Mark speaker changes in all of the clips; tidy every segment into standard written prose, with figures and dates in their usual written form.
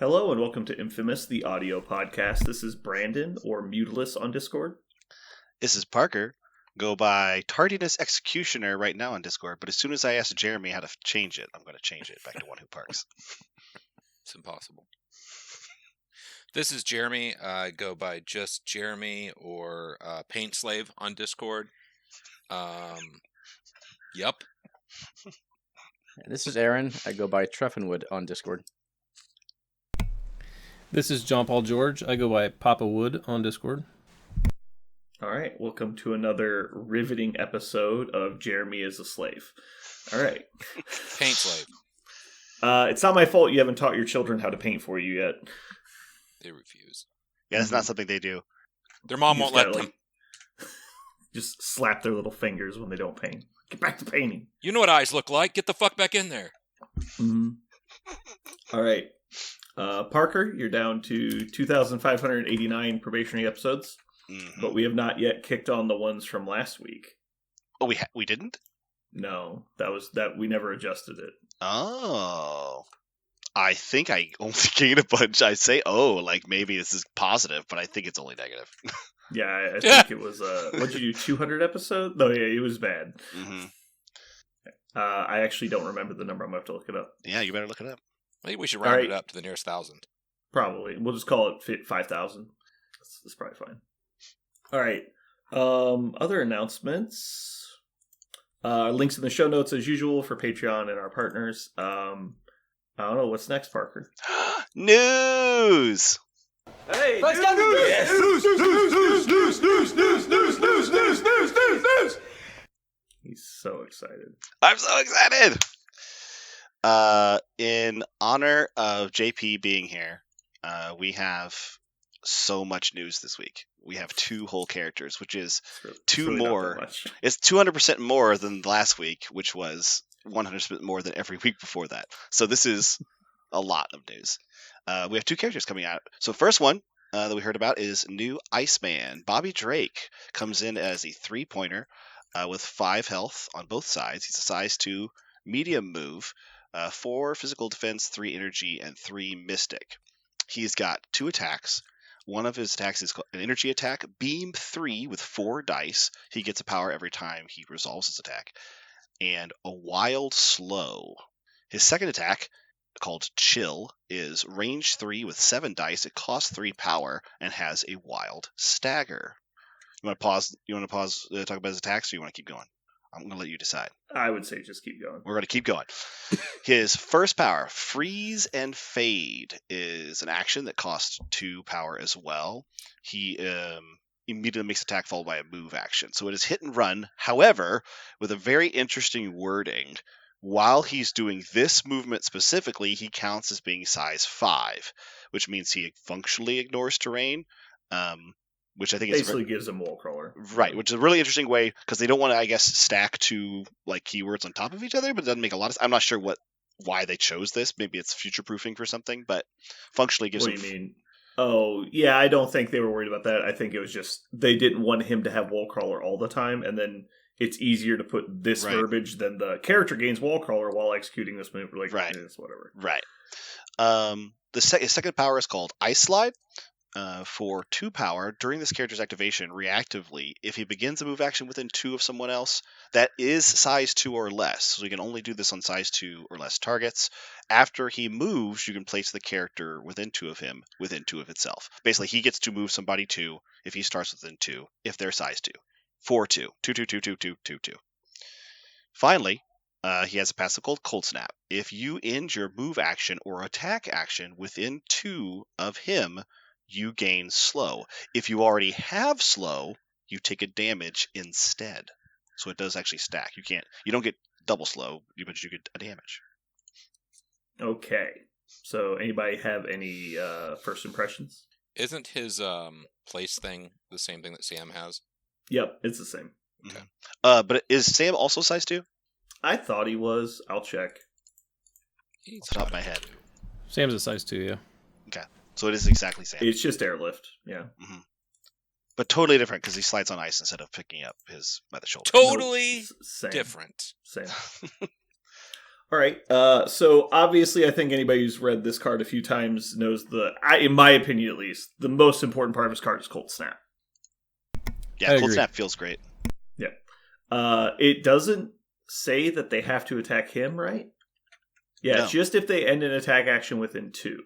Speaker 1: Hello and welcome to Infamous, the audio podcast. This is Brandon, or Mutilus on Discord.
Speaker 2: This is Parker. Go by Tardiness Executioner right now on Discord, but as soon as I ask Jeremy how to change it, I'm going to change it back to One Who Parks.
Speaker 3: It's impossible. This is Jeremy. I go by just Jeremy or Paint Slave on Discord. Yup.
Speaker 4: This is Aaron. I go by Treffenwood on Discord.
Speaker 5: This is John Paul George. I go by Papa Wood on Discord.
Speaker 1: All right, welcome to another riveting episode of Jeremy is a Slave. All right.
Speaker 3: Paint Slave.
Speaker 1: It's not my fault you haven't taught your children how to paint for you yet.
Speaker 3: They refuse.
Speaker 2: Yeah, that's not something they do.
Speaker 3: Their mom won't let them.
Speaker 1: Just slap their little fingers when they don't paint. Get back to painting.
Speaker 3: You know what eyes look like. Get the fuck back in there.
Speaker 1: Mm-hmm. All right. Parker, you're down to 2,589 probationary episodes, but we have not yet kicked on the ones from last week.
Speaker 2: Oh, we didn't?
Speaker 1: No, that we never adjusted it.
Speaker 2: Oh. I think I only gained a bunch. I say, like maybe this is positive, but I think it's only negative.
Speaker 1: Yeah, I think it was, what'd you do, 200 episodes? No, yeah, it was bad.
Speaker 2: Mm-hmm.
Speaker 1: I actually don't remember the number. I'm going to have to look it up.
Speaker 2: Yeah, you better look it up.
Speaker 3: Maybe we should round it up to the nearest 1,000.
Speaker 1: Probably. We'll just call it 5,000. That's probably fine. All right. Other announcements. Links in the show notes as usual for Patreon and our partners. I don't know. What's next, Parker?
Speaker 2: News!
Speaker 1: Hey,
Speaker 6: news! Yes. News!
Speaker 1: He's so excited.
Speaker 2: I'm so excited! In honor of JP being here, we have so much news this week. We have 2 whole characters, which is two more. It's 200% more than last week, which was 100% more than every week before that. So this is a lot of news. We have 2 characters coming out. So first one that we heard about is new Iceman. Bobby Drake comes in as a 3-pointer with 5 health on both sides. He's a size 2 medium move. 4 physical defense, 3 energy, and 3 mystic. He's got 2 attacks. One of his attacks is an energy attack, beam 3 with 4 dice. He gets a power every time he resolves his attack. And a wild slow. His second attack, called chill, is range 3 with 7 dice. It costs 3 power and has a wild stagger. You want to pause? Talk about his attacks, or you want to keep going? I'm going to let you decide.
Speaker 1: I would say just keep going.
Speaker 2: We're going to keep going. His first power, Freeze and Fade, is an action that costs 2 power as well. He immediately makes attack followed by a move action. So it is hit and run. However, with a very interesting wording, while he's doing this movement specifically, he counts as being size 5, which means he functionally ignores terrain. Which I think
Speaker 1: basically gives him wall crawler,
Speaker 2: right? Which is a really interesting way because they don't want to, I guess, stack 2 like keywords on top of each other, but it doesn't make a lot of sense. I'm not sure why they chose this. Maybe it's future proofing for something, but functionally gives.
Speaker 1: What do you mean? Oh, yeah, I don't think they were worried about that. I think it was just they didn't want him to have wall crawler all the time, and then it's easier to put this verbiage than the character gains wall crawler while executing this move. Like, it's whatever.
Speaker 2: Right. His second power is called Ice Slide. For 2 power, during this character's activation, reactively, if he begins a move action within 2 of someone else, that is size 2 or less. So you can only do this on size 2 or less targets. After he moves, you can place the character within 2 of him, within 2 of itself. Basically, he gets to move somebody 2 if he starts within 2, if they're size 2. 4-2. 2-2-2-2-2-2-2. Finally, he has a passive called Cold Snap. If you end your move action or attack action within 2 of him, you gain slow. If you already have slow, you take a damage instead. So it does actually stack. You don't get double slow, but you get a damage.
Speaker 1: Okay. So anybody have any first impressions?
Speaker 3: Isn't his place thing the same thing that Sam has?
Speaker 1: Yep, it's the same.
Speaker 3: Okay.
Speaker 2: But is Sam also size 2?
Speaker 1: I thought he was. I'll check.
Speaker 2: Off the top of my head.
Speaker 5: Sam's a size 2, yeah.
Speaker 2: Okay. So it is exactly Sam.
Speaker 1: It's just airlift, yeah.
Speaker 2: Mm-hmm. But totally different because he slides on ice instead of picking up his by the shoulder.
Speaker 3: Totally
Speaker 1: Same.
Speaker 3: different.
Speaker 1: Same. All right. So obviously, I think anybody who's read this card a few times knows in my opinion at least, the most important part of this card is Cold Snap.
Speaker 2: Yeah, Cold Snap feels great.
Speaker 1: Yeah. It doesn't say that they have to attack him, right? Yeah,
Speaker 2: No.
Speaker 1: It's just if they end an attack action within 2.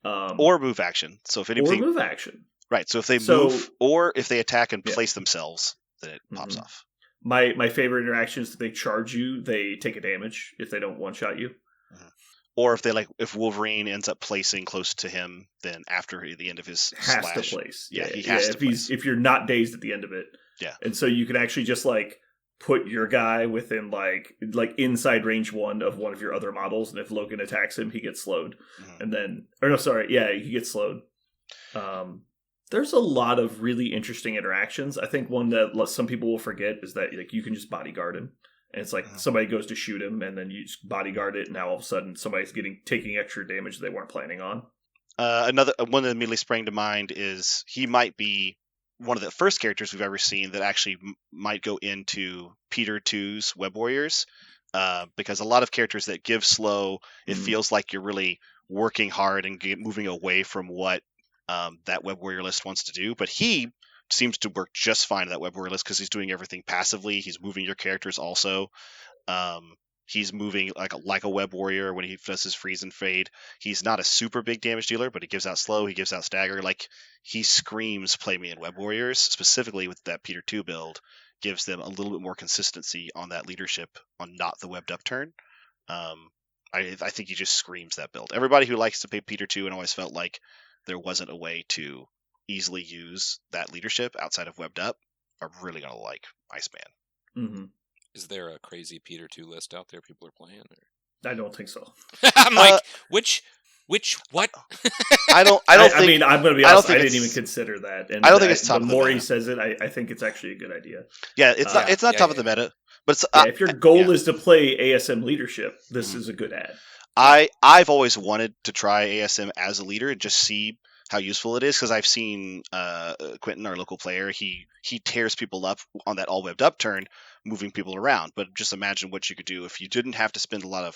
Speaker 2: Or move action. So if anything,
Speaker 1: or move action.
Speaker 2: Right. So if they move, or if they attack and place themselves, then it pops off.
Speaker 1: My favorite interaction is that they charge you, they take a damage if they don't one-shot you.
Speaker 2: Or if Wolverine ends up placing close to him, then after the end of his
Speaker 1: has
Speaker 2: slash,
Speaker 1: to place.
Speaker 2: Yeah, he has to place.
Speaker 1: If you're not dazed at the end of it.
Speaker 2: Yeah.
Speaker 1: And so you can actually just put your guy within like inside range 1 of one of your other models, and if Logan attacks him, he gets slowed. And then he gets slowed. There's a lot of really interesting interactions. I think one that some people will forget is that you can just bodyguard him. And it's somebody goes to shoot him, and then you just bodyguard it, and now all of a sudden somebody's taking extra damage they weren't planning on.
Speaker 2: Another one that immediately sprang to mind is he might be one of the first characters we've ever seen that actually might go into Peter 2's Web Warriors, because a lot of characters that give slow, it feels like you're really working hard and moving away from what that Web Warrior list wants to do, but he seems to work just fine in that Web Warrior list because he's doing everything passively. He's moving your characters also. He's moving like a Web Warrior when he does his freeze and fade. He's not a super big damage dealer, but he gives out slow, he gives out stagger. He screams play me in Web Warriors, specifically with that Peter 2 build, gives them a little bit more consistency on that leadership on not the webbed up turn. I think he just screams that build. Everybody who likes to play Peter 2 and always felt like there wasn't a way to easily use that leadership outside of webbed up are really going to like Iceman.
Speaker 1: Mm-hmm.
Speaker 3: Is there a crazy Peter 2 list out there people are playing? Or?
Speaker 1: I don't think so.
Speaker 3: I'm like, which, what?
Speaker 2: I don't think.
Speaker 1: I mean, I'm going to be honest. I didn't even consider that. And
Speaker 2: I don't think it's top of the meta.
Speaker 1: The more he says it, I think it's actually a good idea.
Speaker 2: Yeah, it's not top of the meta. But
Speaker 1: if your goal is to play ASM leadership, this is a good ad.
Speaker 2: I've always wanted to try ASM as a leader and just see how useful it is, because I've seen Quentin, our local player, he tears people up on that all webbed up turn, moving people around. But just imagine what you could do if you didn't have to spend a lot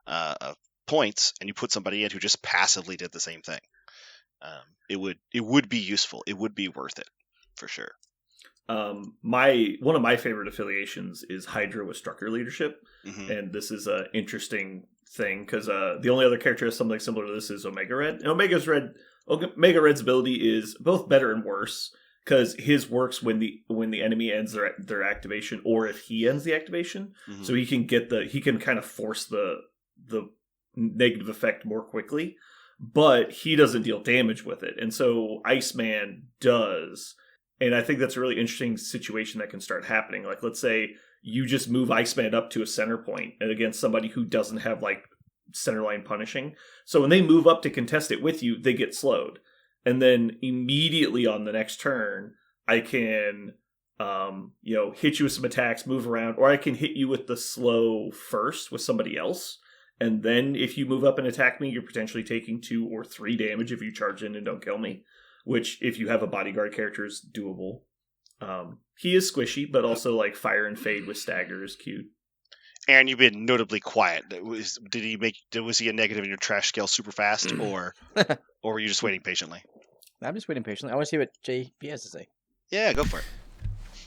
Speaker 2: of points and you put somebody in who just passively did the same thing. It would be useful. It would be worth it for sure.
Speaker 1: One of my favorite affiliations is Hydra with Strucker leadership, and this is an interesting thing because the only other character has something similar to this is Omega Red. And Omega Red's ability is both better and worse because his works when the enemy ends their activation, or if he ends the activation, so he can kind of force the negative effect more quickly, but he doesn't deal damage with it, and so Iceman does. And I think that's a really interesting situation that can start happening. Like, let's say you just move Iceman up to a center point and against somebody who doesn't have centerline punishing. So when they move up to contest it with you, they get slowed. And then immediately on the next turn, I can, hit you with some attacks, move around, or I can hit you with the slow first with somebody else. And then if you move up and attack me, you're potentially taking 2 or 3 damage if you charge in and don't kill me. Which, if you have a bodyguard character, is doable. He is squishy, but also fire and fade with stagger is cute.
Speaker 2: Aaron, you've been notably quiet. Was he a negative in your trash scale super fast, or were you just waiting patiently?
Speaker 4: I'm just waiting patiently. I want to see what JP has to say.
Speaker 2: Yeah, go for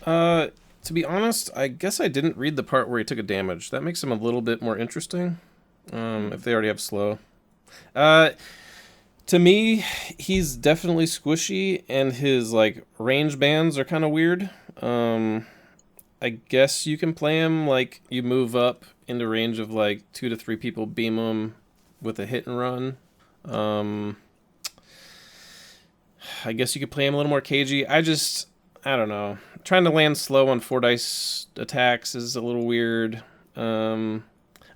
Speaker 5: it. To be honest, I guess I didn't read the part where he took a damage. That makes him a little bit more interesting. If they already have slow. To me, he's definitely squishy, and his range bands are kind of weird. I guess you can play him you move up into range of 2 to 3 people, beam him with a hit and run. I guess you could play him a little more cagey. I don't know. Trying to land slow on 4 dice attacks is a little weird. I'm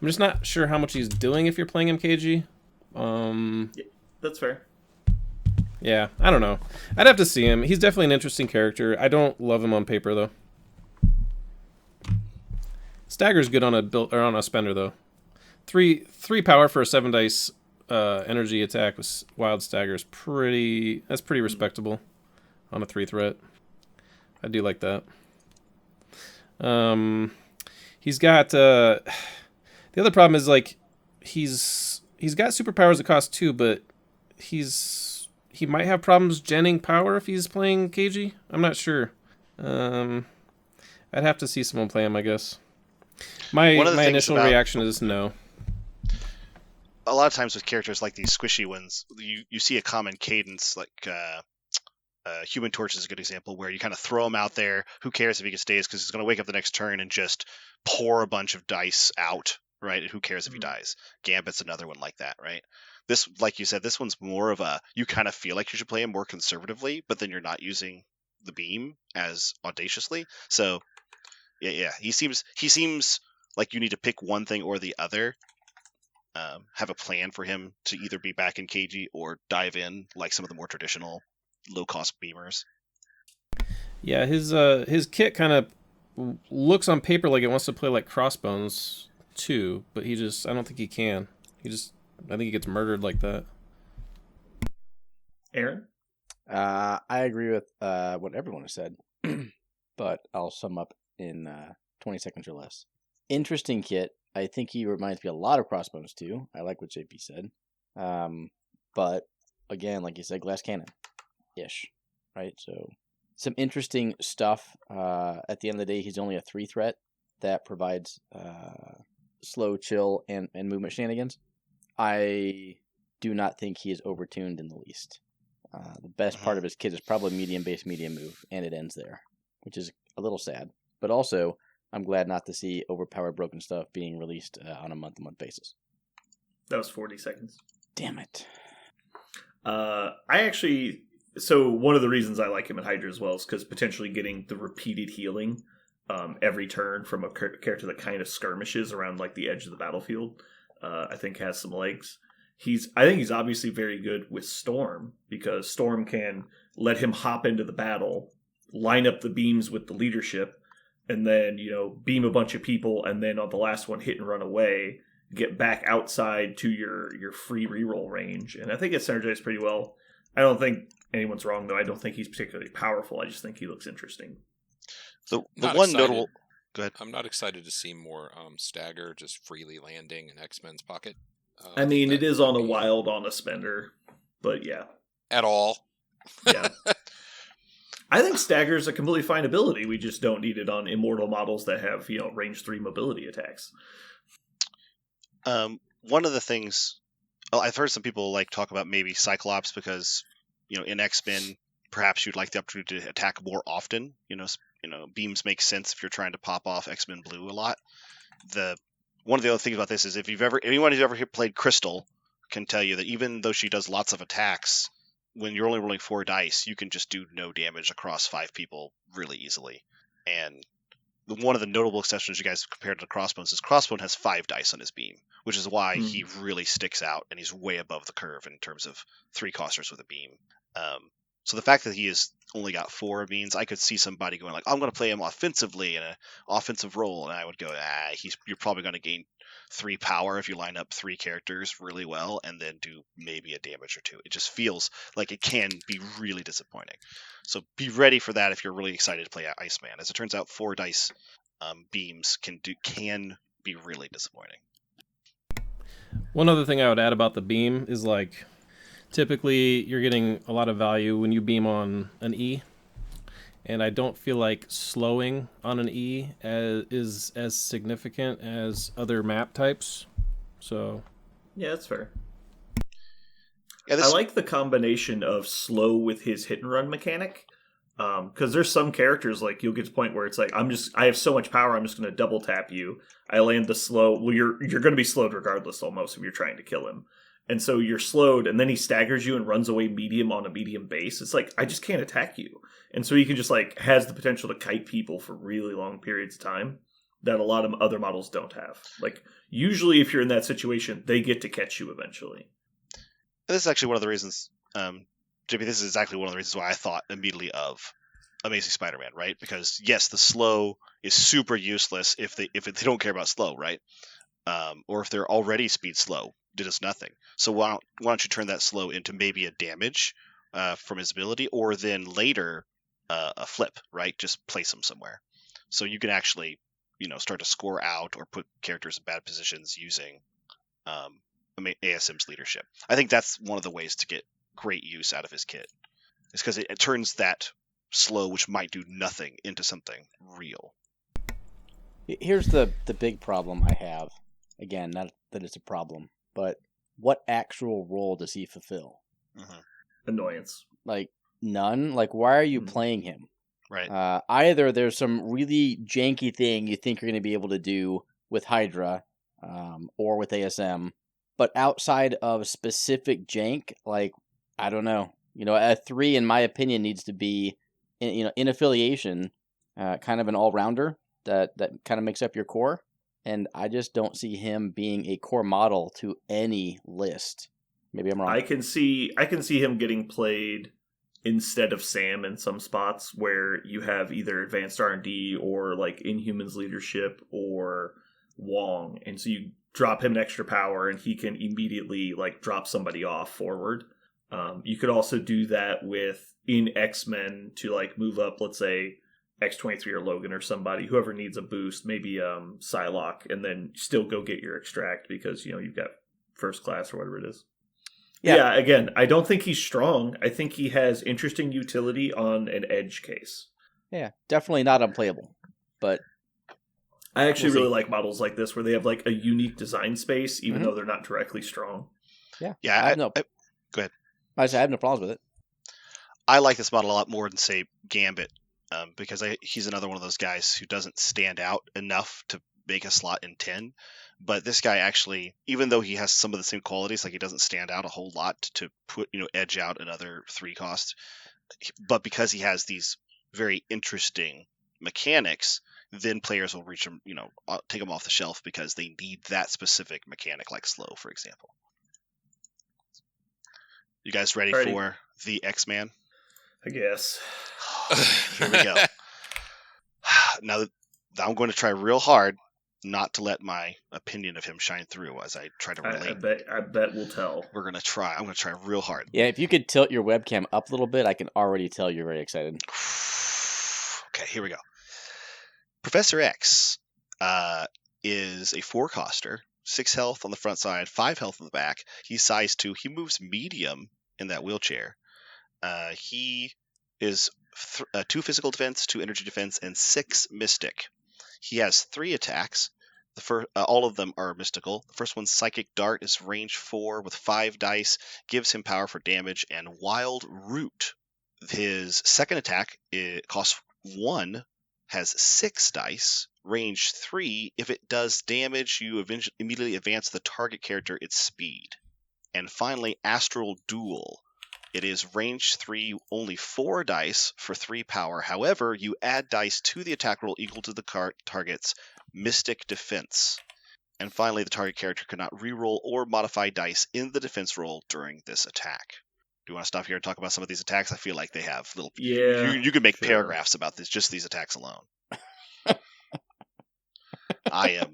Speaker 5: just not sure how much he's doing if you're playing him cagey.
Speaker 1: That's fair.
Speaker 5: Yeah, I don't know. I'd have to see him. He's definitely an interesting character. I don't love him on paper though. Stagger's good on a spender though. 3 power for a 7 dice energy attack with wild stagger is pretty respectable on a 3 threat. I do like that. He's got they The other problem is like he's got superpowers that cost 2, but he might have problems genning power if he's playing KG. I'm not sure. I'd have to see someone play him, I guess. My initial reaction is no.
Speaker 2: A lot of times with characters like these squishy ones, you see a common cadence, like Human Torch is a good example, where you kind of throw him out there. Who cares if he stays, because he's going to wake up the next turn and just pour a bunch of dice out, right? And who cares if he dies? Gambit's another one like that, right? This, like you said, this one's more of a, you kind of feel like you should play him more conservatively, but then you're not using the beam as audaciously. So, yeah, he seems like you need to pick one thing or the other. Have a plan for him to either be back in KG or dive in like some of the more traditional low-cost beamers.
Speaker 5: Yeah, his kit kind of looks on paper like it wants to play like Crossbones too, but I don't think he can. I think he gets murdered like that.
Speaker 1: Aaron?
Speaker 4: I agree with what everyone has said, but I'll sum up in 20 seconds or less. Interesting kit. I think he reminds me a lot of Crossbones too. I like what JP said. But again, like you said, glass cannon-ish, right? So some interesting stuff. At the end of the day, he's only a 3 threat that provides slow, chill, and movement shenanigans. I do not think he is overtuned in the least. The best part of his kit is probably medium base, medium move, and it ends there, which is a little sad. But also, I'm glad not to see overpowered broken stuff being released on a month-to-month basis.
Speaker 1: That was 40 seconds.
Speaker 4: Damn it.
Speaker 1: So one of the reasons I like him in Hydra as well is because potentially getting the repeated healing every turn from a character that kind of skirmishes around like the edge of the battlefield, I think has some legs. I think he's obviously very good with Storm, because Storm can let him hop into the battle, line up the beams with the leadership, and then, beam a bunch of people, and then on the last one, hit and run away, get back outside to your free reroll range. And I think it synergizes pretty well. I don't think anyone's wrong, though. I don't think he's particularly powerful. I just think he looks interesting.
Speaker 2: The one notable... Go ahead.
Speaker 3: I'm not excited to see more Stagger just freely landing in X-Men's pocket.
Speaker 1: It is on a wild on a spender, but yeah.
Speaker 3: At all.
Speaker 1: Yeah. I think Stagger's a completely fine ability. We just don't need it on immortal models that have, range 3 mobility attacks.
Speaker 2: One of the things... I've heard some people talk about maybe Cyclops because, in X-Men, perhaps you'd like the opportunity to attack more often. Beams make sense if you're trying to pop off X-Men Blue a lot. One of the other things about this is anyone who's ever played Crystal can tell you that even though she does lots of attacks, when you're only rolling 4 dice, you can just do no damage across 5 people really easily. And one of the notable exceptions you guys compared to Crossbones is Crossbone has 5 dice on his beam, which is why he really sticks out and he's way above the curve in terms of 3-costers with a beam. So the fact that he has only got 4 means I could see somebody going I'm going to play him offensively in an offensive role, and I would go, you're probably going to gain 3 power if you line up 3 characters really well and then do maybe a damage or 2. It just feels like it can be really disappointing. So be ready for that if you're really excited to play Iceman. As it turns out, 4 dice beams can be really disappointing.
Speaker 5: One other thing I would add about the beam is typically you're getting a lot of value when you beam on an E, and I don't feel like slowing on an E is as significant as other map types. So
Speaker 1: yeah, that's fair.
Speaker 2: Yeah,
Speaker 1: I like the combination of slow with his hit and run mechanic, because there's some characters you'll get to the point where it's I have so much power, I'm just going to double tap you. I land the slow. Well, you're going to be slowed regardless almost if you're trying to kill him. And so you're slowed, and then he staggers you and runs away medium on a medium base. It's I just can't attack you. And so he can just has the potential to kite people for really long periods of time that a lot of other models don't have. Usually if you're in that situation, they get to catch you eventually.
Speaker 2: This is actually one of the reasons, JP, this is exactly one of the reasons why I thought immediately of Amazing Spider-Man, right? Because yes, the slow is super useless if they don't care about slow, right? Or if they're already speed slow, did us nothing. So why don't you turn that slow into maybe a damage from his ability, or then later a flip, right? Just place him somewhere. So you can actually start to score out or put characters in bad positions using ASM's leadership. I think that's one of the ways to get great use out of his kit. It's because it turns that slow, which might do nothing, into something real.
Speaker 4: Here's the big problem I have. Again, not that it's a problem, but what actual role does he fulfill?
Speaker 2: Mm-hmm.
Speaker 1: Annoyance.
Speaker 4: Like, none? Like, why are you playing him?
Speaker 2: Right.
Speaker 4: Either there's some really janky thing you think you're going to be able to do with Hydra or with ASM, but outside of specific jank, like, I don't know. A 3, in my opinion, needs to be, in affiliation, kind of an all-rounder that kind of makes up your core. And I just don't see him being a core model to any list. Maybe I'm wrong.
Speaker 1: I can see him getting played instead of Sam in some spots where you have either advanced R&D or like Inhumans leadership or Wong, and so you drop him an extra power and he can immediately like drop somebody off forward. You could also do that in X-Men to like move up, let's say X-23 or Logan or somebody, whoever needs a boost, maybe Psylocke, and then still go get your extract because you've got first class or whatever it is. Yeah, again, I don't think he's strong. I think he has interesting utility on an edge case.
Speaker 4: Yeah, definitely not unplayable. But
Speaker 1: I actually really like models like this where they have like a unique design space, even
Speaker 4: Mm-hmm.
Speaker 1: though they're not directly strong.
Speaker 2: Yeah.
Speaker 4: Go
Speaker 2: ahead.
Speaker 4: I have no problems with it.
Speaker 2: I like this model a lot more than, say, Gambit, because he's another one of those guys who doesn't stand out enough to make a slot in 10. But this guy actually, even though he has some of the same qualities, like he doesn't stand out a whole lot to put, edge out another 3 cost. But because he has these very interesting mechanics, then players will reach him, take him off the shelf because they need that specific mechanic, like slow, for example. You guys ready for the X-Man?
Speaker 1: I guess.
Speaker 2: Here we go. Now, I'm going to try real hard not to let my opinion of him shine through as I try to relate.
Speaker 1: I bet we'll tell.
Speaker 2: I'm going to try real hard.
Speaker 4: Yeah, if you could tilt your webcam up a little bit, I can already tell you're very excited.
Speaker 2: Okay, here we go. Professor X is a 4-coster, 6 health on the front side, 5 health on the back. He's size 2. He moves medium in that wheelchair. He is 2 physical defense, 2 energy defense, and 6 mystic. He has 3 attacks. All of them are mystical. The first one's Psychic Dart, is range 4 with 5 dice, gives him power for damage, and Wild Root. His second attack, it costs 1, has 6 dice, range 3. If it does damage, you immediately advance the target character its speed. And finally, Astral Duel. It is range 3, only 4 dice for 3 power. However, you add dice to the attack roll equal to the target's mystic defense. And finally, the target character cannot reroll or modify dice in the defense roll during this attack. Do you want to stop here and talk about some of these attacks? I feel like they have little...
Speaker 1: Yeah.
Speaker 2: You can make paragraphs about this, just these attacks alone. I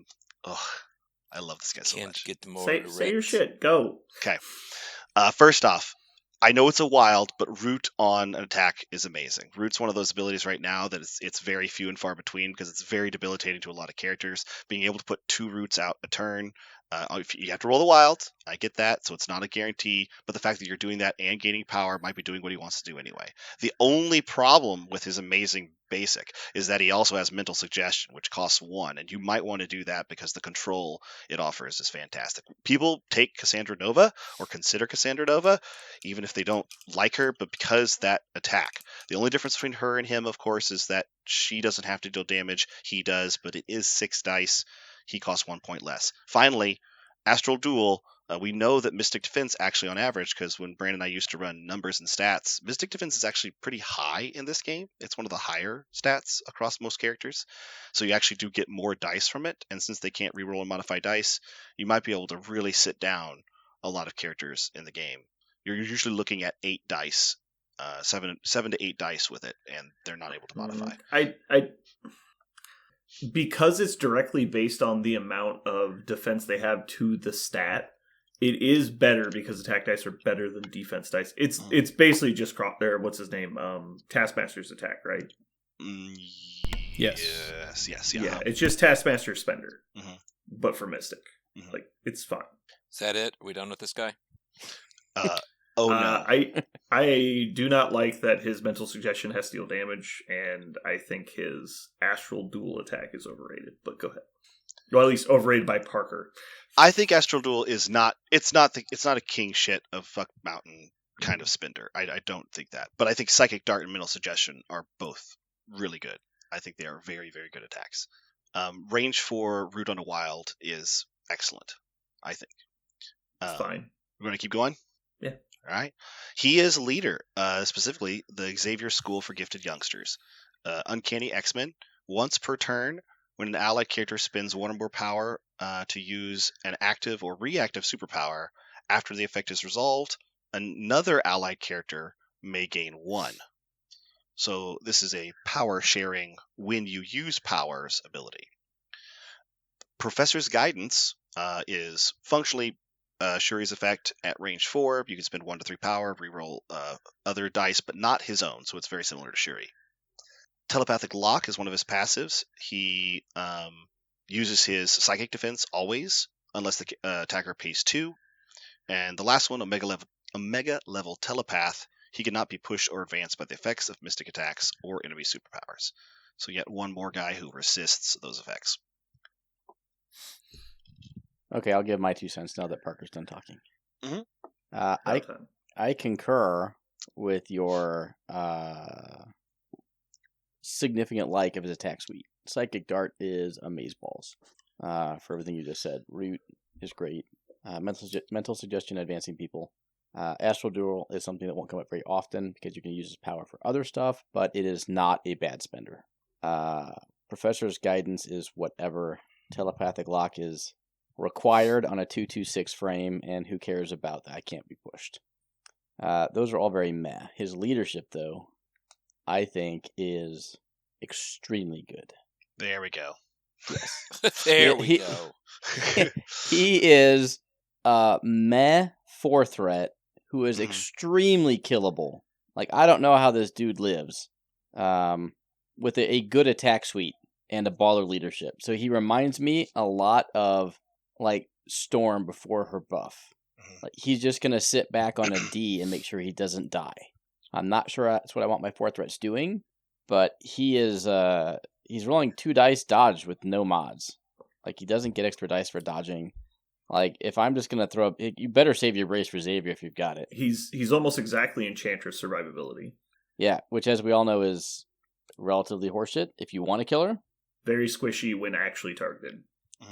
Speaker 2: love this guy so much.
Speaker 3: Get more
Speaker 1: say your shit. Go.
Speaker 2: Okay. First off, I know it's a wild, but Root on an attack is amazing. Root's one of those abilities right now that it's very few and far between because it's very debilitating to a lot of characters. Being able to put 2 Roots out a turn, if you have to roll the wild, I get that, so it's not a guarantee, but the fact that you're doing that and gaining power might be doing what he wants to do anyway. The only problem with his amazing basic is that he also has mental suggestion, which costs 1, and you might want to do that because the control it offers is fantastic. People take Cassandra Nova or consider Cassandra Nova, even if they don't like her, but because that attack. The only difference between her and him, of course, is that she doesn't have to deal damage. He does, but it is 6 dice. He costs 1 point less. Finally, Astral Duel. We know that Mystic Defense actually on average, because when Brandon and I used to run numbers and stats, Mystic Defense is actually pretty high in this game. It's one of the higher stats across most characters. So you actually do get more dice from it. And since they can't reroll and modify dice, you might be able to really sit down a lot of characters in the game. You're usually looking at 8 dice, 7 to 8 dice with it, and they're not able to modify.
Speaker 1: Because it's directly based on the amount of defense they have to the stat, it is better because attack dice are better than defense dice. It's basically just what's his name? Taskmaster's attack, right?
Speaker 5: Yes.
Speaker 1: Yeah, it's just Taskmaster Spender, but for Mystic. Like, it's fine.
Speaker 3: Is that it? Are we done with this guy?
Speaker 2: No.
Speaker 1: I do not like that his mental suggestion has steal damage, and I think his astral duel attack is overrated. But go ahead. Well, at least overrated by Parker.
Speaker 2: I think Astral Duel is not. It's not a king shit of fuck mountain kind of spender. I don't think that. But I think Psychic Dart and Mental Suggestion are both really good. I think they are very, very good attacks. Range 4 Root on a Wild is excellent, I think.
Speaker 1: It's fine.
Speaker 2: We're going to keep going?
Speaker 1: Yeah.
Speaker 2: All right. He is leader, specifically the Xavier School for Gifted Youngsters. Uncanny X-Men. Once per turn, when an allied character spends one or more power to use an active or reactive superpower, after the effect is resolved, another allied character may gain 1. So this is a power sharing when you use powers ability. Professor's Guidance is functionally Shuri's effect at range 4. You can spend 1 to 3 power, reroll other dice, but not his own, so it's very similar to Shuri. Telepathic Lock is one of his passives. He uses his Psychic Defense always, unless the attacker pays 2. And the last one, Omega Level Telepath. He cannot be pushed or advanced by the effects of mystic attacks or enemy superpowers. So yet one more guy who resists those effects.
Speaker 4: Okay, I'll give my 2 cents now that Parker's done talking. I concur with your significant like of his attack suite. Psychic Dart is amazeballs for everything you just said. Root is great. Mental Suggestion, advancing people. Astral Duel is something that won't come up very often because you can use his power for other stuff, but it is not a bad spender. Professor's Guidance is whatever. Telepathic Lock is required on a 2/2/6 frame, and who cares about that? I can't be pushed. Those are all very meh. His leadership, though, I think is extremely good.
Speaker 2: There we go.
Speaker 4: Yes.
Speaker 3: There we go.
Speaker 4: He is a meh 4-threat who is extremely killable. Like, I don't know how this dude lives with a good attack suite and a baller leadership. So he reminds me a lot of, like, Storm before her buff. Like, he's just going to sit back on a D and make sure he doesn't die. I'm not sure that's what I want my 4-threats doing, but he is he's rolling 2 dice dodge with no mods. Like, he doesn't get extra dice for dodging. Like, if I'm just gonna throw up, you better save your brace for Xavier if you've got it.
Speaker 1: He's almost exactly Enchantress survivability.
Speaker 4: Yeah, which, as we all know, is relatively horseshit if you want to kill her.
Speaker 1: Very squishy when actually targeted.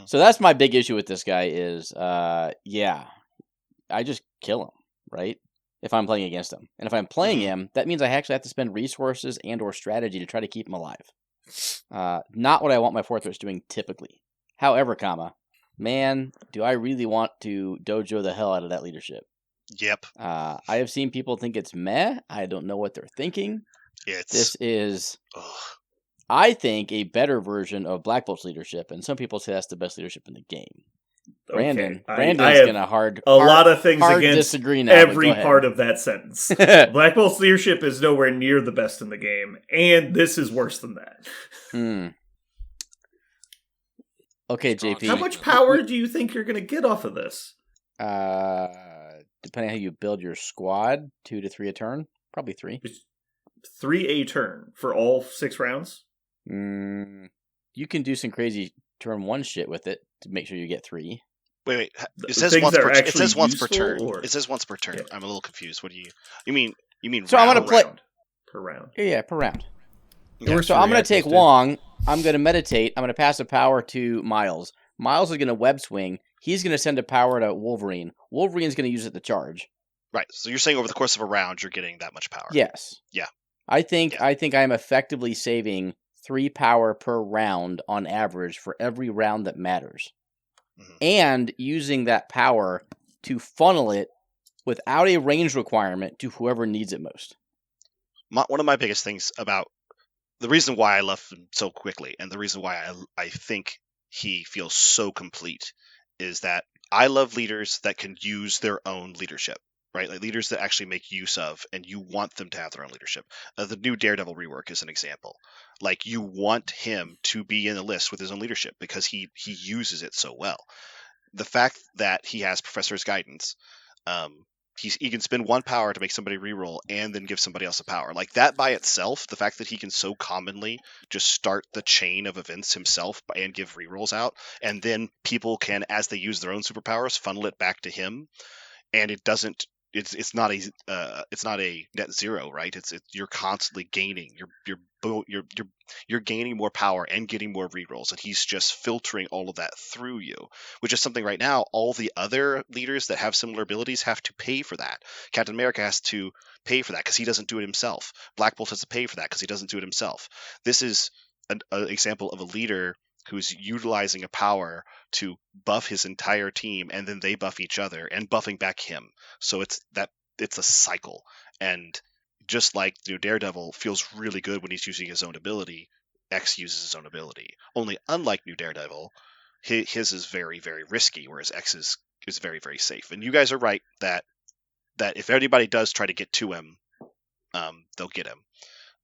Speaker 4: So that's my big issue with this guy is, I just kill him, right? If I'm playing against him. And if I'm playing him, that means I actually have to spend resources and or strategy to try to keep him alive. Not what I want my 4-threats doing typically. However, man, do I really want to dojo the hell out of that leadership.
Speaker 2: Yep.
Speaker 4: I have seen people think it's meh. I don't know what they're thinking. This is, I think, a better version of Black Bolt's leadership, and some people say that's the best leadership in the game. Brandon's gonna
Speaker 1: lot of things against
Speaker 4: disagree now,
Speaker 1: every part of that sentence. Black Bolt's leadership is nowhere near the best in the game, and this is worse than that.
Speaker 4: Okay, JP.
Speaker 1: How much power do you think you're going to get off of this?
Speaker 4: Depending on how you build your squad, 2 to 3 a turn. Probably 3.
Speaker 1: 3 a turn for all 6 rounds?
Speaker 4: You can do some crazy turn 1 shit with it to make sure you get 3.
Speaker 2: Wait. It says once per turn. It says once per turn. Yeah. I'm a little confused. What do you mean? You mean
Speaker 4: so round? I'm going to play
Speaker 1: per round.
Speaker 4: Yeah, per round. Yeah. So I'm going to take Wong. I'm going to meditate. I'm going to pass a power to Miles. Miles is going to web swing. He's going to send a power to Wolverine. Wolverine's going to use it to charge.
Speaker 2: Right. So you're saying over the course of a round, you're getting that much power.
Speaker 4: Yes.
Speaker 2: Yeah.
Speaker 4: I think I'm effectively saving 3 power per round on average for every round that matters. And using that power to funnel it without a range requirement to whoever needs it most.
Speaker 2: One of my biggest things about the reason why I left him so quickly, and the reason why I think he feels so complete, is that I love leaders that can use their own leadership. right? Like leaders that actually make use of, and you want them to have their own leadership. The new Daredevil rework is an example. Like you want him to be in the list with his own leadership because he uses it so well. The fact that he has Professor's guidance, he can spend one power to make somebody reroll and then give somebody else a power. Like that by itself, the fact that he can so commonly just start the chain of events himself and give rerolls out, and then people can, as they use their own superpowers, funnel it back to him, and it doesn't. It's not a net zero, right? You're constantly gaining. You're gaining more power and getting more rerolls, and he's just filtering all of that through you, which is something right now all the other leaders that have similar abilities have to pay for that. Captain America has to pay for that because he doesn't do it himself. Black Bolt has to pay for that because he doesn't do it himself. This is an example of a leader who's utilizing a power to buff his entire team, and then they buff each other and buffing back him. So it's a cycle. And just like Daredevil feels really good when he's using his own ability, X uses his own ability. Only unlike New Daredevil, his is very, very risky, whereas X is very, very safe. And you guys are right that if anybody does try to get to him, they'll get him.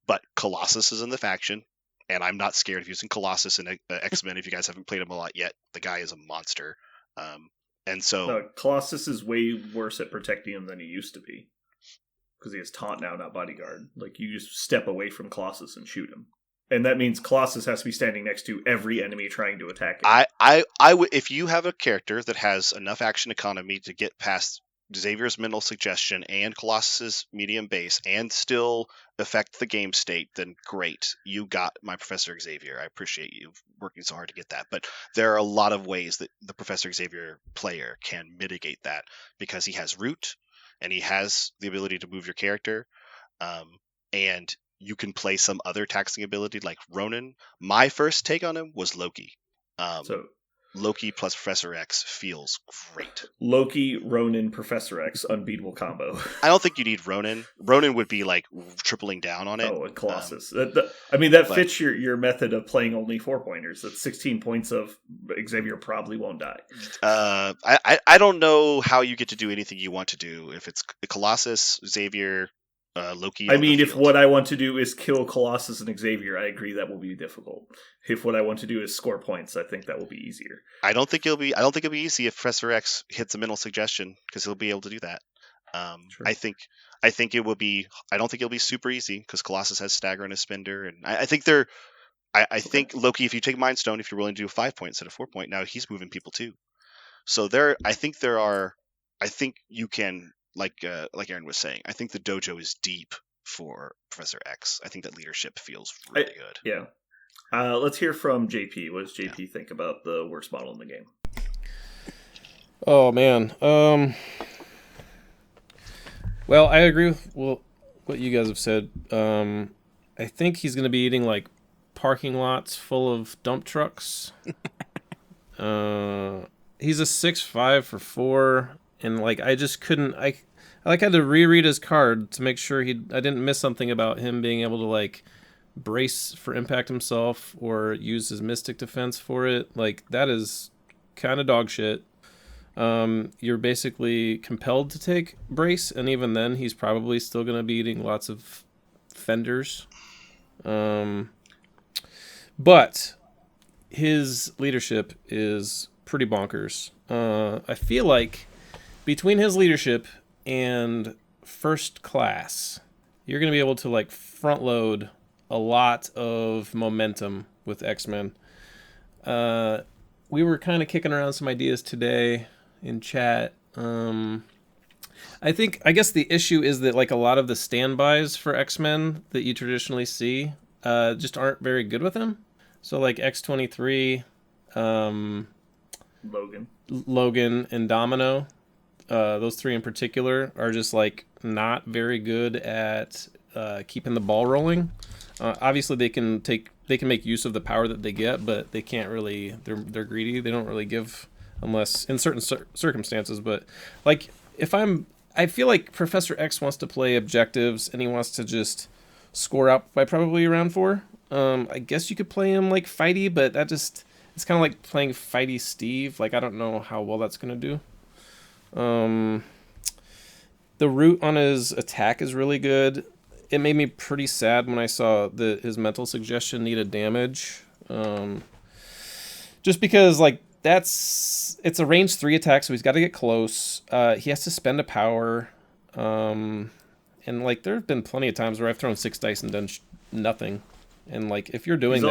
Speaker 2: But Colossus is in the faction, and I'm not scared of using Colossus in X-Men. If you guys haven't played him a lot yet, the guy is a monster. And so
Speaker 1: no, Colossus is way worse at protecting him than he used to be. Because he has taunt now, not bodyguard. Like, you just step away from Colossus and shoot him. And that means Colossus has to be standing next to every enemy trying to attack him.
Speaker 2: I would, if you have a character that has enough action economy to get past Xavier's mental suggestion and Colossus's medium base and still affect the game state, then great. You got my Professor Xavier. I appreciate you working so hard to get that. But there are a lot of ways that the Professor Xavier player can mitigate that because he has root and he has the ability to move your character. And you can play some other taxing ability like Ronan. My first take on him was Loki. Loki plus Professor X feels great.
Speaker 1: Loki, Ronan, Professor X, unbeatable combo.
Speaker 2: I don't think you need Ronan. Ronan would be like tripling down on it.
Speaker 1: Oh, and Colossus. That fits your method of playing only 4-pointers. That's 16 points of Xavier probably won't die.
Speaker 2: I don't know how you get to do anything you want to do if it's Colossus, Xavier, Loki.
Speaker 1: If what I want to do is kill Colossus and Xavier, I agree that will be difficult. If what I want to do is score points, I think that will be easier.
Speaker 2: I don't think it'll be easy if Professor X hits a mental suggestion because he'll be able to do that. Sure. I think it will be. I don't think it'll be super easy because Colossus has stagger and a spender, and I think they're. I think Loki, if you take Mind Stone, if you're willing to do a 5-point instead of 4-point, now he's moving people too. So I think you can. Like Aaron was saying, I think the dojo is deep for Professor X. I think that leadership feels really good.
Speaker 1: Yeah. Let's hear from JP. What does JP think about the worst model in the game?
Speaker 5: Oh, man. Well, I agree with what you guys have said. I think he's going to be eating, like, parking lots full of dump trucks. He's a 6'5" for 4. And like I just couldn't. I had to reread his card to make sure I didn't miss something about him being able to like brace for impact himself or use his mystic defense for it. Like that is kind of dog shit. You're basically compelled to take brace, and even then, he's probably still going to be eating lots of fenders. But his leadership is pretty bonkers. I feel like. Between his leadership and first class, you're going to be able to like front load a lot of momentum with X-Men. We were kind of kicking around some ideas today in chat. I guess the issue is that like a lot of the standbys for X-Men that you traditionally see just aren't very good with him. So like X-23, Logan and Domino. Those three in particular are just like not very good at keeping the ball rolling. Obviously, they can make use of the power that they get, but they can't really. They're greedy. They don't really give unless in certain circumstances. But like I feel like Professor X wants to play objectives and he wants to just score up by probably round 4. I guess you could play him like Fighty, but it's kind of like playing Fighty Steve. Like I don't know how well that's gonna do. The root on his attack is really good. It made me pretty sad when I saw that his mental suggestion needed damage. Just because, like, it's a range 3 attack, so he's got to get close. He has to spend a power. And, like, there have been plenty of times where I've thrown 6 dice and done nothing. And, like, if you're doing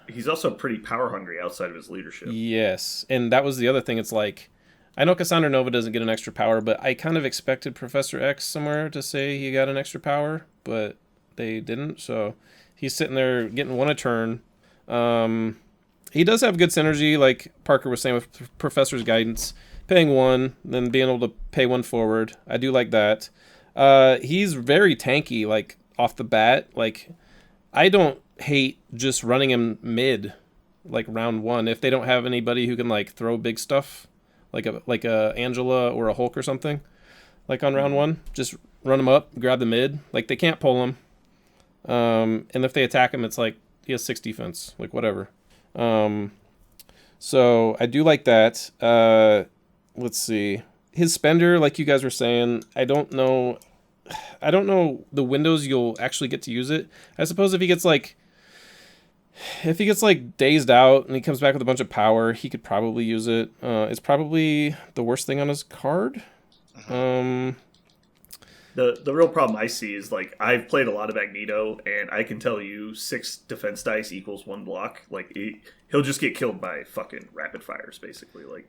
Speaker 1: he's also pretty power hungry outside of his leadership.
Speaker 5: Yes, and that was the other thing. It's like, I know Cassandra Nova doesn't get an extra power, but I kind of expected Professor X somewhere to say he got an extra power, but they didn't. So he's sitting there getting 1 a turn. He does have good synergy, like Parker was saying, with Professor's guidance, paying 1, then being able to pay 1 forward. I do like that. He's very tanky, like off the bat. Like, I don't hate just running him mid, like round 1, if they don't have anybody who can like throw big stuff, like a Angela or a Hulk or something, like on round 1. Just run him up, grab the mid. Like, they can't pull him. And if they attack him, it's like he has 6 defense, like whatever. So I do like that. Let's see. His spender, like you guys were saying, I don't know the windows you'll actually get to use it. I suppose if he gets like dazed out and he comes back with a bunch of power, he could probably use it. It's probably the worst thing on his card.
Speaker 1: The real problem I see is, like, I've played a lot of Magneto, and I can tell you 6 defense dice equals 1 block. Like, he'll just get killed by fucking rapid fires, basically. Like,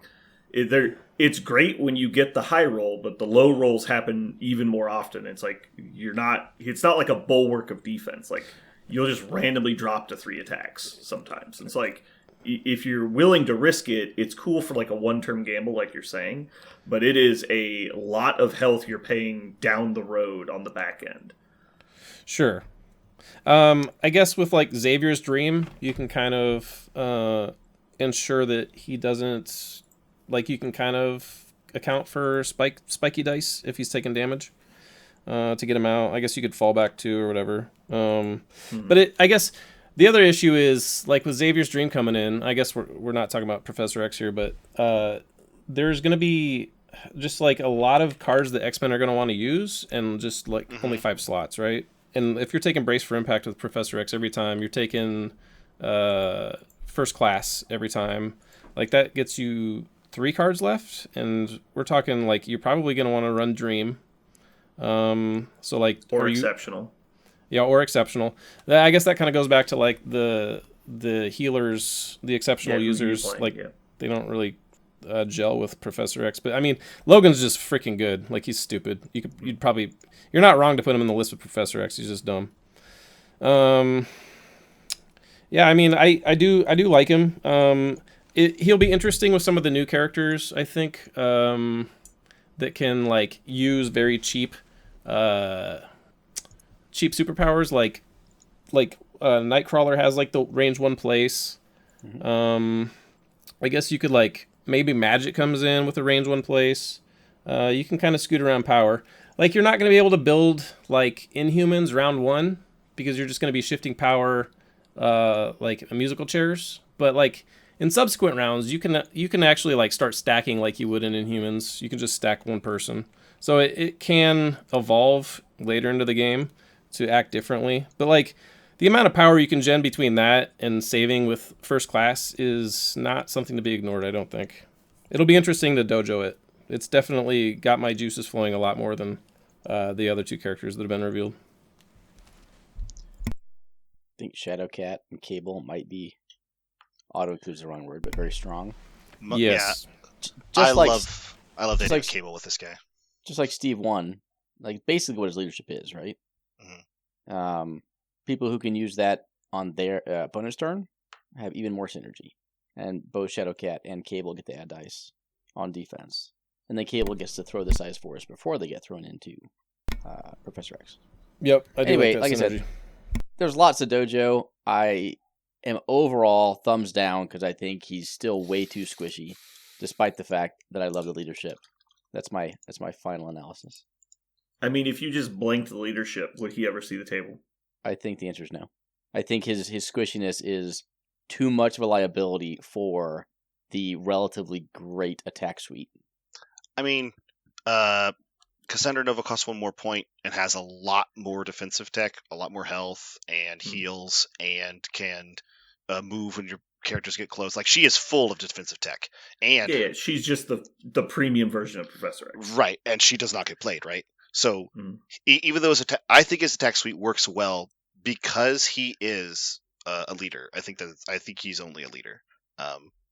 Speaker 1: it's great when you get the high roll, but the low rolls happen even more often. It's like it's not like a bulwark of defense. Like, you'll just randomly drop to 3 attacks sometimes. It's like, if you're willing to risk it, it's cool for like a 1-turn gamble, like you're saying, but it is a lot of health you're paying down the road on the back end.
Speaker 5: Sure. I guess with like Xavier's Dream, you can kind of ensure that he doesn't, like, you can kind of account for spiky dice if he's taking damage to get him out. I guess you could fall back to or whatever. But I guess the other issue is, like, with Xavier's Dream coming in, I guess we're not talking about Professor X here, but there's going to be just like a lot of cards that X-Men are going to want to use, and just like only 5 slots, right? And if you're taking Brace for Impact with Professor X every time, you're taking First Class every time, like, that gets you 3 cards left, and we're talking like you're probably going to want to run Dream. So like,
Speaker 1: or Exceptional.
Speaker 5: Yeah, or Exceptional. I guess that kind of goes back to like the healers, the exceptional users. They don't really gel with Professor X. But I mean, Logan's just freaking good. Like, he's stupid. You're not wrong to put him in the list with Professor X. He's just dumb. Yeah, I mean, I do like him. He'll be interesting with some of the new characters, I think, that can like use very cheap superpowers, like Nightcrawler has like the range 1 place. I guess you could, like, maybe Magic comes in with a range 1 place. You can kind of scoot around power. Like, you're not going to be able to build like Inhumans round 1 because you're just going to be shifting power like musical chairs. But like in subsequent rounds, you can actually like start stacking like you would in Inhumans. You can just stack 1 person. So it can evolve later into the game to act differently. But like, the amount of power you can gen between that and saving with First Class is not something to be ignored, I don't think. It'll be interesting to dojo it. It's definitely got my juices flowing a lot more than the other 2 characters that have been revealed.
Speaker 4: I think Shadowcat and Cable might be, auto-include is the wrong word, but very strong.
Speaker 5: Yes.
Speaker 2: Yeah. I love David Cable with this guy.
Speaker 4: Just like Steve 1, like basically what his leadership is, right? People who can use that on their opponent's turn have even more synergy. And both Shadowcat and Cable get to add dice on defense. And then Cable gets to throw the size force before they get thrown into Professor X.
Speaker 5: Yep.
Speaker 4: Anyway, like I said, there's lots of dojo. I am overall thumbs down because I think he's still way too squishy, despite the fact that I love the leadership. That's my final analysis.
Speaker 1: I mean, if you just blanked the leadership, would he ever see the table?
Speaker 4: I think the answer is no. I think his squishiness is too much of a liability for the relatively great attack suite.
Speaker 2: I mean, Cassandra Nova costs 1 more point and has a lot more defensive tech, a lot more health and heals, and can move when your characters get close. Like, she is full of defensive tech. And
Speaker 1: yeah, she's just the premium version of Professor X.
Speaker 2: Right, and she does not get played, right? So even though I think his attack suite works well because he is a leader. I think he's only a leader.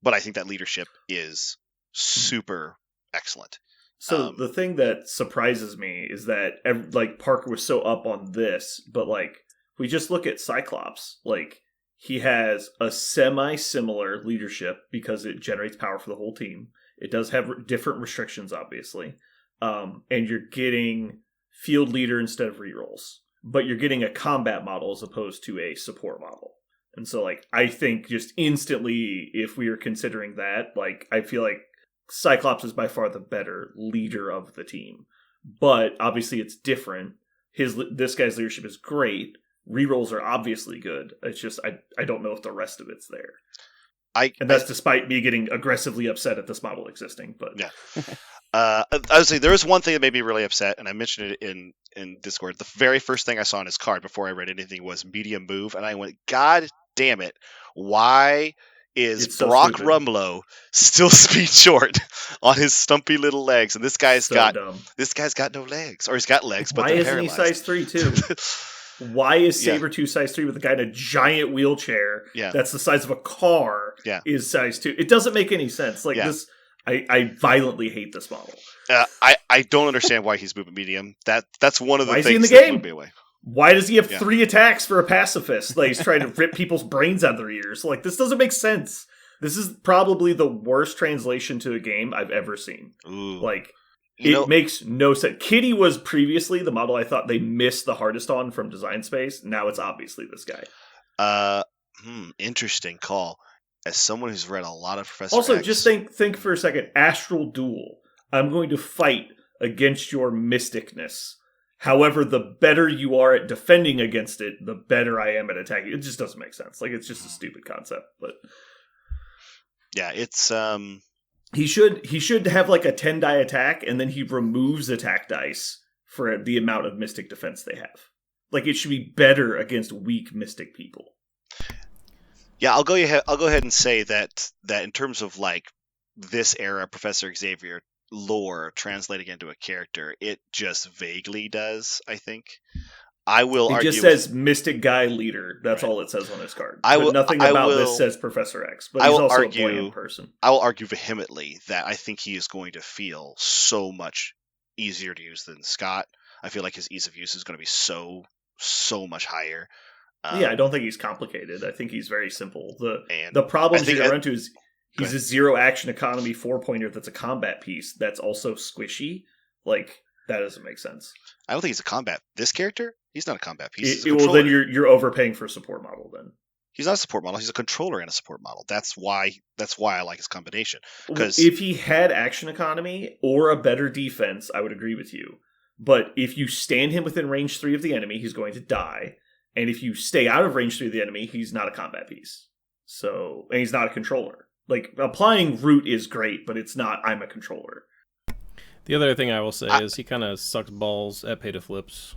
Speaker 2: But I think that leadership is super excellent.
Speaker 1: So the thing that surprises me is that like Parker was so up on this, but like we just look at Cyclops, like he has a semi-similar leadership because it generates power for the whole team. It does have different restrictions, obviously, and you're getting field leader instead of rerolls, but you're getting a combat model as opposed to a support model. And so, like, I think just instantly, if we are considering that, like, I feel like Cyclops is by far the better leader of the team. But obviously it's different. This guy's leadership is great. Rerolls are obviously good. It's just I don't know if the rest of it's there. And that's despite me getting aggressively upset at this model existing. But
Speaker 2: yeah. I would say there was one thing that made me really upset, and I mentioned it in Discord. The very first thing I saw on his card before I read anything was medium move, and I went, God damn it. Why is Brock Rumlow still speed short on his stumpy little legs? And this guy's got no legs. Or he's got legs, but they're paralyzed.
Speaker 1: Why isn't he size 3 too? Why is Sabretooth size 3 with a guy in a giant wheelchair that's the size of a car is size 2? It doesn't make any sense. Like this, I violently hate this model.
Speaker 2: I don't understand why he's moving medium. That's one of the things
Speaker 1: in the
Speaker 2: that
Speaker 1: game?
Speaker 2: blew me away.
Speaker 1: Why does he have 3 attacks for a pacifist? Like he's trying to rip people's brains out of their ears. Like, this doesn't make sense. This is probably the worst translation to a game I've ever seen.
Speaker 2: Ooh.
Speaker 1: Like, it makes no sense. Kitty was previously the model I thought they missed the hardest on from Design Space. Now it's obviously this guy.
Speaker 2: Interesting call. As someone who's read a lot of Professor
Speaker 1: Also,
Speaker 2: X...
Speaker 1: just think for a second. Astral Duel. I'm going to fight against your mysticness. However, the better you are at defending against it, the better I am at attacking. It just doesn't make sense. Like, it's just a stupid concept. But
Speaker 2: yeah, it's
Speaker 1: he should have like a 10-die attack, and then he removes attack dice for the amount of mystic defense they have. Like, it should be better against weak mystic people.
Speaker 2: Yeah, I'll go ahead and say that in terms of like this era Professor Xavier lore translating into a character, it just vaguely does, I think. I will argue...
Speaker 1: It just says Mystic Guy Leader. That's all it says on his card. Nothing about this says Professor X. But he's also a bland person.
Speaker 2: I will argue vehemently that I think he is going to feel so much easier to use than Scott. I feel like his ease of use is going to be so much higher.
Speaker 1: I don't think he's complicated. I think he's very simple. The problems you're going to run into is he's a 0 action economy 4-pointer that's a combat piece that's also squishy. Like, that doesn't make sense.
Speaker 2: I don't think he's a combat. This character, he's not a combat piece.
Speaker 1: Well, then you're overpaying for a support model. Then
Speaker 2: he's not a support model. He's a controller and a support model. That's why I like his combination. Because
Speaker 1: if he had action economy or a better defense, I would agree with you. But if you stand him within range 3 of the enemy, he's going to die. And if you stay out of range 3 of the enemy, he's not a combat piece. So, and he's not a controller. Like, applying root is great, but it's not, I'm a controller.
Speaker 5: The other thing I will say is he kind of sucks balls at pay-to-flips.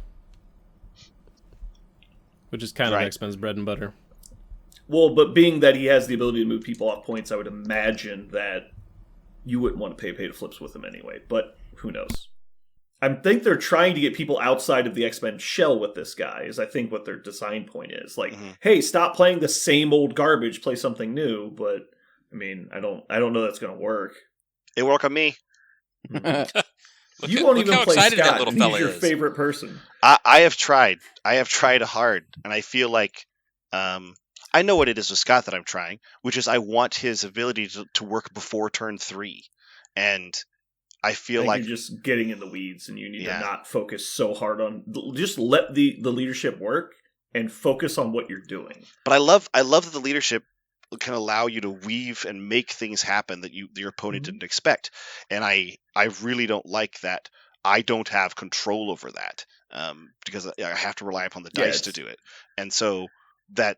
Speaker 5: Which is kind of X-Men's bread and butter.
Speaker 1: Well, but being that he has the ability to move people off points, I would imagine that you wouldn't want to pay-to-flips with him anyway. But who knows? I think they're trying to get people outside of the X-Men shell with this guy, is I think what their design point is. Like, hey, stop playing the same old garbage, play something new. But, I mean, I don't know that's going to work.
Speaker 2: It work on me.
Speaker 1: You won't even play Scott, and he's your favorite person.
Speaker 2: I have tried. I have tried hard, and I feel like I know what it is with Scott that I'm trying, which is I want his ability to work before turn 3. And I feel like
Speaker 1: you're just getting in the weeds, and you need to not focus so hard on... Just let the leadership work, and focus on what you're doing.
Speaker 2: But I love that the leadership can allow you to weave and make things happen that your opponent didn't expect. And I really don't like that I don't have control over that, because I have to rely upon the dice to do it. And so that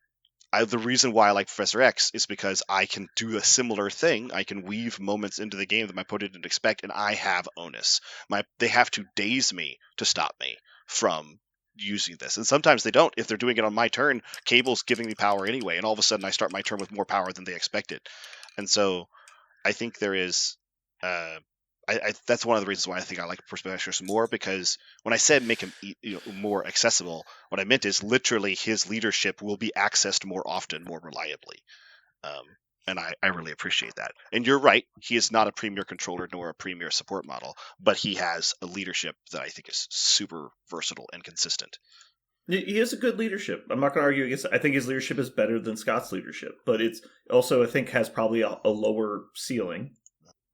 Speaker 2: the reason why I like Professor X is because I can do a similar thing. I can weave moments into the game that my opponent didn't expect, and I have onus. They have to daze me to stop me from using this, and sometimes they don't. If they're doing it on my turn, Cable's giving me power anyway, and all of a sudden I start my turn with more power than they expected. And so I think there is. That's one of the reasons why I think I like Professor X more, because when I said make him more accessible, what I meant is literally his leadership will be accessed more often, more reliably. And I really appreciate that. And you're right, he is not a premier controller nor a premier support model, but he has a leadership that I think is super versatile and consistent.
Speaker 1: He has a good leadership. I'm not going to argue against it. I think his leadership is better than Scott's leadership, but it's also, I think, has probably a lower ceiling.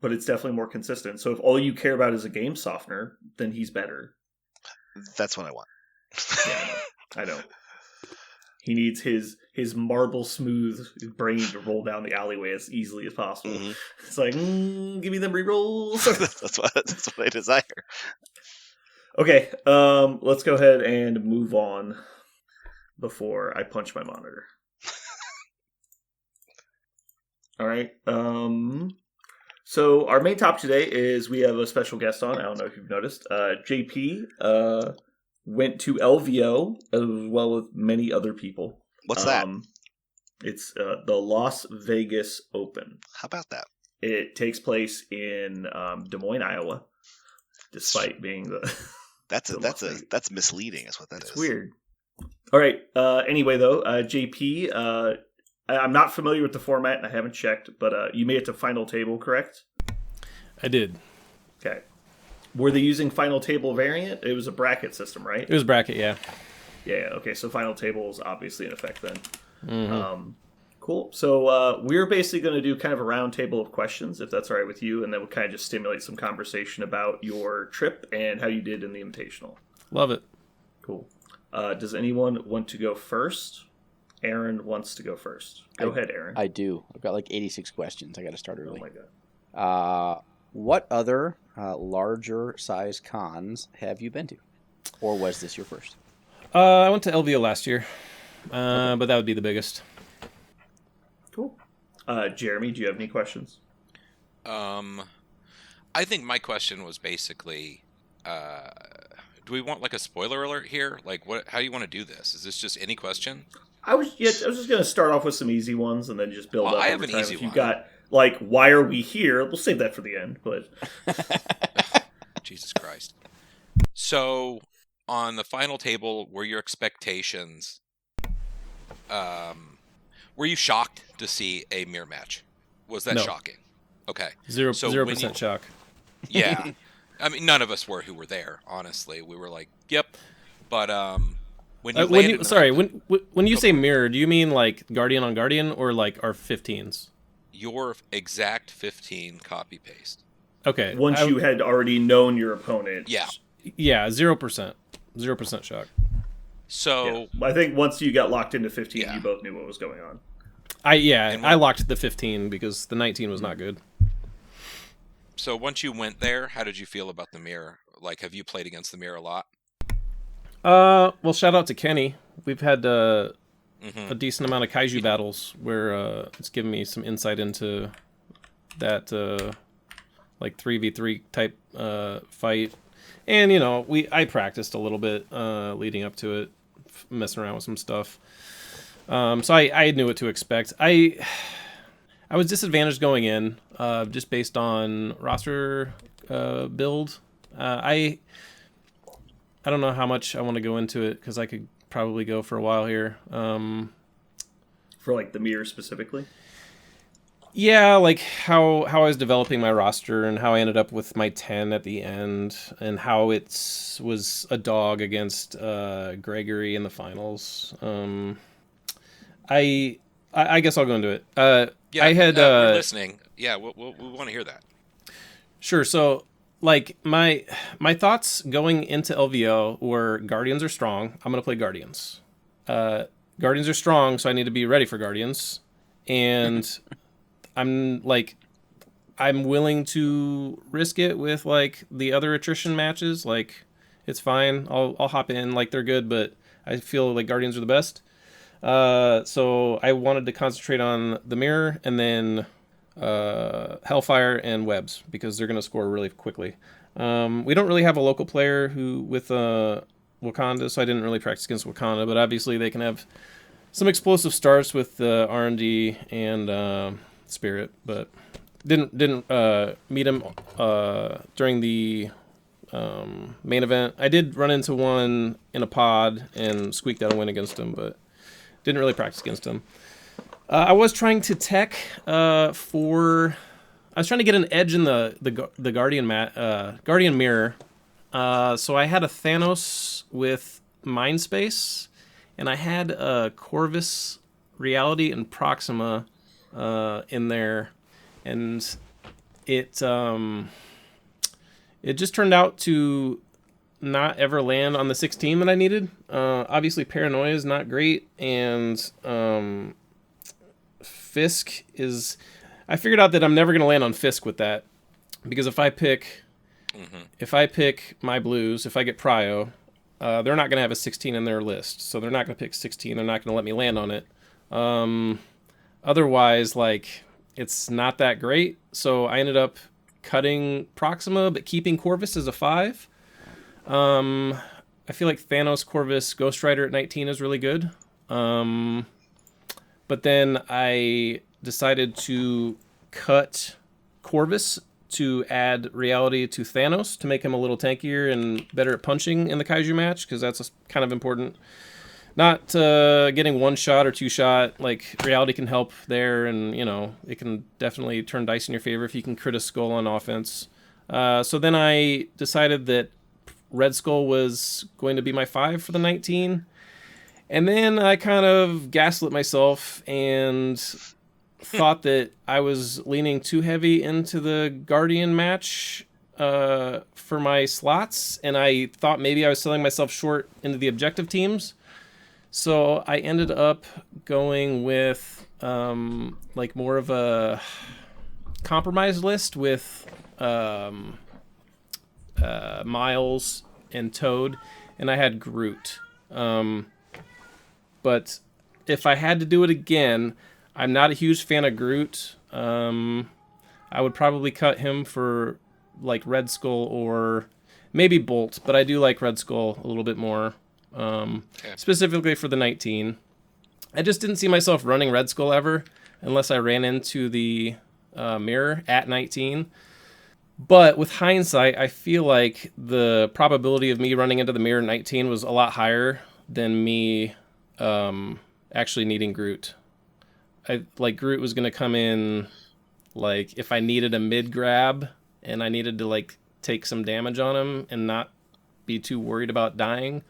Speaker 1: But it's definitely more consistent. So if all you care about is a game softener, then he's better.
Speaker 2: That's what I want.
Speaker 1: Yeah, I know. He needs his marble smooth brain to roll down the alleyway as easily as possible. Mm-hmm. It's like, give me them rerolls.
Speaker 2: that's what I desire.
Speaker 1: Okay, let's go ahead and move on before I punch my monitor. All right. So our main topic today is we have a special guest on. I don't know if you've noticed. JP went to LVO as well as many other people.
Speaker 2: What's that?
Speaker 1: It's the Las Vegas Open.
Speaker 2: How about that?
Speaker 1: It takes place in Des Moines, Iowa, despite being the.
Speaker 2: That's misleading. Is what that is.
Speaker 1: It's weird. All right. Anyway, though, JP. I'm not familiar with the format, and I haven't checked, but you made it to final table, correct?
Speaker 5: I did.
Speaker 1: Okay. Were they using final table variant? It was a bracket system, right?
Speaker 5: It was bracket, yeah.
Speaker 1: Yeah, okay, so final table is obviously in effect then. Mm-hmm. Cool. So we're basically going to do kind of a round table of questions, if that's all right with you, and then we'll kind of just stimulate some conversation about your trip and how you did in the Invitational.
Speaker 5: Love it.
Speaker 1: Cool. Does anyone want to go first? Aaron wants to go first. Go ahead, Aaron.
Speaker 4: I do. I've got like 86 questions. I got to start early.
Speaker 1: Oh my god.
Speaker 4: What other larger size cons have you been to? Or was this your first?
Speaker 5: I went to LVO last year, but that would be the biggest.
Speaker 1: Cool. Jeremy, do you have any questions?
Speaker 3: I think my question was basically, do we want like a spoiler alert here? Like, how do you want to do this? Is this just any question?
Speaker 1: I was just going to start off with some easy ones and then just build up.
Speaker 3: I have an easy
Speaker 1: if
Speaker 3: one.
Speaker 1: You've got like, why are we here? We'll save that for the end. But
Speaker 3: Jesus Christ. So, on the final table, were your expectations? Were you shocked to see a mirror match? Was that shocking? Okay.
Speaker 5: 0% shock.
Speaker 3: Yeah. I mean, none of us were who were there. Honestly, we were like, "Yep." But when you say mirror, do you mean like Guardian on Guardian or like our 15s? Your exact 15 copy paste.
Speaker 5: Okay.
Speaker 1: Once you had already known your opponent.
Speaker 3: Yeah.
Speaker 5: Yeah, 0%. 0% shock.
Speaker 3: So
Speaker 1: I think once you got locked into 15, you both knew what was going on.
Speaker 5: I locked the 15 because the 19 was not good.
Speaker 3: So once you went there, how did you feel about the mirror? Like, have you played against the mirror a lot?
Speaker 5: Well, shout out to Kenny. We've had a decent amount of kaiju battles where it's given me some insight into that like 3v3 type fight. And, I practiced a little bit leading up to it, messing around with some stuff. So I knew what to expect. I was disadvantaged going in just based on roster build. I don't know how much I want to go into it because I could probably go for a while here.
Speaker 1: For like the mirror specifically?
Speaker 5: Yeah, like how I was developing my roster and how I ended up with my 10 at the end and how it was a dog against Gregory in the finals. I guess I'll go into it.
Speaker 3: We're listening. Yeah, we want to hear that.
Speaker 5: Sure. So, like my thoughts going into LVO were Guardians are strong. I'm gonna play Guardians. Guardians are strong, so I need to be ready for Guardians. And I'm willing to risk it with like the other attrition matches. Like it's fine. I'll hop in. Like they're good, but I feel like Guardians are the best. So I wanted to concentrate on the mirror and then Hellfire and Webs because they're going to score really quickly. We don't really have a local player with Wakanda, so I didn't really practice against Wakanda, but obviously they can have some explosive starts with R&D and Spirit, but didn't meet him during the main event. I did run into one in a pod and squeaked out a win against him, but didn't really practice against him. I was trying to tech I was trying to get an edge in the Guardian mirror. So I had a Thanos with Mind Space, and I had Corvus, Reality, and Proxima in there, and it just turned out to not ever land on the 16 that I needed. Obviously, Paranoia is not great, and Fisk is... I figured out that I'm never going to land on Fisk with that, because if I pick my blues, if I get Prio, they're not going to have a 16 in their list, so they're not going to pick 16. They're not going to let me land on it. Otherwise, like, it's not that great, so I ended up cutting Proxima, but keeping Corvus as a 5. I feel like Thanos, Corvus, Ghost Rider at 19 is really good. But then I decided to cut Corvus to add Reality to Thanos to make him a little tankier and better at punching in the Kaiju match, because that's kind of important. Not getting one shot or two shot. Like, Reality can help there, and, you know, it can definitely turn dice in your favor if you can crit a skull on offense. So then I decided that Red Skull was going to be my 5 for the 19. And then I kind of gaslit myself and thought that I was leaning too heavy into the Guardian match for my slots, and I thought maybe I was selling myself short into the objective teams. So I ended up going with like more of a compromise list with Miles and Toad, and I had Groot. But if I had to do it again, I'm not a huge fan of Groot. I would probably cut him for like Red Skull or maybe Bolt, but I do like Red Skull a little bit more, specifically for the 19. I just didn't see myself running Red Skull ever unless I ran into the mirror at 19. But with hindsight, I feel like the probability of me running into the mirror at 19 was a lot higher than me actually needing Groot. Groot was going to come in, like, if I needed a mid grab and I needed to, like, take some damage on him and not be too worried about dying,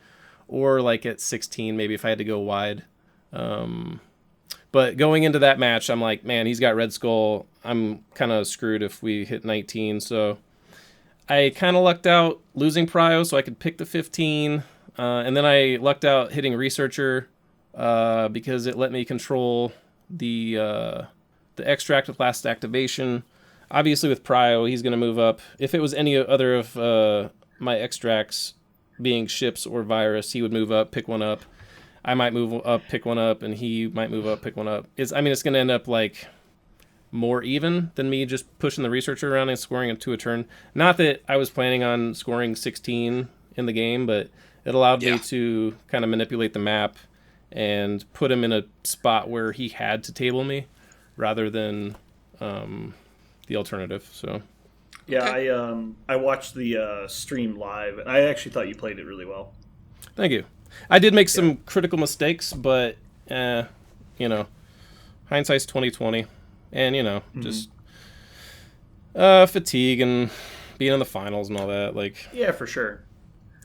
Speaker 5: or, like, at 16, maybe if I had to go wide. But going into that match, I'm like, man, he's got Red Skull. I'm kind of screwed if we hit 19, so I kind of lucked out losing Prio so I could pick the 15, and then I lucked out hitting Researcher because it let me control the extract with last activation. Obviously with Prio, he's going to move up. If it was any other of my extracts being ships or virus, he would move up, pick one up. I might move up, pick one up, and he might move up, pick one up. It's going to end up like more even than me just pushing the Researcher around and scoring into a turn. Not that I was planning on scoring 16 in the game, but it allowed me to kind of manipulate the map and put him in a spot where he had to table me rather than the alternative. So
Speaker 1: yeah, okay. I watched the stream live, and I actually thought you played it really well.
Speaker 5: Thank you. I did make some critical mistakes, but hindsight's 20/20, and just fatigue and being in the finals and all that. Like,
Speaker 1: yeah, for sure.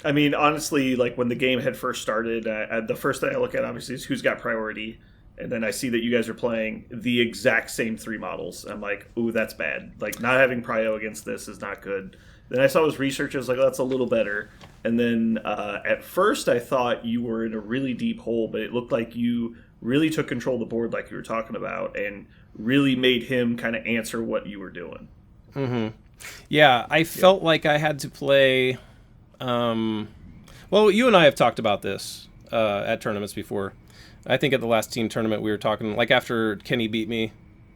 Speaker 1: I mean, honestly, like when the game had first started, the first thing I look at obviously is who's got priority, and then I see that you guys are playing the exact same 3 models. I'm like, ooh, that's bad. Like, not having Prio against this is not good. Then I saw his research. I was like, oh, that's a little better. And then at first I thought you were in a really deep hole, but it looked like you really took control of the board like you were talking about and really made him kind of answer what you were doing.
Speaker 5: Mm-hmm. Yeah, I felt like I had to play... well, you and I have talked about this at tournaments before. I think at the last team tournament we were talking, like after Kenny beat me,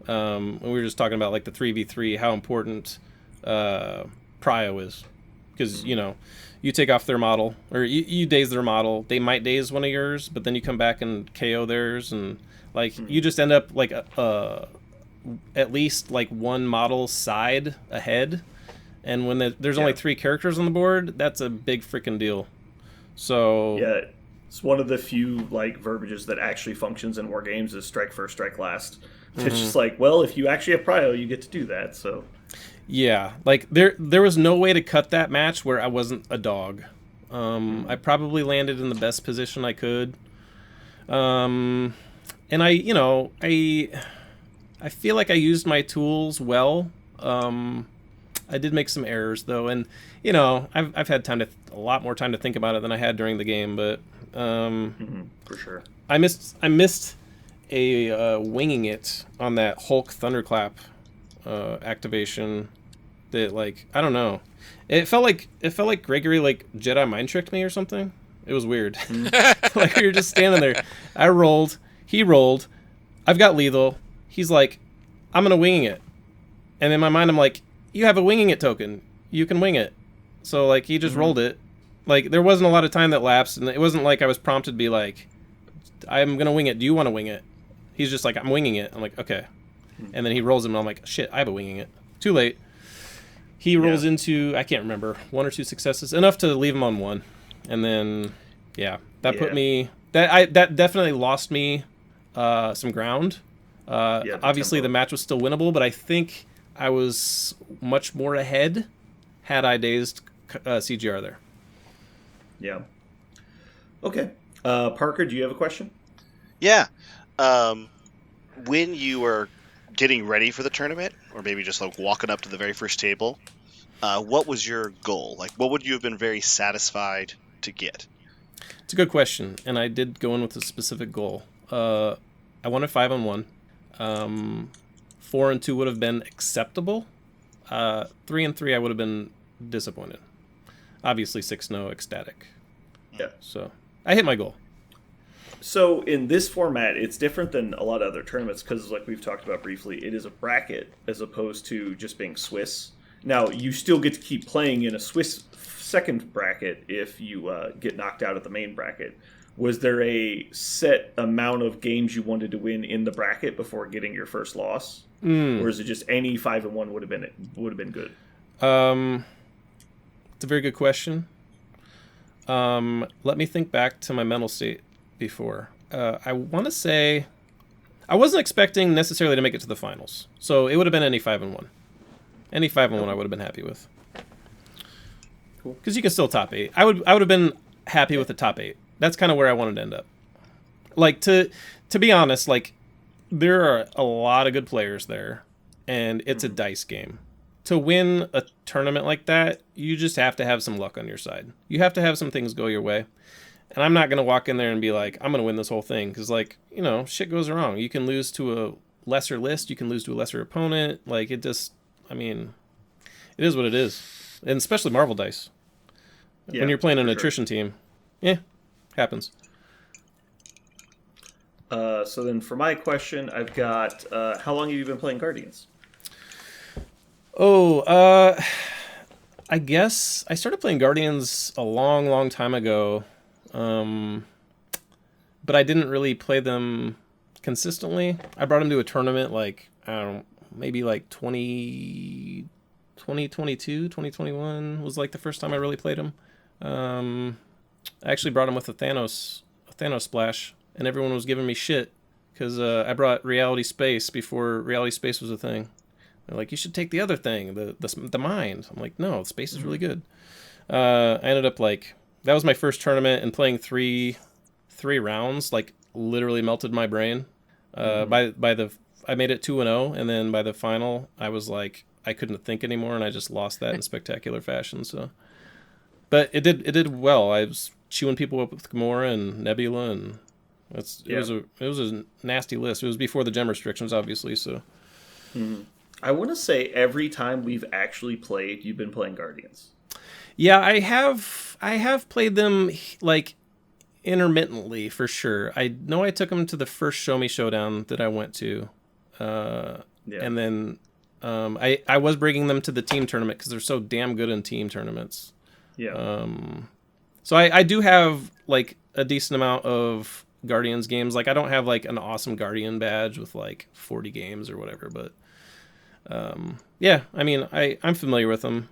Speaker 5: we were just talking about like the 3v3, how important prio is. Because, you know, you take off their model, or you daze their model. They might daze one of yours, but then you come back and KO theirs, and like you just end up like at least like one model side ahead. And when there's only 3 characters on the board, that's a big freaking deal. So
Speaker 1: yeah, it's one of the few like verbiages that actually functions in war games is strike first, strike last. It's just like, well, if you actually have prio, you get to do that. So
Speaker 5: yeah, like there was no way to cut that match where I wasn't a dog. I probably landed in the best position I could. And I feel like I used my tools well. I did make some errors though, and you know, I've had a lot more time to think about it than I had during the game, but
Speaker 1: for sure.
Speaker 5: I missed a winging it on that Hulk Thunderclap activation that, like, I don't know. It felt like Gregory like Jedi mind tricked me or something. It was weird. Like we were just standing there. I rolled, he rolled, I've got lethal. He's like, I'm gonna winging it. And in my mind I'm like, you have a winging it token. You can wing it. So like he just rolled it. Like there wasn't a lot of time that lapsed, and it wasn't like I was prompted to be like, I'm gonna wing it. Do you want to wing it? He's just like, I'm winging it. I'm like, okay. And then he rolls him, and I'm like, shit, I have a winging it. Too late. He rolls into, I can't remember, 1 or 2 successes, enough to leave him on 1. And then, that put me, that definitely lost me some ground. Obviously, the match was still winnable, but I think I was much more ahead had I dazed CGR there.
Speaker 1: Yeah. Okay. Parker, do you have a question?
Speaker 2: Yeah. When you were getting ready for the tournament, or maybe just like walking up to the very first table, what was your goal? Like, what would you have been very satisfied to get?
Speaker 5: It's a good question, and I did go in with a specific goal. I wanted 5-on-1. 4-2 would have been acceptable. 3-3 I would have been disappointed. Obviously 6-0 ecstatic.
Speaker 1: Yeah.
Speaker 5: So I hit my goal.
Speaker 1: So in this format, it's different than a lot of other tournaments because, like we've talked about briefly, it is a bracket as opposed to just being Swiss. Now, you still get to keep playing in a Swiss second bracket if you get knocked out at the main bracket. Was there a set amount of games you wanted to win in the bracket before getting your first loss? Or is it just any 5-1 would have been good?
Speaker 5: It's a very good question. Let me think back to my mental state before. I want to say I wasn't expecting necessarily to make it to the finals, so it would have been any 5-1. Any 5-1 I would have been happy with. Cool. Because you can still top 8. I would have been happy with the top 8. That's kind of where I wanted to end up. Like, to be honest, like, there are a lot of good players there, and it's a dice game. To win a tournament like that, you just have to have some luck on your side. You have to have some things go your way. And I'm not going to walk in there and be like, I'm going to win this whole thing. Because, like, you know, shit goes wrong. You can lose to a lesser list. You can lose to a lesser opponent. Like, it just, I mean, it is what it is. And especially Marvel dice. Yeah, when you're playing an attrition team. Yeah, happens.
Speaker 1: So then for my question, I've got, how long have you been playing Guardians?
Speaker 5: I guess I started playing Guardians a long, long time ago. But I didn't really play them consistently. I brought them to a tournament like, I don't know, maybe like 2022, 2021 was like the first time I really played them. I actually brought them with a Thanos splash, and everyone was giving me shit because I brought Reality Space before Reality Space was a thing. They're like, you should take the other thing, the Mind. I'm like, no, Space is really good. I ended up like, that was my first tournament, and playing three rounds like literally melted my brain. I made it 2-0, and then by the final I was like, I couldn't think anymore, and I just lost that in spectacular fashion. So, but it did well. I was chewing people up with Gamora and Nebula, and it was a nasty list. It was before the gem restrictions, obviously. So,
Speaker 1: I want to say every time we've actually played, you've been playing Guardians.
Speaker 5: Yeah, I have played them like intermittently for sure. I know I took him to the first Show Me Showdown that I went to, and then I was bringing them to the team tournament because they're so damn good in team tournaments.
Speaker 1: Yeah.
Speaker 5: So I do have like a decent amount of Guardians games. Like I don't have like an awesome Guardian badge with like 40 games or whatever, but yeah, I mean I'm familiar with them.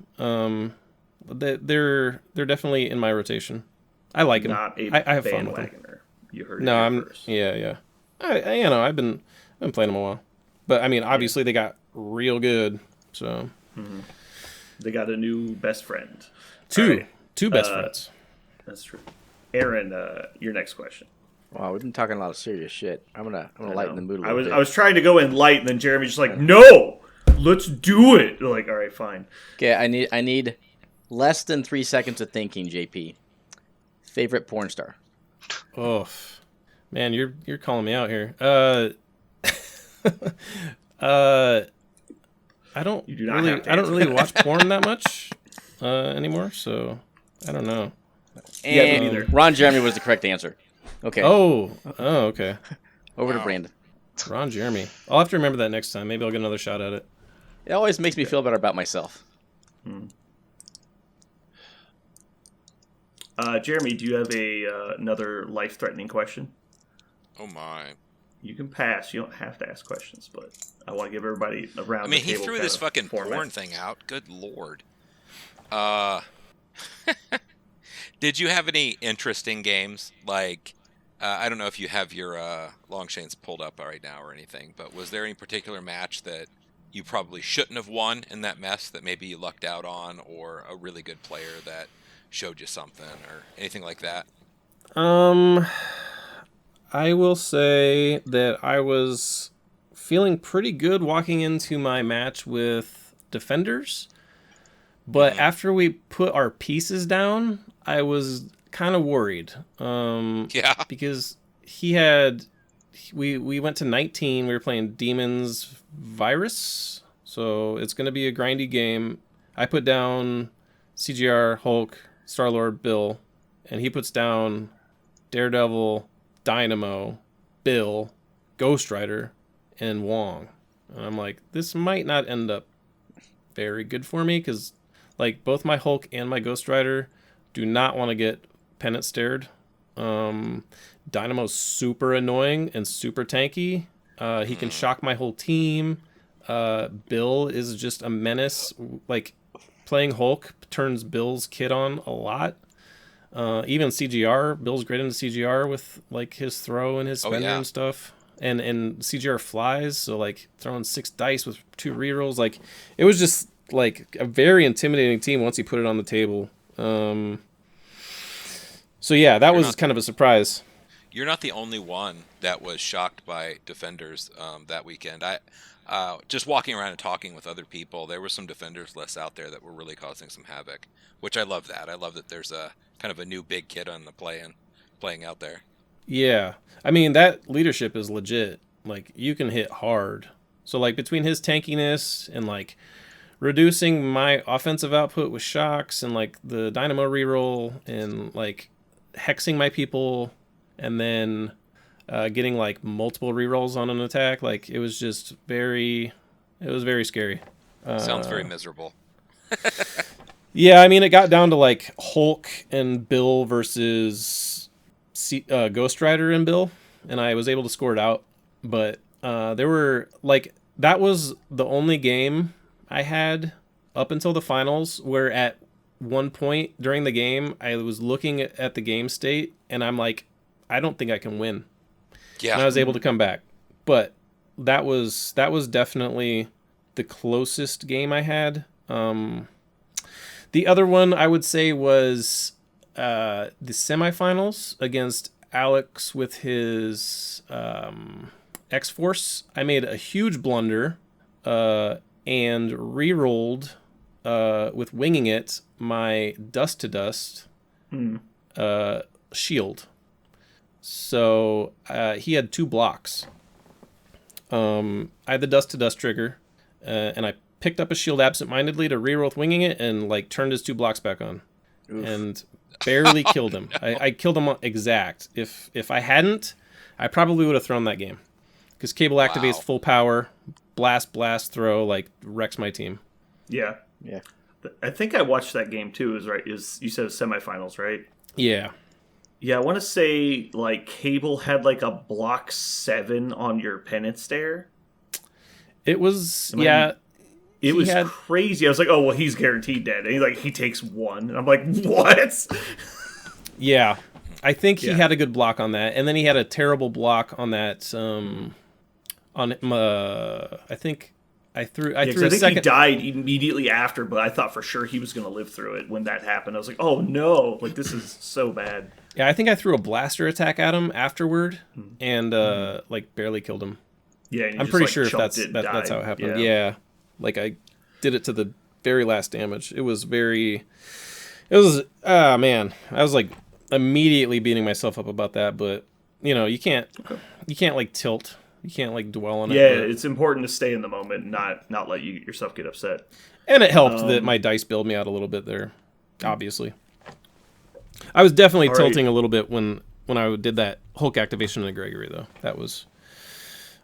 Speaker 5: They're definitely in my rotation. I like them.
Speaker 1: Not a
Speaker 5: I have fun with them.
Speaker 1: You heard
Speaker 5: no,
Speaker 1: it
Speaker 5: I'm
Speaker 1: first.
Speaker 5: yeah. I you know I've been playing them a while, but I mean obviously they got real good. So
Speaker 1: they got a new best friend.
Speaker 5: Two best friends.
Speaker 1: That's true. Aaron, your next question.
Speaker 4: Wow, we've been talking a lot of serious shit. I'm gonna lighten the mood a little bit.
Speaker 1: I was trying to go in light, and then Jeremy's just like, no, let's do it. Like, all right, fine.
Speaker 4: Okay, I need less than 3 seconds of thinking. JP, favorite porn star?
Speaker 5: Oh, man, you're calling me out here. I don't really watch porn that much anymore, so I don't know.
Speaker 4: And me neither. Ron Jeremy was the correct answer. Okay.
Speaker 5: Oh, okay.
Speaker 4: Over to Brandon.
Speaker 5: Ron Jeremy. I'll have to remember that next time. Maybe I'll get another shot at it.
Speaker 4: It always makes me feel better about myself.
Speaker 1: Jeremy, do you have another life-threatening question?
Speaker 3: Oh my.
Speaker 1: You can pass. You don't have to ask questions, but I want to give everybody around.
Speaker 3: I mean, he threw this fucking porn thing out. Good lord. Did you have any interesting games? Like, I don't know if you have your Longshanes pulled up right now or anything, but was there any particular match that you probably shouldn't have won in that mess that maybe you lucked out on, or a really good player that showed you something, or anything like that?
Speaker 5: I will say that I was feeling pretty good walking into my match with Defenders, but after we put our pieces down, I was kind of worried.
Speaker 3: Yeah.
Speaker 5: Because we went to 19, we were playing Demons Virus, so it's going to be a grindy game. I put down CGR, Hulk, Star-Lord, Bill, and he puts down Daredevil, Dynamo, Bill, Ghost Rider, and Wong. And I'm like, this might not end up very good for me, because like both my Hulk and my Ghost Rider do not want to get pennant stared. Dynamo's super annoying and super tanky. He can shock my whole team. Bill is just a menace. Like, playing Hulk turns Bill's kit on a lot. Even CGR, Bill's great into CGR with like his throw and his spender and stuff. And CGR flies, so like throwing 6 dice with 2 rerolls, like it was just like a very intimidating team once he put it on the table. So yeah, that was kind of a surprise.
Speaker 3: You're not the only one that was shocked by Defenders that weekend. I just walking around and talking with other people, there were some Defenders lists out there that were really causing some havoc, which I love that. I love that there's a kind of a new big kid on the playing out there.
Speaker 5: Yeah. I mean, that leadership is legit. Like, you can hit hard. So, like, between his tankiness and, like, reducing my offensive output with shocks and, like, the Dynamo reroll and, like, hexing my people and then getting, like, multiple rerolls on an attack, like, it was just very scary.
Speaker 3: Sounds very miserable.
Speaker 5: Yeah, I mean, it got down to, like, Hulk and Bill versus Ghost Rider and Bill, and I was able to score it out. But there were, like, that was the only game I had up until the finals where at one point during the game, I was looking at the game state, and I'm like, I don't think I can win. Yeah. And I was able to come back. But that was definitely the closest game I had. The other one I would say was the semifinals against Alex with his X-Force. I made a huge blunder and re-rolled with winging it my Dust to Dust shield. So he had 2 blocks. I had the Dust to Dust trigger, and I picked up a shield absentmindedly to reroll with winging it and like turned his 2 blocks back on. and barely killed him. I killed him exact. If I hadn't, I probably would have thrown that game. Because cable activates full power, blast, throw, like, wrecks my team.
Speaker 1: Yeah. I think I watched that game too. You said semifinals, right?
Speaker 5: Yeah.
Speaker 1: Yeah, I want to say, like, Cable had, like, a block 7 on your penance there.
Speaker 5: It was,
Speaker 1: It was crazy. I was like, oh, well, he's guaranteed dead. And he takes 1. And I'm like, what?
Speaker 5: Yeah. I think he had a good block on that. And then he had a terrible block on that, I think I threw a second.
Speaker 1: He died immediately after, but I thought for sure he was going to live through it when that happened. I was like, oh no, like this is so bad.
Speaker 5: Yeah, I think I threw a blaster attack at him afterward and like barely killed him.
Speaker 1: Yeah,
Speaker 5: I'm pretty sure if that's how it happened. Yeah, like I did it to the very last damage. It was man, I was like immediately beating myself up about that, but you can't like tilt. You can't like dwell on it.
Speaker 1: Yeah, it's important to stay in the moment, not let yourself get upset.
Speaker 5: And it helped that my dice bailed me out a little bit there. Obviously, I was definitely tilting a little bit when I did that Hulk activation in Gregory though.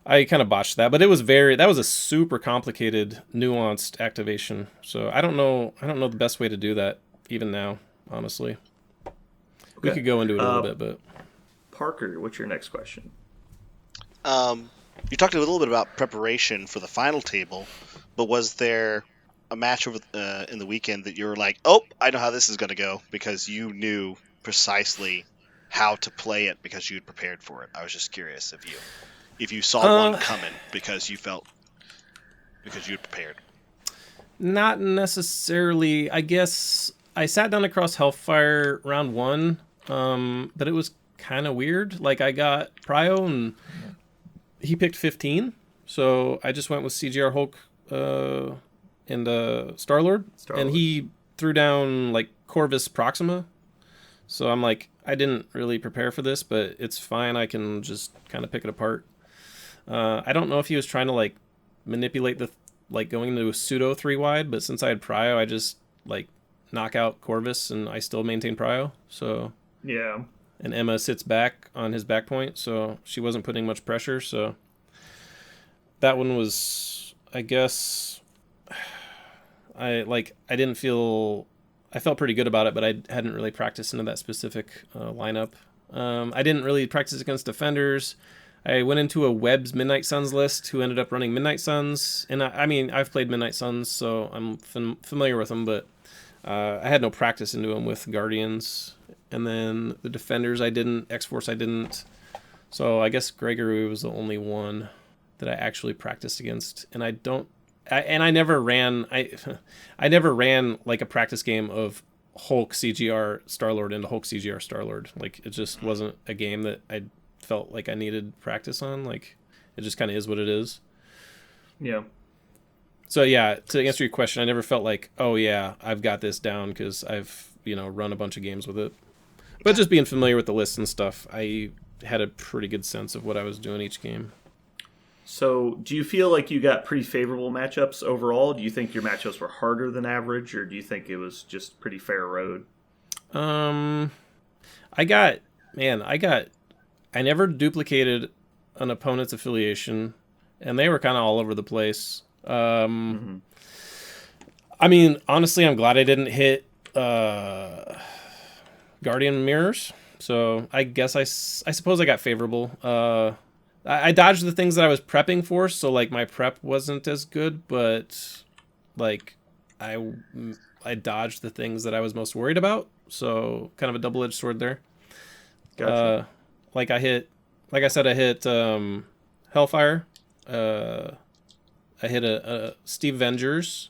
Speaker 5: I kind of botched that, but that was a super complicated, nuanced activation. So I don't know the best way to do that even now. Honestly, we could go into it a little bit, but
Speaker 1: Parker, what's your next question?
Speaker 2: You talked a little bit about preparation for the final table, but was there a match over in the weekend that you were like, oh, I know how this is going to go, because you knew precisely how to play it because you had prepared for it? I was just curious if you saw one coming because you had prepared.
Speaker 5: Not necessarily. I guess I sat down across Hellfire round 1, but it was kind of weird. Like I got Prio and he picked 15, so I just went with CGR Hulk and Star-Lord, and he threw down like Corvus Proxima. So I'm like, I didn't really prepare for this, but it's fine. I can just kind of pick it apart. I don't know if he was trying to like manipulate going into a pseudo 3-wide, but since I had Prio, I just like knock out Corvus and I still maintain Prio. So
Speaker 1: yeah.
Speaker 5: And Emma sits back on his back point, so she wasn't putting much pressure. So that one was, I guess, I felt pretty good about it, but I hadn't really practiced into that specific lineup. I didn't really practice against defenders. I went into a Webb's Midnight Suns list who ended up running Midnight Suns. And I mean, I've played Midnight Suns, so I'm familiar with them, but I had no practice into them with Guardians. And then the defenders I didn't, X-Force I didn't. So I guess Gregory was the only one that I actually practiced against. And I never ran like a practice game of Hulk CGR Star-Lord into Hulk CGR Star-Lord. Like it just wasn't a game that I felt like I needed practice on. Like it just kind of is what it is.
Speaker 1: Yeah.
Speaker 5: So yeah, to answer your question, I never felt like, oh yeah, I've got this down because I've, run a bunch of games with it. But just being familiar with the lists and stuff, I had a pretty good sense of what I was doing each game.
Speaker 1: So do you feel like you got pretty favorable matchups overall? Do you think your matchups were harder than average, or do you think it was just pretty fair road?
Speaker 5: I never duplicated an opponent's affiliation, and they were kind of all over the place. I mean, honestly, I'm glad I didn't hit Guardian Mirrors, so I guess I suppose I got favorable. I dodged the things that I was prepping for, so like my prep wasn't as good, but like I dodged the things that I was most worried about, so kind of a double-edged sword there.
Speaker 1: Gotcha.
Speaker 5: I hit Hellfire. I hit a Steve Vengers,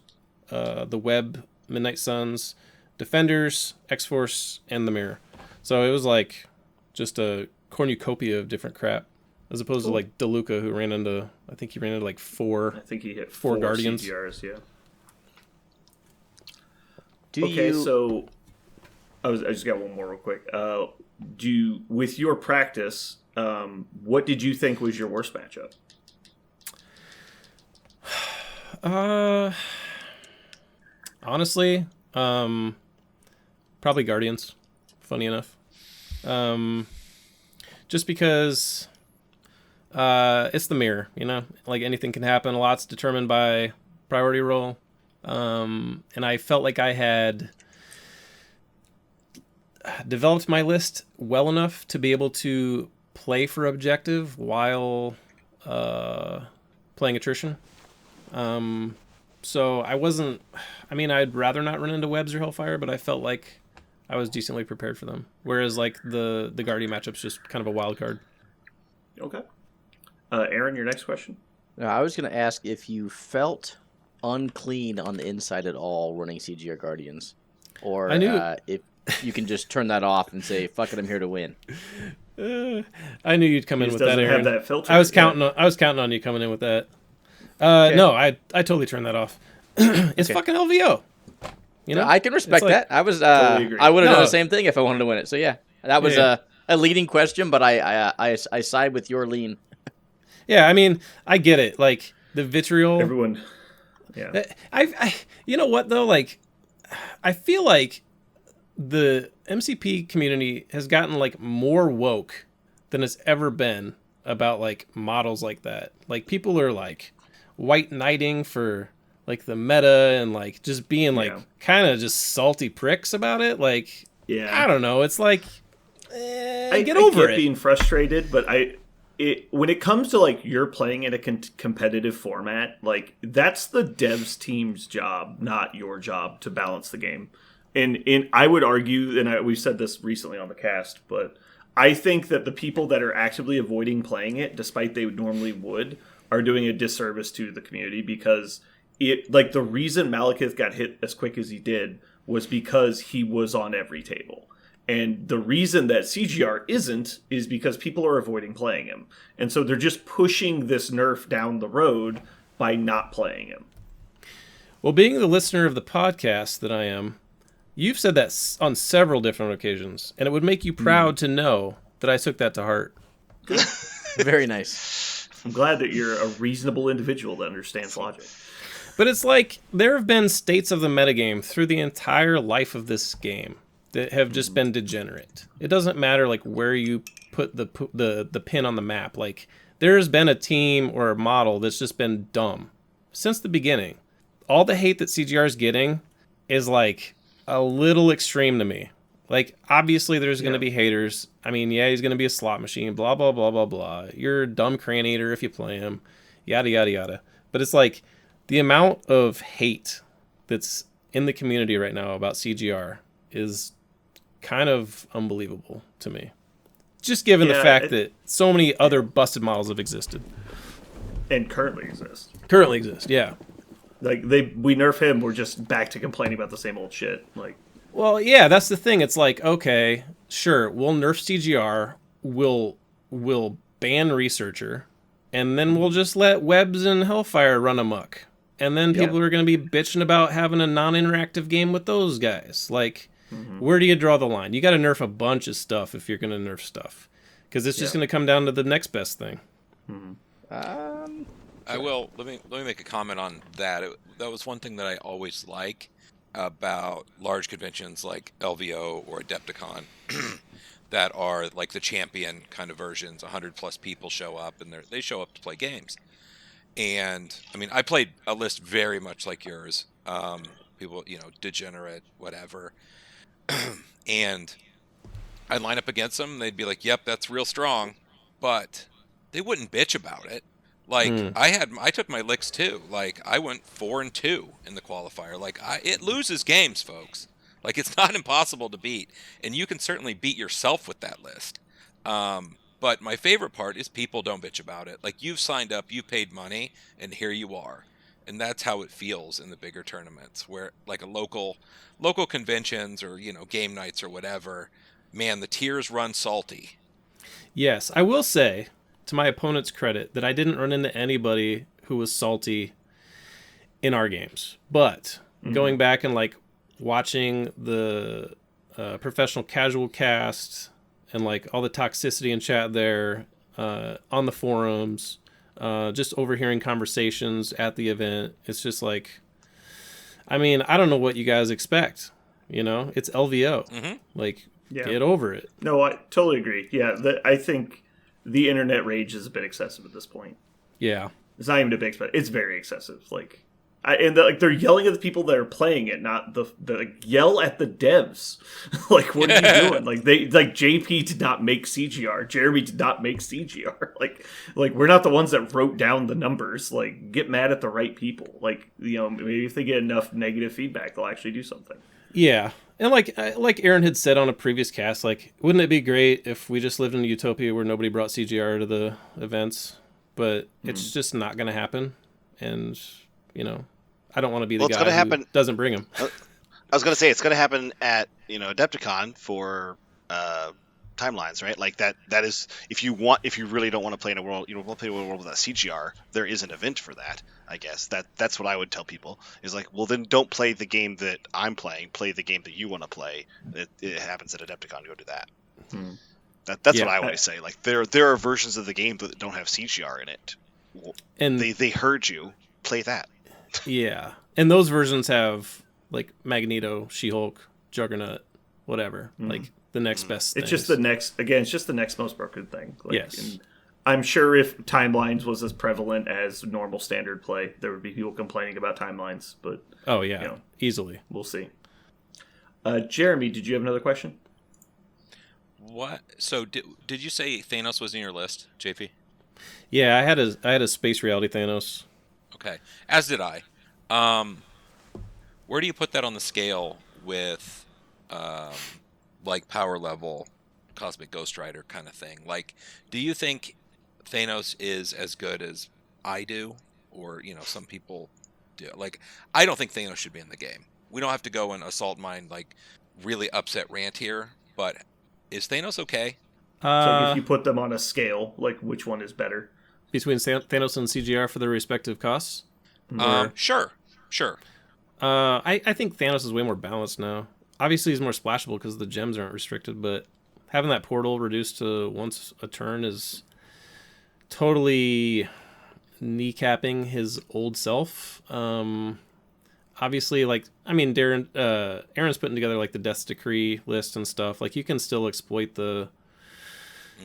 Speaker 5: the Web Midnight Suns, Defenders, X-Force, and the Mirror. So it was like just a cornucopia of different crap, as opposed to like DeLuca, who ran into like 4.
Speaker 1: I think he hit
Speaker 5: 4 Guardians.
Speaker 1: CGRs, yeah.
Speaker 2: So
Speaker 1: I just got one more real quick. With your practice, what did you think was your worst matchup?
Speaker 5: Honestly, Probably Guardians. Funny enough. Just because it's the mirror, you know? Like, anything can happen. A lot's determined by priority roll. And I felt like I had developed my list well enough to be able to play for objective while playing attrition. So I wasn't... I mean, I'd rather not run into webs or hellfire, but I felt like I was decently prepared for them. Whereas, like, the Guardian matchup's just kind of a wild card.
Speaker 1: Okay. Aaron, your next question?
Speaker 4: I was going to ask if you felt unclean on the inside at all running CGR Guardians. Or if you can just turn that off and say, fuck it, I'm here to win.
Speaker 5: I knew you'd come in with that, Aaron.
Speaker 1: Have that filter.
Speaker 5: I was counting on you coming in with that. Okay. No, I totally turned that off. It's fucking LVO. You know,
Speaker 4: I can respect that. I was totally I would have done the same thing if I wanted to win it. So yeah, that was a leading question, but I side with your lean.
Speaker 5: Yeah, I mean, I get it. Like the vitriol.
Speaker 1: Everyone. Yeah.
Speaker 5: I you know what though? Like, I feel like the MCP community has gotten like more woke than it's ever been about like models like that. Like people are like white knighting for like the meta and like just being like kind of just salty pricks about it. Like, I don't know. It's like, get over it.
Speaker 1: Being frustrated, but when it comes to like you're playing in a competitive format, like that's the devs team's job, not your job to balance the game. And I would argue, and we've said this recently on the cast, but I think that the people that are actively avoiding playing it, despite they normally would, are doing a disservice to the community because the reason Malekith got hit as quick as he did was because he was on every table. And the reason that CGR isn't is because people are avoiding playing him. And so they're just pushing this nerf down the road by not playing him.
Speaker 5: Well, being the listener of the podcast that I am, you've said that on several different occasions, and it would make you proud to know that I took that to heart.
Speaker 1: Good.
Speaker 4: Very nice.
Speaker 1: I'm glad that you're a reasonable individual that understands logic.
Speaker 5: But it's like there have been states of the metagame through the entire life of this game that have just been degenerate. It doesn't matter like where you put the pin on the map. Like there's been a team or a model that's just been dumb since the beginning. All the hate that CGR is getting is like a little extreme to me. Like obviously there's going to be haters. I mean, he's going to be a slot machine, blah blah blah blah blah. You're a dumb cranator if you play him, yada yada yada. But it's like the amount of hate that's in the community right now about CGR is kind of unbelievable to me. Just given the fact that so many other busted models have existed.
Speaker 1: And currently exist.
Speaker 5: Yeah.
Speaker 1: Like, we nerf him, we're just back to complaining about the same old shit. Like,
Speaker 5: well, yeah, that's the thing. It's like, okay, sure, we'll nerf CGR, we'll ban Researcher, and then we'll just let Webs and Hellfire run amok. And then people are going to be bitching about having a non-interactive game with those guys. Like, where do you draw the line? You got to nerf a bunch of stuff if you're going to nerf stuff. Because it's just going to come down to the next best thing.
Speaker 3: I will. Let me make a comment on that. That was one thing that I always like about large conventions like LVO or Adepticon that are like the champion kind of versions. 100+ people show up, and they show up to play games. And I mean, I played a list very much like yours. People, degenerate, whatever. And I'd line up against them. They'd be like, "Yep, that's real strong," but they wouldn't bitch about it. Like I took my licks too. Like I went 4-2 in the qualifier. Like it loses games, folks. Like it's not impossible to beat, and you can certainly beat yourself with that list. But my favorite part is people don't bitch about it. Like you've signed up, you paid money, and here you are. And that's how it feels in the bigger tournaments, where like a local conventions or game nights or whatever. Man, the tears run salty.
Speaker 5: Yes, I will say, to my opponent's credit, that I didn't run into anybody who was salty in our games. But going back and like watching the professional casual cast and like all the toxicity in chat there, on the forums, just overhearing conversations at the event, it's just like, I mean, I don't know what you guys expect. You know, it's LVO.
Speaker 3: Mm-hmm.
Speaker 5: Like, get over it.
Speaker 1: No, I totally agree. Yeah, I think the internet rage is a bit excessive at this point.
Speaker 5: Yeah.
Speaker 1: It's not even a big, but it's very excessive. Like, they're yelling at the people that are playing it, not the yell at the devs. Like, what are you doing? Like, JP did not make CGR. Jeremy did not make CGR. Like we're not the ones that wrote down the numbers. Like, get mad at the right people. Like, you know, maybe if they get enough negative feedback, they'll actually do something.
Speaker 5: Yeah. And like Aaron had said on a previous cast, like, wouldn't it be great if we just lived in a utopia where nobody brought CGR to the events? But it's just not going to happen. And, you know, I don't want to be the guy who doesn't bring them.
Speaker 2: I was going to say, it's going to happen at, you know, Adepticon for timelines, right? Like that is, if you really don't want to play in a world, you don't want to play in a world without CGR, there is an event for that, I guess. That's what I would tell people, is like, well, then don't play the game that I'm playing, play the game that you want to play. It happens at Adepticon, go do that. That's what I always say. Like, there are versions of the game that don't have CGR in it. And they heard you. Play that.
Speaker 5: Yeah. And those versions have, like, Magneto, She-Hulk, Juggernaut, whatever. Like, the next best thing.
Speaker 1: It's just the next most broken thing. Like,
Speaker 5: yes.
Speaker 1: And I'm sure if timelines was as prevalent as normal standard play, there would be people complaining about timelines. But
Speaker 5: oh, yeah.
Speaker 1: You know,
Speaker 5: easily.
Speaker 1: We'll see. Jeremy, did you have another question?
Speaker 3: What? So did you say Thanos was in your list, JP?
Speaker 5: Yeah, I had a space reality Thanos.
Speaker 3: Okay, as did I. Where do you put that on the scale with, like, power level, Cosmic Ghost Rider kind of thing? Like, do you think Thanos is as good as I do, or, you know, some people do? Like, I don't think Thanos should be in the game. We don't have to go and assault mine, like, really upset rant here, but is Thanos okay?
Speaker 1: So if you put them on a scale, like, which one is better?
Speaker 5: Between Thanos and CGR for their respective costs?
Speaker 3: Sure.
Speaker 5: I think Thanos is way more balanced now. Obviously, he's more splashable because the gems aren't restricted, but having that portal reduced to once a turn is totally kneecapping his old self. Obviously, like, I mean, Aaron's putting together, like, the Death's Decree list and stuff. Like, you can still exploit the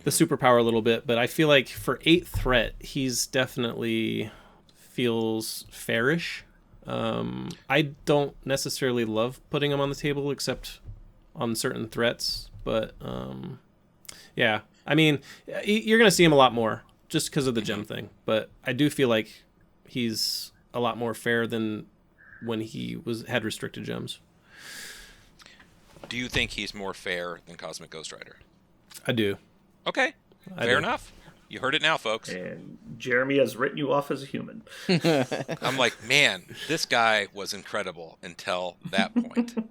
Speaker 5: superpower a little bit, but I feel like for 8th threat, he's definitely feels fairish. I don't necessarily love putting him on the table except on certain threats, but yeah, I mean, you're going to see him a lot more just because of the gem thing, but I do feel like he's a lot more fair than when he had restricted gems.
Speaker 3: Do you think he's more fair than Cosmic Ghost Rider?
Speaker 5: I do.
Speaker 3: Okay, fair enough. You heard it now, folks.
Speaker 1: And Jeremy has written you off as a human.
Speaker 3: I'm like, man, this guy was incredible until that point.
Speaker 1: And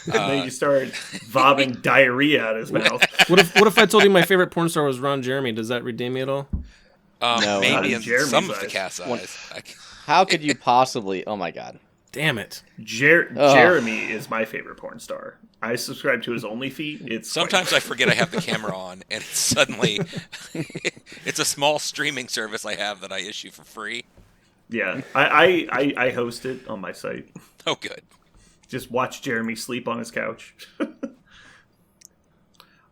Speaker 1: then you started vomiting diarrhea out of his mouth.
Speaker 5: What if I told you my favorite porn star was Ron Jeremy? Does that redeem me at all?
Speaker 4: No,
Speaker 3: maybe in
Speaker 1: Jeremy's
Speaker 3: some of
Speaker 1: eyes.
Speaker 3: the cast eyes.
Speaker 4: How could you possibly? Oh my god!
Speaker 5: Damn it!
Speaker 1: Jeremy is my favorite porn star. I subscribe to his OnlyFeed.
Speaker 3: Sometimes I forget I have the camera on, and it's suddenly it's a small streaming service I have that I issue for free.
Speaker 1: Yeah, I host it on my site.
Speaker 3: Oh, good.
Speaker 1: Just watch Jeremy sleep on his couch.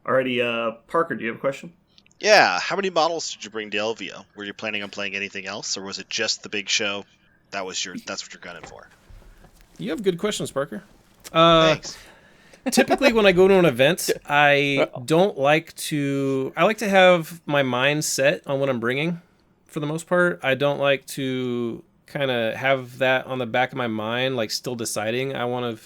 Speaker 1: Alrighty, Parker, do you have a question?
Speaker 2: Yeah, how many models did you bring to LVO? Were you planning on playing anything else, or was it just the big show? That's what you're gunning for.
Speaker 5: You have good questions, Parker.
Speaker 2: Thanks.
Speaker 5: Typically, when I go to an event, I like to have my mind set on what I'm bringing. For the most part, I don't like to kind of have that on the back of my mind, like still deciding. I want to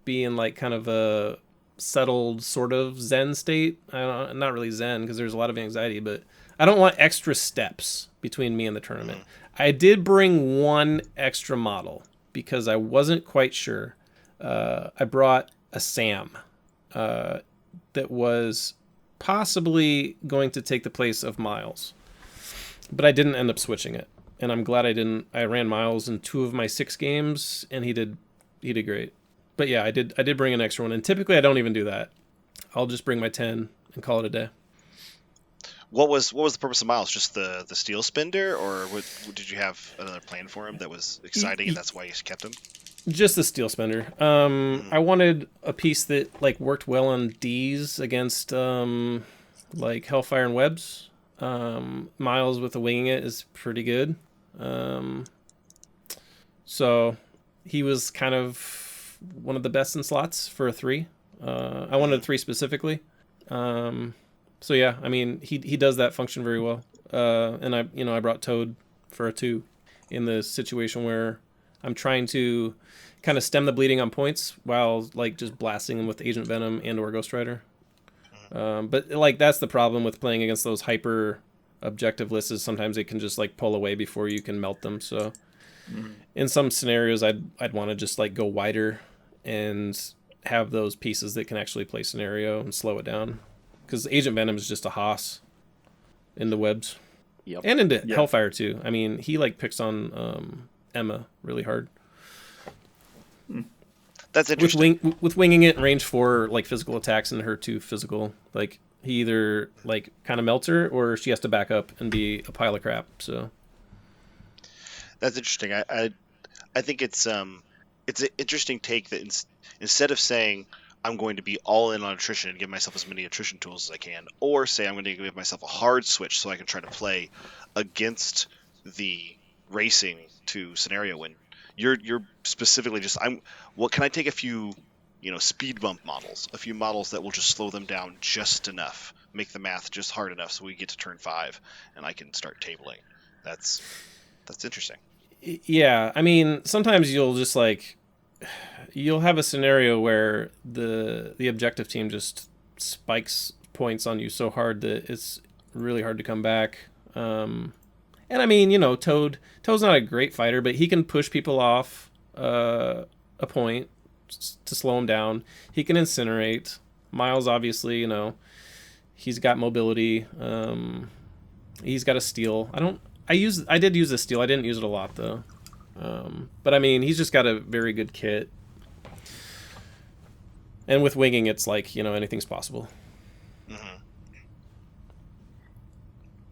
Speaker 5: be in like kind of a settled sort of Zen state. Not really Zen because there's a lot of anxiety, but I don't want extra steps between me and the tournament. I did bring one extra model because I wasn't quite sure. I brought a Sam that was possibly going to take the place of Miles, but I didn't end up switching it, and I'm glad I didn't. I ran Miles in 2 of my 6 games, and he did great. But yeah, I did bring an extra one, and typically I don't even do that. I'll just bring my 10 and call it a day.
Speaker 2: What was the purpose of Miles? Just the steel spender, or did you have another plan for him that was exciting, and that's why you kept him?
Speaker 5: Just the steel spender. I wanted a piece that like worked well on D's against like Hellfire and Webs. Miles with the winging it is pretty good. So he was kind of one of the best in slots for a 3. I wanted a 3 specifically. So yeah, I mean he does that function very well. And I brought Toad for a 2 in the situation where I'm trying to kind of stem the bleeding on points while like just blasting them with Agent Venom and or Ghost Rider. But like that's the problem with playing against those hyper objective lists is sometimes they can just like pull away before you can melt them. So in some scenarios I'd want to just like go wider and have those pieces that can actually play scenario and slow it down. Because Agent Venom is just a hoss in the webs.
Speaker 4: Yep.
Speaker 5: And into Hellfire too. I mean, he like picks on Emma really hard.
Speaker 2: That's interesting.
Speaker 5: With winging it, range 4 like physical attacks and her 2 physical. Like he either like kind of melts her or she has to back up and be a pile of crap. So
Speaker 2: that's interesting. I think it's an interesting take that instead of saying I'm going to be all in on attrition and give myself as many attrition tools as I can, or say I'm going to give myself a hard switch so I can try to play against the racing to scenario when you're specifically just what can I take a few speed bump models, a few models that will just slow them down just enough, make the math just hard enough so we get to turn 5 and I can start tabling. That's interesting.
Speaker 5: Yeah, I mean sometimes you'll just like you'll have a scenario where the objective team just spikes points on you so hard that it's really hard to come back. And I mean, Toad's not a great fighter, but he can push people off a point to slow him down. He can incinerate. Miles, obviously, he's got mobility. He's got a steal. I did use the steal. I didn't use it a lot though. But I mean, he's just got a very good kit. And with winging, it's like, anything's possible.
Speaker 2: Mm-hmm.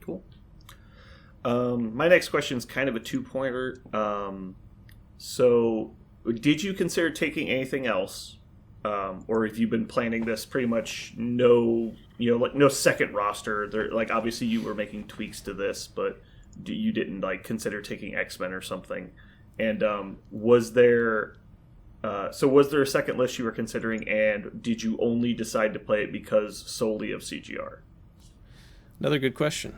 Speaker 1: Cool. My next question is kind of a 2-pointer. So did you consider taking anything else? Or have you been planning this pretty much no second roster? There, like, obviously you were making tweaks to this, but you didn't like consider taking X-Men or something. And was there a second list you were considering, and did you only decide to play it because solely of CGR?
Speaker 5: Another good question.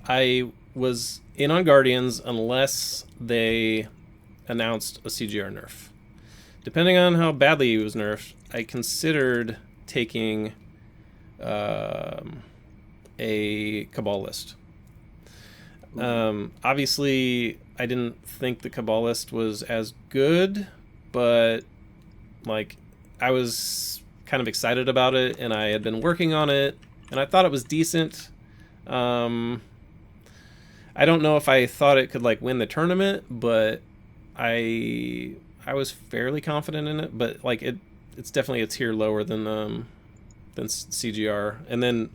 Speaker 5: I was in on Guardians unless they announced a CGR nerf. Depending on how badly he was nerfed, I considered taking a Cabal list. Obviously, I didn't think the Cabal list was as good, but like I was kind of excited about it, and I had been working on it, and I thought it was decent. I don't know if I thought it could like win the tournament, but I was fairly confident in it. But like it's definitely a tier lower than CGR. And then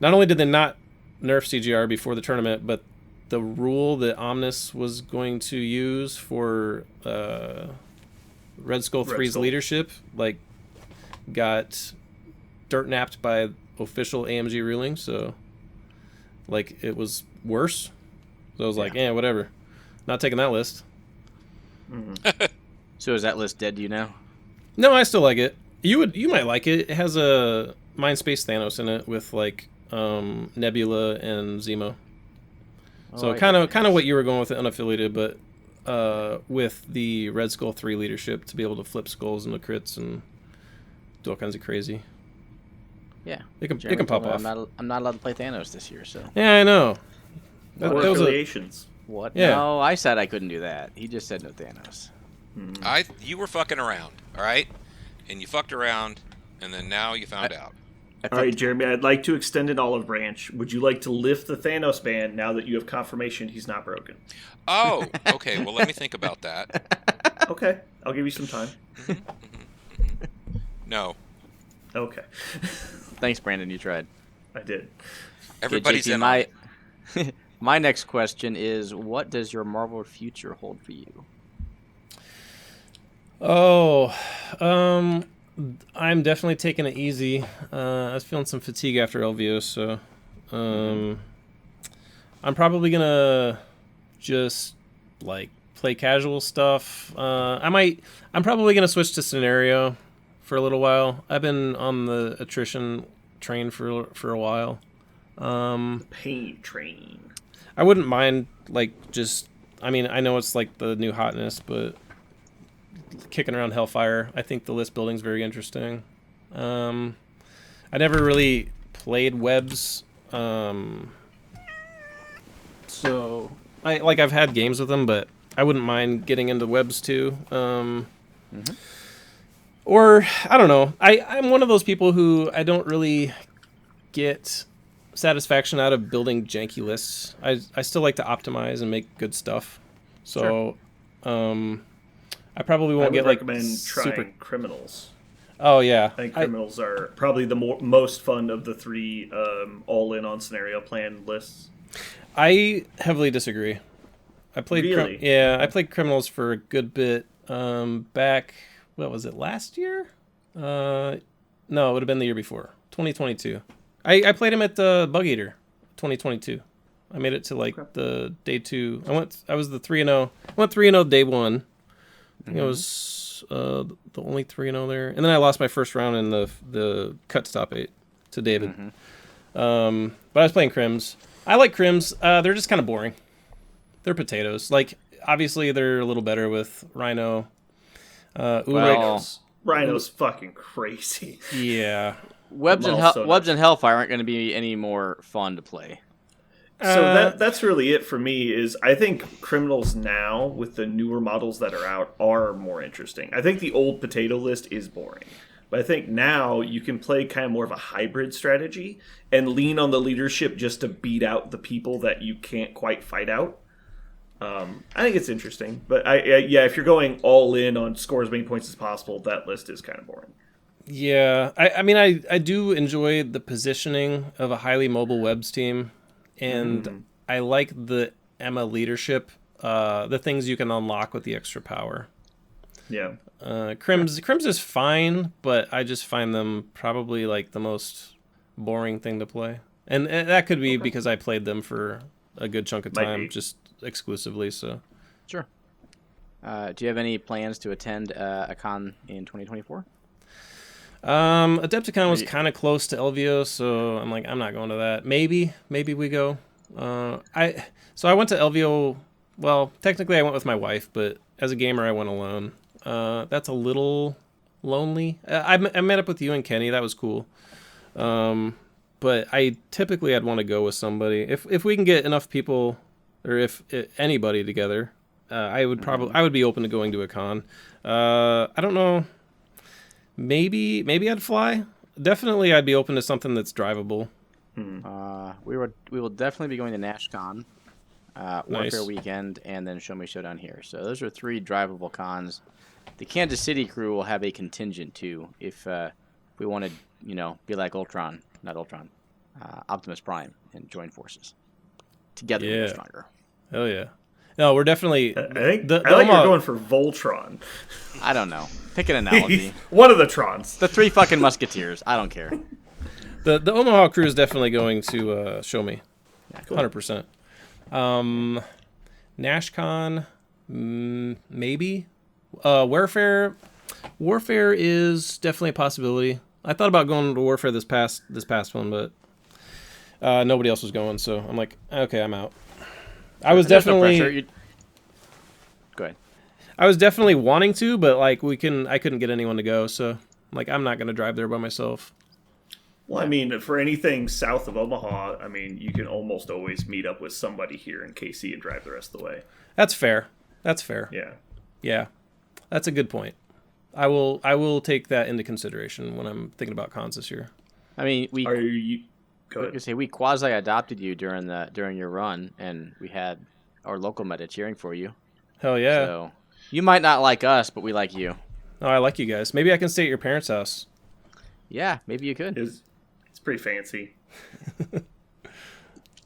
Speaker 5: not only did they not nerf CGR before the tournament, but the rule that Omnis was going to use for Red Skull 3's leadership like got dirt napped by official AMG ruling, so like it was worse. So I was like, whatever. Not taking that list.
Speaker 1: Mm-hmm.
Speaker 4: So is that list dead to you now?
Speaker 5: No, I still like it. You might like it. It has a Mind Space Thanos in it with like Nebula and Zemo. So kind of what you were going with the unaffiliated, but with the Red Skull 3 leadership to be able to flip skulls into crits and do all kinds of crazy.
Speaker 4: Yeah,
Speaker 5: it can pop off.
Speaker 4: I'm not allowed to play Thanos this year, so.
Speaker 5: Yeah, I know.
Speaker 1: What affiliations?
Speaker 4: What?
Speaker 5: Yeah.
Speaker 4: No, I said I couldn't do that. He just said no Thanos.
Speaker 3: You were fucking around, all right? And you fucked around, and then now you found out.
Speaker 1: All right, Jeremy, I'd like to extend an olive branch. Would you like to lift the Thanos ban now that you have confirmation he's not broken?
Speaker 3: Oh, okay. Well, let me think about that.
Speaker 1: Okay, I'll give you some time.
Speaker 3: No.
Speaker 1: Okay.
Speaker 4: Thanks, Brandon. You tried.
Speaker 1: I did.
Speaker 3: Everybody's
Speaker 4: JP,
Speaker 3: in on it.
Speaker 4: My next question is, what does your Marvel future hold for you?
Speaker 5: Oh, I'm definitely taking it easy. I was feeling some fatigue after LVO, so I'm probably gonna just like play casual stuff. I'm probably gonna switch to scenario for a little while. I've been on the attrition train for a while.
Speaker 1: The pain train.
Speaker 5: I wouldn't mind I mean, I know it's like the new hotness, but kicking around Hellfire, I think the list building's very interesting. I never really played webs, so I've had games with them, but I wouldn't mind getting into webs too. Or I don't know. I'm one of those people who I don't really get satisfaction out of building janky lists. I still like to optimize and make good stuff. So, sure. I probably won't get
Speaker 1: recommend trying criminals.
Speaker 5: Oh yeah,
Speaker 1: I think criminals are probably the most fun of the three all-in on scenario plan lists.
Speaker 5: I heavily disagree. I played
Speaker 1: really?
Speaker 5: I played criminals for a good bit back. What was it, last year? No, it would have been the year before, 2022. I played him at the Bug Eater, 2022. I made it to the day 2. I was the 3-0. I went 3-0 day 1. I think it was the only 3-0 there, and then I lost my first round in the cut to top 8 to David. But I was playing crims. I like crims. They're just kind of boring. They're potatoes. Like, obviously they're a little better with Rhino.
Speaker 1: Rhino's fucking crazy.
Speaker 5: Yeah.
Speaker 4: Webs and Hellfire aren't going to be any more fun to play.
Speaker 1: So that's really it for me. Is I think criminals now with the newer models that are out are more interesting. I think the old potato list is boring, but I think now you can play kind of more of a hybrid strategy and lean on the leadership just to beat out the people that you can't quite fight out. I think it's interesting, but if you're going all in on score as many points as possible, that list is kind of boring.
Speaker 5: Yeah, I mean, I do enjoy the positioning of a highly mobile webs team, and I like the Emma leadership, the things you can unlock with the extra power.
Speaker 1: Yeah.
Speaker 5: Crims is fine, but I just find them probably like the most boring thing to play. And that could be because I played them for a good chunk of time, just exclusively, so.
Speaker 4: Sure. Do you have any plans to attend a con in 2024?
Speaker 5: Adepticon was kind of close to LVO, so I'm like, I'm not going to that. Maybe we go. I went to LVO. Well, technically I went with my wife, but as a gamer I went alone. That's a little lonely. I met up with you and Kenny. That was cool. But I'd want to go with somebody. If we can get enough people, or if anybody together, I would be open to going to a con. I don't know. Maybe I'd fly. Definitely, I'd be open to something that's drivable.
Speaker 4: We will definitely be going to NashCon, Warfare
Speaker 5: Nice.
Speaker 4: Weekend, and then Show Me Showdown here. So those are 3 drivable cons. The Kansas City crew will have a contingent too, if we want to, be like Optimus Prime, and join forces. Together we're stronger.
Speaker 5: Hell yeah. No, we're definitely.
Speaker 1: I think you're going for Voltron.
Speaker 4: I don't know. Pick an analogy.
Speaker 1: One of the Trons.
Speaker 4: The 3 fucking Musketeers. I don't care.
Speaker 5: The Omaha crew is definitely going to show me.
Speaker 4: Yeah, cool.
Speaker 5: 100%. NashCon, maybe. Warfare is definitely a possibility. I thought about going to Warfare this past one, but nobody else was going, so I'm like, okay, I'm out. I was definitely.
Speaker 4: No pressure. Go ahead.
Speaker 5: I was definitely wanting to, but I couldn't get anyone to go, so I'm not gonna drive there by myself.
Speaker 1: Well, I mean, for anything south of Omaha, I mean, you can almost always meet up with somebody here in KC and drive the rest of the way.
Speaker 5: That's fair.
Speaker 1: Yeah.
Speaker 5: Yeah, that's a good point. I will take that into consideration when I'm thinking about cons this year.
Speaker 4: I mean,
Speaker 1: Go ahead.
Speaker 4: we quasi adopted you during your run, and we had our local meta cheering for you.
Speaker 5: Hell yeah!
Speaker 4: So you might not like us, but we like you.
Speaker 5: Oh, I like you guys. Maybe I can stay at your parents' house.
Speaker 4: Yeah, maybe you could.
Speaker 1: It's pretty fancy.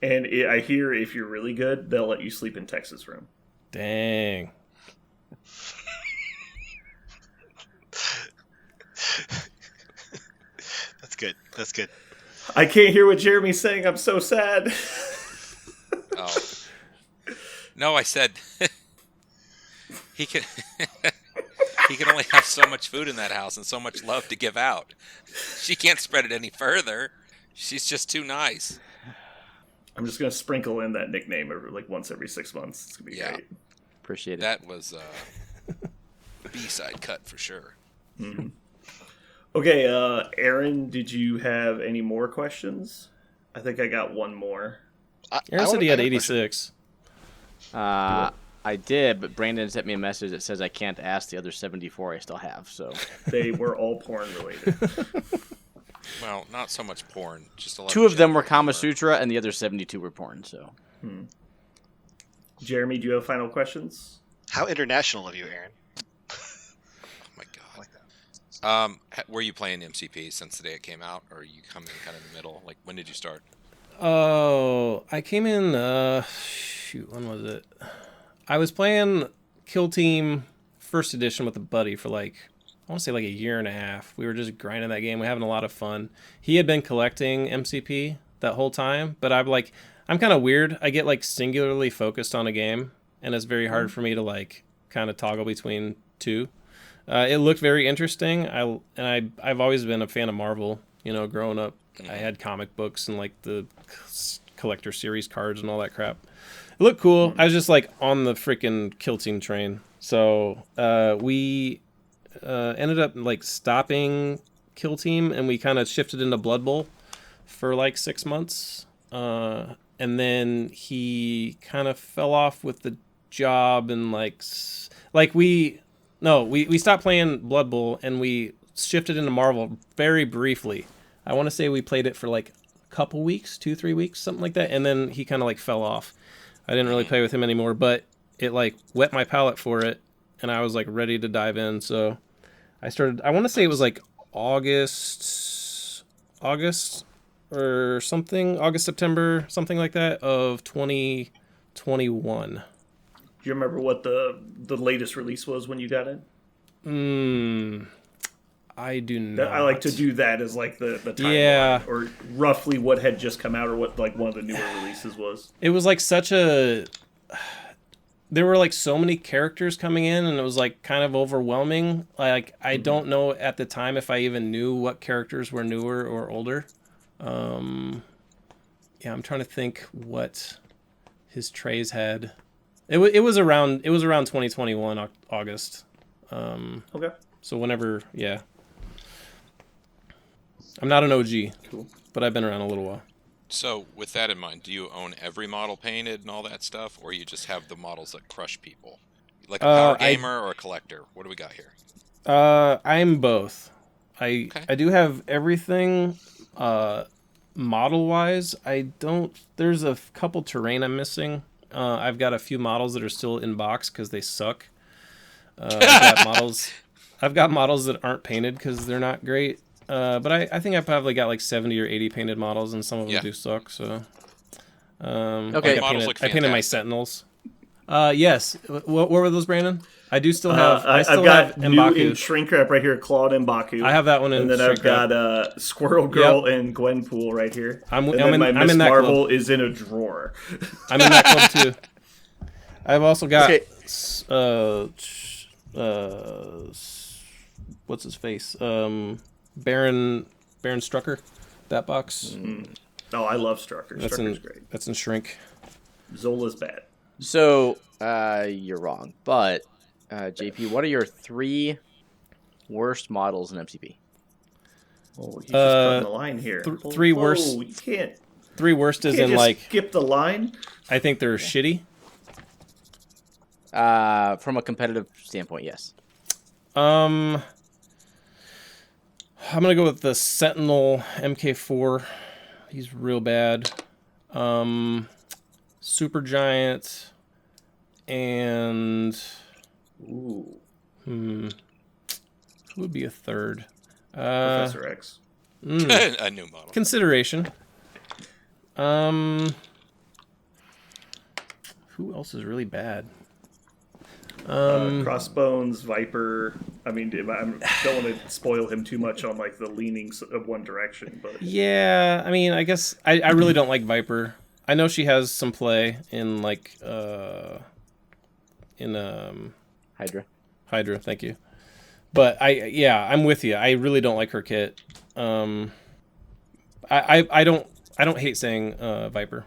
Speaker 1: And I hear if you're really good, they'll let you sleep in Texas room.
Speaker 5: Dang.
Speaker 2: That's good. That's good.
Speaker 1: I can't hear what Jeremy's saying. I'm so sad.
Speaker 3: Oh. No, I said he can he can only have so much food in that house and so much love to give out. She can't spread it any further. She's just too nice.
Speaker 1: I'm just gonna sprinkle in that nickname once every 6 months. It's gonna be great.
Speaker 4: Appreciate it.
Speaker 3: That was B-side cut for sure.
Speaker 1: Mm-hmm. Okay, Aaron, did you have any more questions? I think I got one more.
Speaker 5: Aaron said he had 86.
Speaker 4: I did, but Brandon sent me a message that says I can't ask the other 74 I still have. So
Speaker 1: they were all porn related.
Speaker 3: Well, not so much porn. Just a lot.
Speaker 4: 2 of them were Kama Sutra, and the other 72 were porn. So,
Speaker 1: Jeremy, do you have final questions?
Speaker 2: How international of you, Aaron?
Speaker 3: Oh my god. Were you playing MCP since the day it came out, or are you coming kind of in the middle? Like, when did you start?
Speaker 5: Oh, I came in. When was it? I was playing Kill Team First Edition with a buddy for I want to say a year and a half. We were just grinding that game. We're having a lot of fun. He had been collecting MCP that whole time, but I'm kind of weird. I get singularly focused on a game, and it's very hard for me to kind of toggle between two. It looked very interesting. I've always been a fan of Marvel. Growing up, I had comic books and the collector series cards and all that crap. It looked cool. I was just on the freaking Kill Team train. So we ended up stopping Kill Team, and we kind of shifted into Blood Bowl for 6 months. And then he kind of fell off with the job, and we stopped playing Blood Bowl, and we shifted into Marvel very briefly. I want to say we played it for a couple weeks, 2-3 weeks, something like that, and then he kind of fell off. I didn't really play with him anymore, but it wet my palate for it, and I was ready to dive in. So I started. I want to say it was August or something, August, September, something like that of 2021.
Speaker 1: Do you remember what the latest release was when you got in?
Speaker 5: I do not.
Speaker 1: I like to do that as the timeline, or roughly what had just come out, or what one of the newer releases was.
Speaker 5: It was such a. There were so many characters coming in, and it was kind of overwhelming. I don't know at the time if I even knew what characters were newer or older. I'm trying to think what his trays had. It was around 2021 August.
Speaker 1: Okay.
Speaker 5: So whenever, yeah. I'm not an OG,
Speaker 1: cool,
Speaker 5: but I've been around a little while.
Speaker 3: So, with that in mind, do you own every model painted and all that stuff, or you just have the models that crush people? Like a power gamer or a collector? What do we got here?
Speaker 5: I'm both. I do have everything model-wise. There's a couple terrain I'm missing. I've got a few models that are still in box because they suck. I've got models that aren't painted because they're not great. But I think I probably got 70 or 80 painted models, and some of them do suck. So,
Speaker 4: okay.
Speaker 5: I painted my Sentinels. Yes. What were those, Brandon? I do still have.
Speaker 1: I've got new in shrink wrap right here, Claude M'Baku.
Speaker 5: I have that one in.
Speaker 1: And then I've got Squirrel Girl and Gwenpool right here.
Speaker 5: I'm
Speaker 1: in that Marvel club. Is in a drawer.
Speaker 5: I'm in that club too. I've also got. What's his face? Baron Strucker, that box.
Speaker 1: Oh, I love Strucker. Strucker's great.
Speaker 5: That's in shrink.
Speaker 1: Zola's bad.
Speaker 4: So, you're wrong. But, JP, what are your 3 worst models in MCP?
Speaker 1: Oh, he's just putting the line here.
Speaker 5: 3 worst.
Speaker 1: You can't.
Speaker 5: 3 worst is in
Speaker 1: skip the line.
Speaker 5: I think they're shitty.
Speaker 4: From a competitive standpoint, yes.
Speaker 5: I'm gonna go with the Sentinel MK4. He's real bad. Super Giant and who would be a third?
Speaker 1: Professor X.
Speaker 3: A new model.
Speaker 5: Consideration. Who else is really bad?
Speaker 1: Crossbones, Viper. I mean, I don't want to spoil him too much on like the leanings of one direction, but
Speaker 5: yeah, I mean, I guess I really don't like Viper. I know she has some play in like Hydra. Thank you, but I'm with you. I really don't like her kit. I don't hate saying Viper.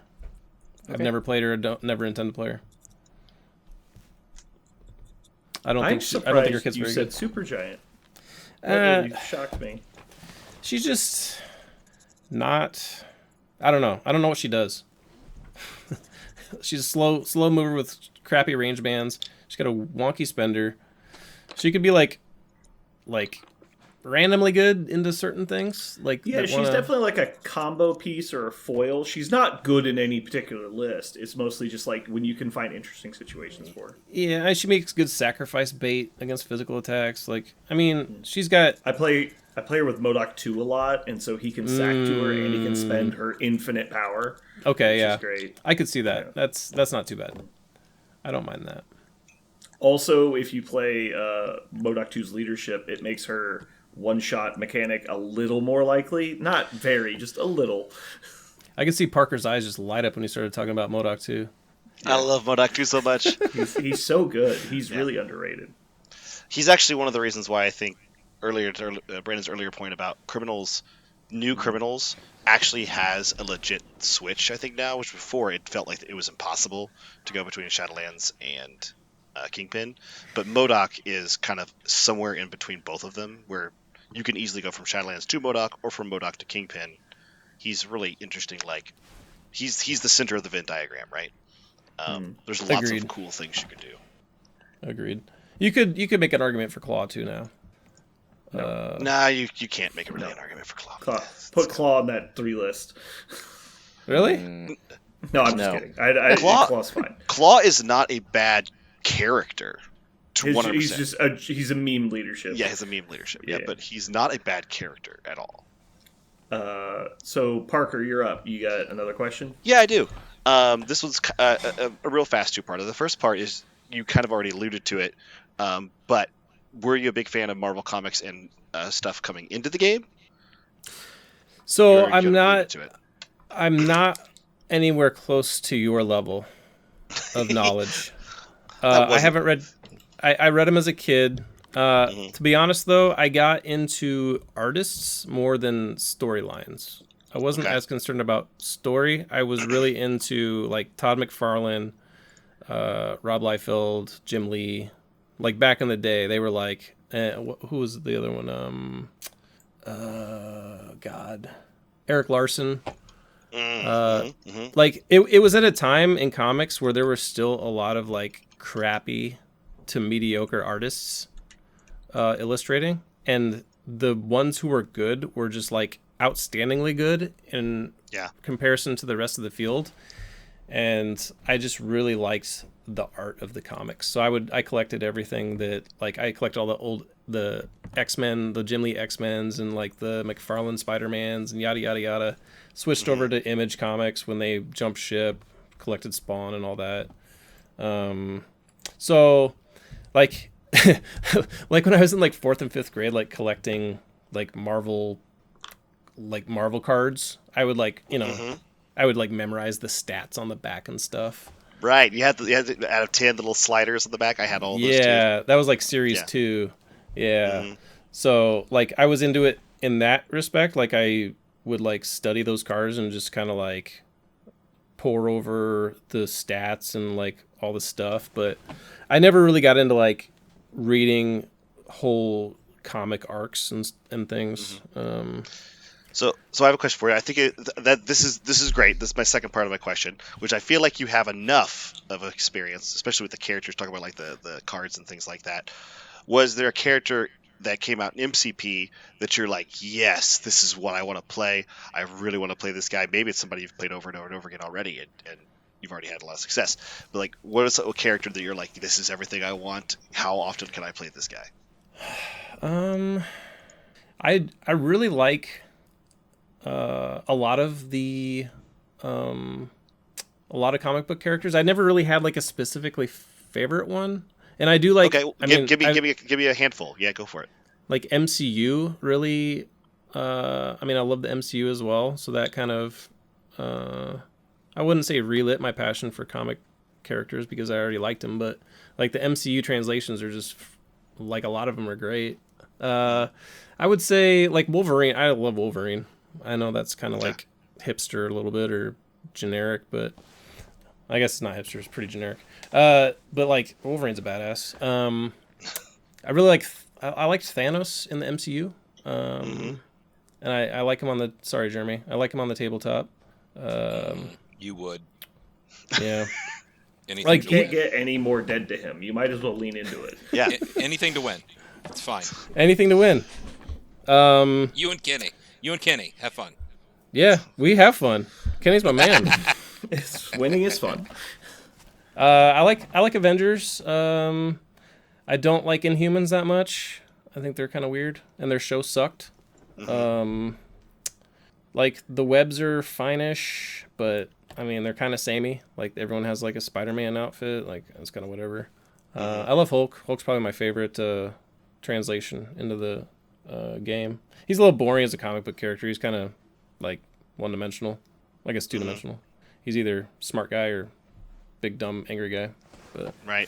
Speaker 5: Okay. I've never played her. Never intend to play her. I don't think her kit's
Speaker 1: you
Speaker 5: very
Speaker 1: said
Speaker 5: good.
Speaker 1: Supergiant. You shocked me.
Speaker 5: She's just not. I don't know. I don't know what she does. She's a slow mover with crappy range bands. She's got a wonky spender. She could be like randomly good into certain things.
Speaker 1: She's definitely like a combo piece or a foil. She's not good in any particular list. It's mostly just like when you can find interesting situations for her.
Speaker 5: Yeah, she makes good sacrifice bait against physical attacks. She's got.
Speaker 1: I play her with MODOK 2 a lot, and so he can sack to her and he can spend her infinite power.
Speaker 5: Okay,
Speaker 1: which
Speaker 5: yeah,
Speaker 1: is great.
Speaker 5: I could see that.
Speaker 1: Yeah.
Speaker 5: That's not too bad. I don't mind that.
Speaker 1: Also, if you play MODOK 2's leadership, it makes her one-shot mechanic a little more likely. Not very, just a little.
Speaker 5: I could see Parker's eyes just light up when he started talking about MODOK 2.
Speaker 2: Yeah. I love MODOK 2 so much.
Speaker 1: he's so good. He's really underrated.
Speaker 2: He's actually one of the reasons why I think Brandon's earlier point about new criminals actually has a legit switch, I think now, which before it felt like it was impossible to go between Shadowlands and Kingpin. But MODOK is kind of somewhere in between both of them, where you can easily go from Shadowlands to MODOK or from MODOK to Kingpin. He's really interesting. Like he's the center of the Venn diagram, right? There's lots of cool things you can do.
Speaker 5: Agreed. You could make an argument for Claw too now.
Speaker 2: Nah, you can't make an argument for Claw.
Speaker 1: Put Claw on that 3 list.
Speaker 5: Really?
Speaker 1: No, I'm just kidding. Claw's fine.
Speaker 2: Claw is not a bad character.
Speaker 1: He's a meme leadership.
Speaker 2: Yeah, he's a meme leadership. Yeah, but he's not a bad character at all.
Speaker 1: So Parker, you're up. You got another question?
Speaker 2: Yeah, I do. This one's a real fast two-parter. The first part is you kind of already alluded to it, but were you a big fan of Marvel Comics and stuff coming into the game?
Speaker 5: So I'm not anywhere close to your level of knowledge. I haven't read. I read them as a kid. To be honest, though, I got into artists more than storylines. I wasn't as concerned about story. I was really into like Todd McFarlane, Rob Liefeld, Jim Lee. Like back in the day, they were like, who was the other one? Eric Larson. Like it was at a time in comics where there were still a lot of like crappy to mediocre artists illustrating, and the ones who were good were just like outstandingly good in comparison to the rest of the field. And I just really liked the art of the comics. So I collected everything that, like, I collect all the X-Men, the Jim Lee X-Men's and like the McFarlane Spider-Mans and yada yada yada. Switched over to Image Comics when they jumped ship, collected Spawn and all that. So like like when I was in like 4th and 5th grade, like collecting like Marvel cards, I would like, I would like memorize the stats on the back and stuff.
Speaker 2: Right. You had out of 10 little sliders on the back. I had all those too.
Speaker 5: Yeah, that was like series 2. Yeah. So like I was into it in that respect. Like I would like study those cards and just kind of like pour over the stats and like all the stuff, but I never really got into like reading whole comic arcs and things.
Speaker 2: So I have a question for you. I think that this is great. This is my second part of my question, which I feel like you have enough of experience, especially with the characters, talking about like the cards and things like that. Was there a character that came out in MCP that you're like, yes, this is what I want to play. I really want to play this guy. Maybe it's somebody you've played over and over and over again already, and you've already had a lot of success. But like, what is a character that you're like, this is everything I want? How often can I play this guy?
Speaker 5: I really like a lot of comic book characters. I never really had like a specifically favorite one. And I do like.
Speaker 2: Okay, give me a handful. Yeah, go for it.
Speaker 5: Like MCU, really. I mean, I love the MCU as well, so that kind of. I wouldn't say relit my passion for comic characters because I already liked them, but like the MCU translations are just like a lot of them are great. I would say like Wolverine. I love Wolverine. I know that's kind of like hipster a little bit or generic, but I guess it's not hipster. It's pretty generic. But like Wolverine's a badass. I really like. I liked Thanos in the MCU. And I like him on the. Sorry, Jeremy. I like him on the tabletop.
Speaker 3: You would.
Speaker 5: Yeah.
Speaker 3: Anything
Speaker 1: like, you can't get any more dead to him. You might as well lean into it.
Speaker 2: Yeah.
Speaker 3: Anything to win. It's fine.
Speaker 5: Anything to win.
Speaker 3: You and Kenny, have fun.
Speaker 5: Yeah, we have fun. Kenny's my man.
Speaker 1: Winning is fun.
Speaker 5: I like Avengers. I don't like Inhumans that much. I think they're kind of weird, and their show sucked. Like the webs are fine-ish, but I mean they're kind of samey. Like everyone has like a Spider-Man outfit. Like it's kind of whatever. I love Hulk. Hulk's probably my favorite translation into the game. He's a little boring as a comic book character. He's kind of like one-dimensional. I guess two-dimensional. He's either smart guy or big dumb angry guy. But
Speaker 2: right.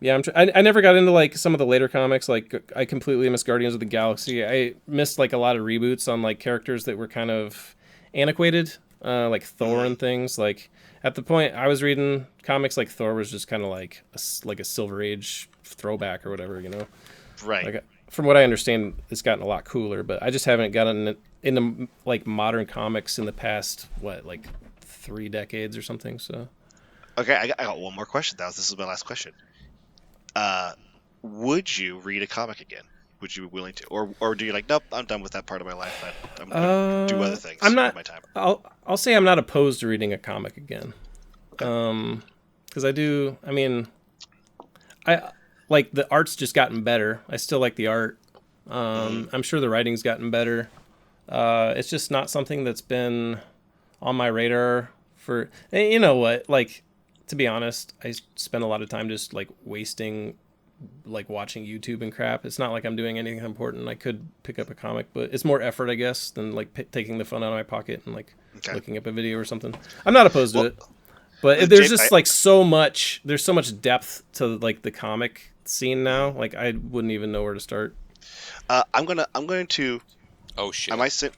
Speaker 5: Yeah, I never got into like some of the later comics. Like I completely missed Guardians of the Galaxy. I missed like a lot of reboots on like characters that were kind of antiquated, like Thor and things. Like at the point I was reading comics, like Thor was just kind of like a Silver Age throwback or whatever, you know.
Speaker 2: Right.
Speaker 5: Like from what I understand, it's gotten a lot cooler, but I just haven't gotten into like modern comics in the past like 3 decades or something. So.
Speaker 2: Okay, I got one more question. This is my last question. Would you read a comic again? Would you be willing to, or do you like, nope, I'm done with that part of my life. I'm gonna do other things.
Speaker 5: I'm not.
Speaker 2: With my time.
Speaker 5: I'll say I'm not opposed to reading a comic again. Because I do. I mean, I like the art's just gotten better. I still like the art. I'm sure the writing's gotten better. It's just not something that's been on my radar for. You know what? Like, to be honest, I spend a lot of time just like wasting, like watching YouTube and crap. It's not like I'm doing anything important. I could pick up a comic, but it's more effort, I guess, than like taking the fun out of my pocket and like looking up a video or something. I'm not opposed to it, but there's just like so much. There's so much depth to like the comic scene now. Like I wouldn't even know where to start.
Speaker 2: I'm going to.
Speaker 3: Oh shit!
Speaker 2: I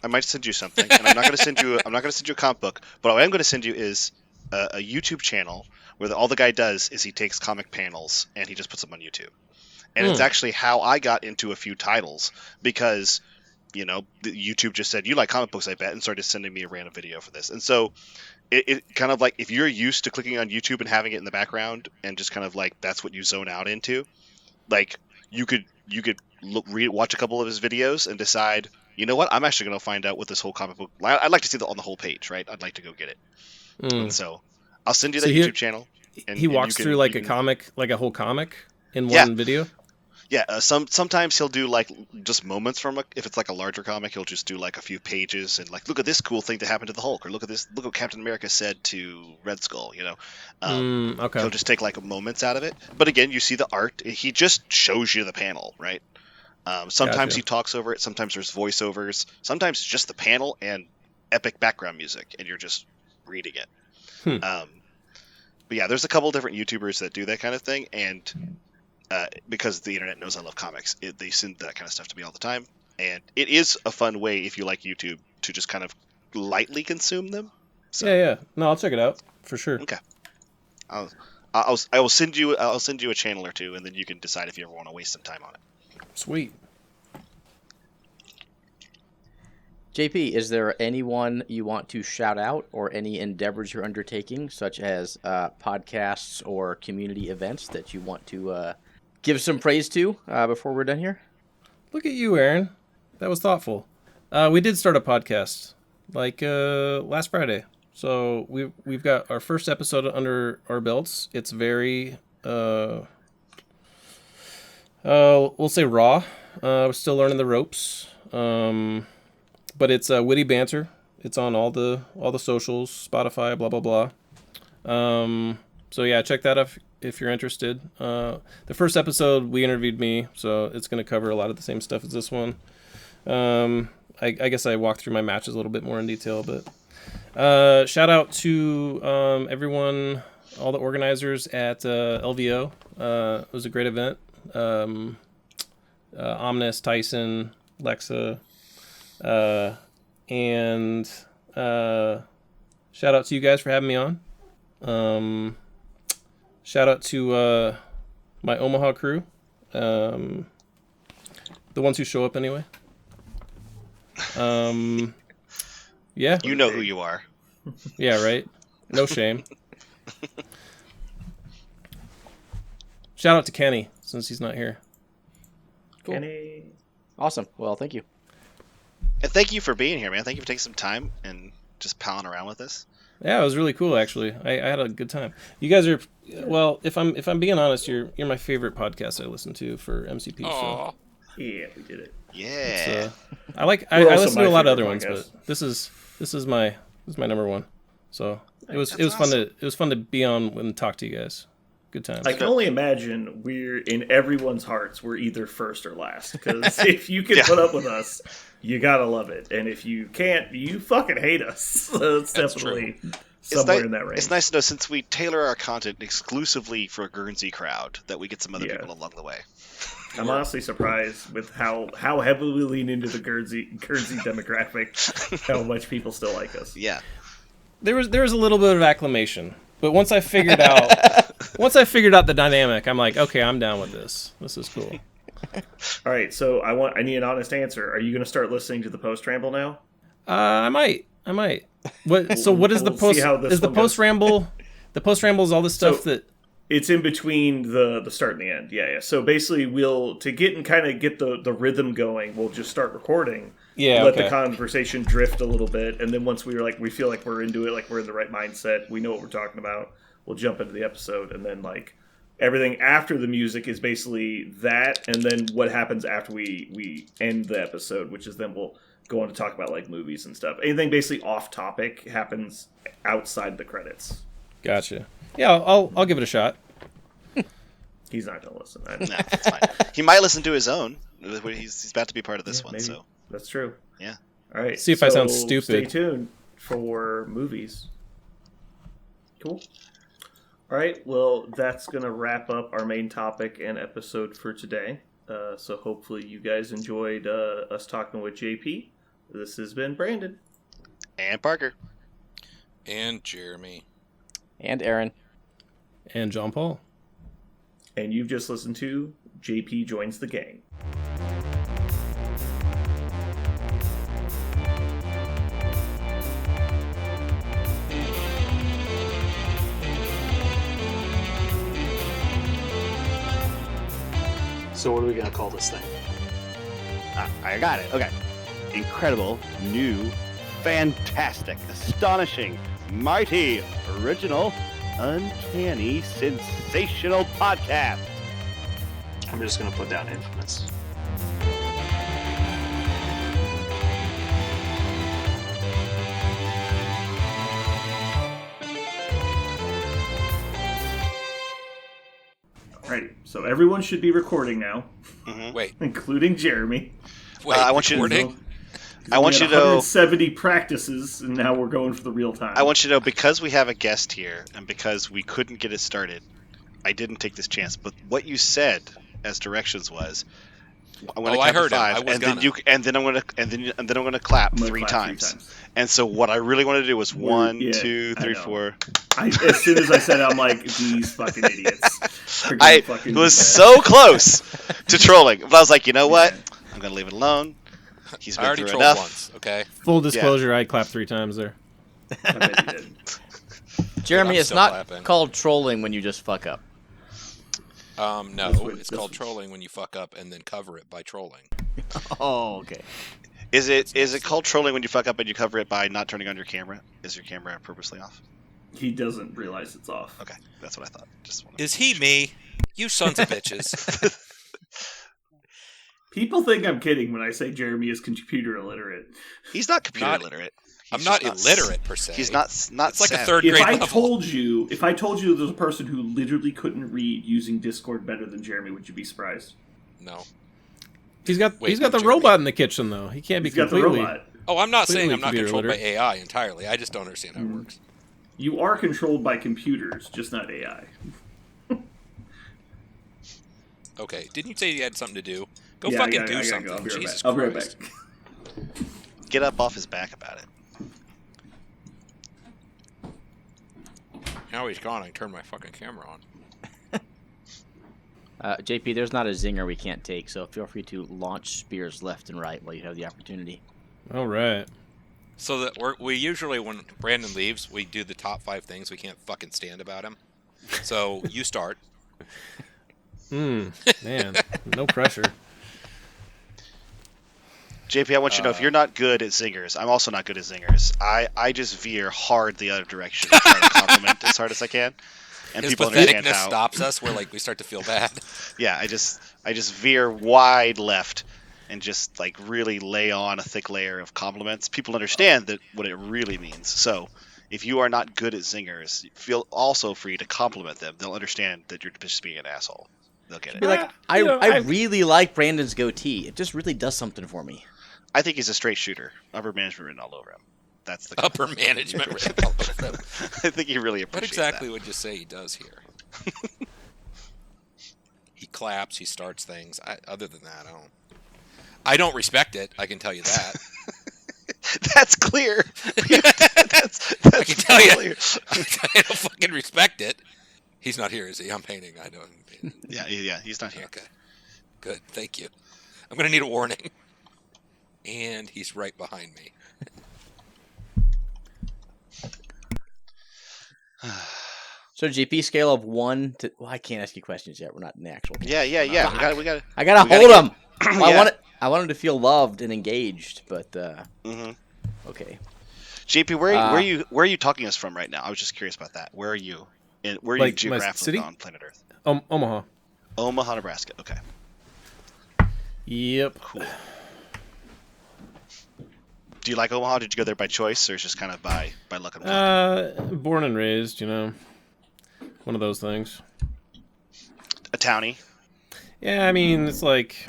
Speaker 2: might send you something, and I'm not going to send you. I'm not going to send you a comic book, but what I'm going to send you is a YouTube channel where all the guy does is he takes comic panels and he just puts them on YouTube. And it's actually how I got into a few titles because, you know, YouTube just said, you like comic books, I bet, and started sending me a random video for this. And so it kind of like, if you're used to clicking on YouTube and having it in the background and just kind of like, that's what you zone out into, like you could watch a couple of his videos and decide, you know what, I'm actually going to find out what this whole comic book, I'd like to see that on the whole page, right? I'd like to go get it. And so I'll send you that YouTube channel.
Speaker 5: And he walks through like a comic, like a whole comic in one video.
Speaker 2: Yeah. Sometimes he'll do like just moments from if it's like a larger comic, he'll just do like a few pages and like, look at this cool thing that happened to the Hulk, or look what Captain America said to Red Skull. You know,
Speaker 5: okay.
Speaker 2: He'll just take like moments out of it. But again, you see the art. He just shows you the panel, right? Sometimes he talks over it. Sometimes there's voiceovers. Sometimes it's just the panel and epic background music, and you're just reading it. But yeah, there's a couple different YouTubers that do that kind of thing, and because the internet knows I love comics, they send that kind of stuff to me all the time, and it is a fun way if you like YouTube to just kind of lightly consume them. So,
Speaker 5: yeah. No, I'll check it out for sure.
Speaker 2: Okay. I will send you a channel or two, and then you can decide if you ever want to waste some time on it.
Speaker 5: Sweet.
Speaker 4: JP, is there anyone you want to shout out or any endeavors you're undertaking, such as podcasts or community events that you want to give some praise to before we're done here?
Speaker 5: Look at you, Aaron. That was thoughtful. We did start a podcast like last Friday. So we've got our first episode under our belts. It's very, we'll say raw. We're still learning the ropes. But it's witty banter. It's on all the socials, Spotify, blah blah blah. So yeah, check that if you're interested. The first episode, we interviewed me, so it's going to cover a lot of the same stuff as this one. I guess I walked through my matches a little bit more in detail, but shout out to everyone, all the organizers at LVO. It was a great event. Omnis, Tyson, Lexa, and shout out to you guys for having me on. Shout out to my Omaha crew, the ones who show up anyway. Yeah.
Speaker 2: You know who you are.
Speaker 5: Yeah, right? No shame. Shout out to Kenny, since he's not here.
Speaker 4: Cool.
Speaker 1: Kenny.
Speaker 4: Awesome. Well, thank you.
Speaker 2: And thank you for being here, man. Thank you for taking some time and just palling around with us.
Speaker 5: Yeah, it was really cool, actually. I had a good time. You guys are, well, if I'm being honest, you're my favorite podcast I listen to for MCP.
Speaker 3: Aww.
Speaker 5: So
Speaker 1: Yeah, we did it.
Speaker 2: Yeah.
Speaker 5: I listen to a lot of other ones, but this is my number one. So it was fun to be on and talk to you guys. Good times.
Speaker 1: I can only imagine we're in everyone's hearts. We're either first or last, because if you can put up with us, you gotta love it, and if you can't, you fucking hate us. So it's definitely somewhere in that range.
Speaker 2: It's nice to know, since we tailor our content exclusively for a Guernsey crowd, that we get some other people along the way.
Speaker 1: I'm honestly surprised with how heavily we lean into the Guernsey demographic, how much people still like us.
Speaker 2: Yeah.
Speaker 5: There was a little bit of acclamation, but once I figured out the dynamic, I'm like, okay, I'm down with this. This is cool.
Speaker 1: All right, so I need an honest answer. Are you going to start listening to the post ramble now?
Speaker 5: I might. What? So what is the post? Is the post ramble? The post ramble is all the stuff that.
Speaker 1: It's in between the start and the end. Yeah. So basically, to get the rhythm going, we'll just start recording.
Speaker 5: Yeah.
Speaker 1: Let the conversation drift a little bit, and then once we feel like we're into it, like we're in the right mindset, we know what we're talking about, we'll jump into the episode, and then like everything after the music is basically that, and then what happens after we end the episode, which is then we'll go on to talk about like movies and stuff. Anything basically off topic happens outside the credits.
Speaker 5: Gotcha. Yeah, I'll give it a shot.
Speaker 1: He's not gonna listen.
Speaker 2: No, it's fine. He might listen to his own. He's about to be part of this one,
Speaker 1: maybe.
Speaker 2: so
Speaker 1: That's true.
Speaker 2: Yeah.
Speaker 1: All right.
Speaker 5: See if I sound stupid.
Speaker 1: Stay tuned for movies. Cool. All right. Well, that's gonna wrap up our main topic and episode for today. So hopefully you guys enjoyed us talking with JP. This has been Brandon.
Speaker 2: And Parker.
Speaker 3: And Jeremy.
Speaker 4: And Aaron.
Speaker 5: And John Paul.
Speaker 1: And you've just listened to JP Joins the Gang.
Speaker 6: So what are we going to call this thing?
Speaker 7: I got it. Okay. Incredible, new, fantastic, astonishing, mighty, original, uncanny, sensational podcast.
Speaker 6: I'm just going to put down infamous.
Speaker 1: Right, so everyone should be recording now.
Speaker 2: Mm-hmm.
Speaker 3: Wait.
Speaker 1: Including Jeremy.
Speaker 3: Wait,
Speaker 2: I want
Speaker 3: recording?
Speaker 2: you to know. I want you to know.
Speaker 1: 170 practices, and now we're going for the real time.
Speaker 2: I want you to know, because we have a guest here, and because we couldn't get it started, I didn't take this chance. But what you said as directions was, I'm going to count to 5, and then I'm going to clap three times. And so what I really want to do was 1, 2, 3, 4.
Speaker 1: As soon as I said it, I'm like, these fucking idiots.
Speaker 2: I was so close to trolling, but I was like, you know what? I'm going to leave it alone. He's been through enough.
Speaker 3: Once, okay.
Speaker 5: Full disclosure, I clapped 3 times there.
Speaker 1: I bet you did.
Speaker 4: Jeremy, it's not
Speaker 3: clapping.
Speaker 4: called trolling when you just fuck up.
Speaker 3: No, it's called trolling when you fuck up and then cover it by trolling.
Speaker 4: Oh, okay.
Speaker 2: Is it called trolling when you fuck up and you cover it by not turning on your camera? Is your camera purposely off?
Speaker 1: He doesn't realize it's off.
Speaker 2: Okay, that's what I thought.
Speaker 3: Is he me? You sons of bitches.
Speaker 1: People think I'm kidding when I say Jeremy is computer illiterate.
Speaker 2: He's not computer illiterate.
Speaker 3: I'm not illiterate per se.
Speaker 2: He's not
Speaker 3: It's like
Speaker 2: savvy.
Speaker 3: a third grade level.
Speaker 1: If I told you there's a person who literally couldn't read using Discord better than Jeremy, would you be surprised?
Speaker 3: No.
Speaker 5: He's got the
Speaker 3: Jeremy.
Speaker 5: robot in the kitchen though. He can't be completely.
Speaker 1: Got the robot.
Speaker 3: Oh, I'm not saying
Speaker 5: Completely
Speaker 3: I'm not
Speaker 5: computer
Speaker 3: controlled by
Speaker 5: literate.
Speaker 3: AI entirely. I just don't understand how it works.
Speaker 1: You are controlled by computers, just not AI.
Speaker 3: Okay, didn't you say you had something to do? Go
Speaker 1: Yeah,
Speaker 3: fucking
Speaker 1: I
Speaker 3: do
Speaker 1: gotta
Speaker 3: something.
Speaker 1: go. I'll be right
Speaker 3: Jesus
Speaker 1: back. I'll be right
Speaker 3: Christ.
Speaker 1: back.
Speaker 2: Get up off his back about it.
Speaker 3: Now he's gone. I turned my fucking camera on.
Speaker 4: JP, there's not a zinger we can't take, so feel free to launch spears left and right while you have the opportunity.
Speaker 5: All right.
Speaker 3: So that we usually, when Brandon leaves, we do the top 5 things we can't fucking stand about him. So you start.
Speaker 5: Man, no pressure.
Speaker 2: JP, I want you to know, if you're not good at zingers, I'm also not good at zingers. I just veer hard the other direction, trying to compliment as hard as I can, and
Speaker 3: His
Speaker 2: people understand
Speaker 3: patheticness
Speaker 2: how.
Speaker 3: stops us. We're like, we start to feel bad.
Speaker 2: Yeah, I just veer wide left, and just like really lay on a thick layer of compliments. People understand that what it really means. So, if you are not good at zingers, feel also free to compliment them. They'll understand that you're just being an asshole. They'll get it.
Speaker 4: Be like, I really like Brandon's goatee. It just really does something for me.
Speaker 2: I think he's a straight shooter. Upper management written all over him. That's the
Speaker 3: Upper management.
Speaker 2: I think he really
Speaker 3: What
Speaker 2: appreciates
Speaker 3: exactly
Speaker 2: that.
Speaker 3: would you say he does here? He claps. He starts things. Other than that, I don't respect it. I can tell you that.
Speaker 2: That's clear. that's
Speaker 3: I can tell you.
Speaker 2: clear.
Speaker 3: I don't fucking respect it. He's not here, is he? I'm painting. I don't.
Speaker 2: Yeah, he's not here.
Speaker 3: Okay. Good. Thank you. I'm gonna need a warning. And he's right behind me.
Speaker 4: So GP scale of 1 to... Well, I can't ask you questions yet. We're not in the actual...
Speaker 2: Yeah. We got.
Speaker 4: I gotta
Speaker 2: we
Speaker 4: hold
Speaker 2: gotta
Speaker 4: him.
Speaker 2: Yeah.
Speaker 4: I want him to feel loved and engaged, but okay.
Speaker 2: JP, where are you talking us from right now? I was just curious about that. Where are you? Where are you
Speaker 5: Like, my
Speaker 2: geographically
Speaker 5: city?
Speaker 2: on planet Earth?
Speaker 5: Omaha.
Speaker 2: Omaha, Nebraska. Okay.
Speaker 5: Yep.
Speaker 2: Cool. Do you like Omaha? Did you go there by choice, or is it just kind of by luck and luck?
Speaker 5: Born and raised, one of those things.
Speaker 2: A townie.
Speaker 5: Yeah, I mean, it's like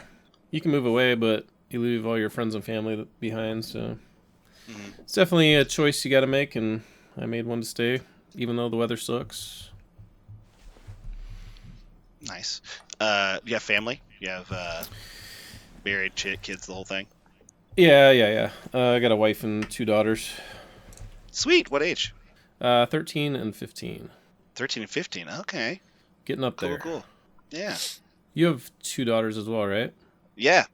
Speaker 5: you can move away, but you leave all your friends and family behind. So it's definitely a choice you got to make, and I made one to stay, even though the weather sucks.
Speaker 2: Nice. You have family? You have married, kids, the whole thing?
Speaker 5: Yeah. I got a wife and 2 daughters.
Speaker 2: Sweet. What age?
Speaker 5: 13 and 15.
Speaker 2: 13 and 15. Okay.
Speaker 5: Getting up there.
Speaker 2: Cool. Yeah.
Speaker 5: You have 2 daughters as well, right?
Speaker 2: Yeah.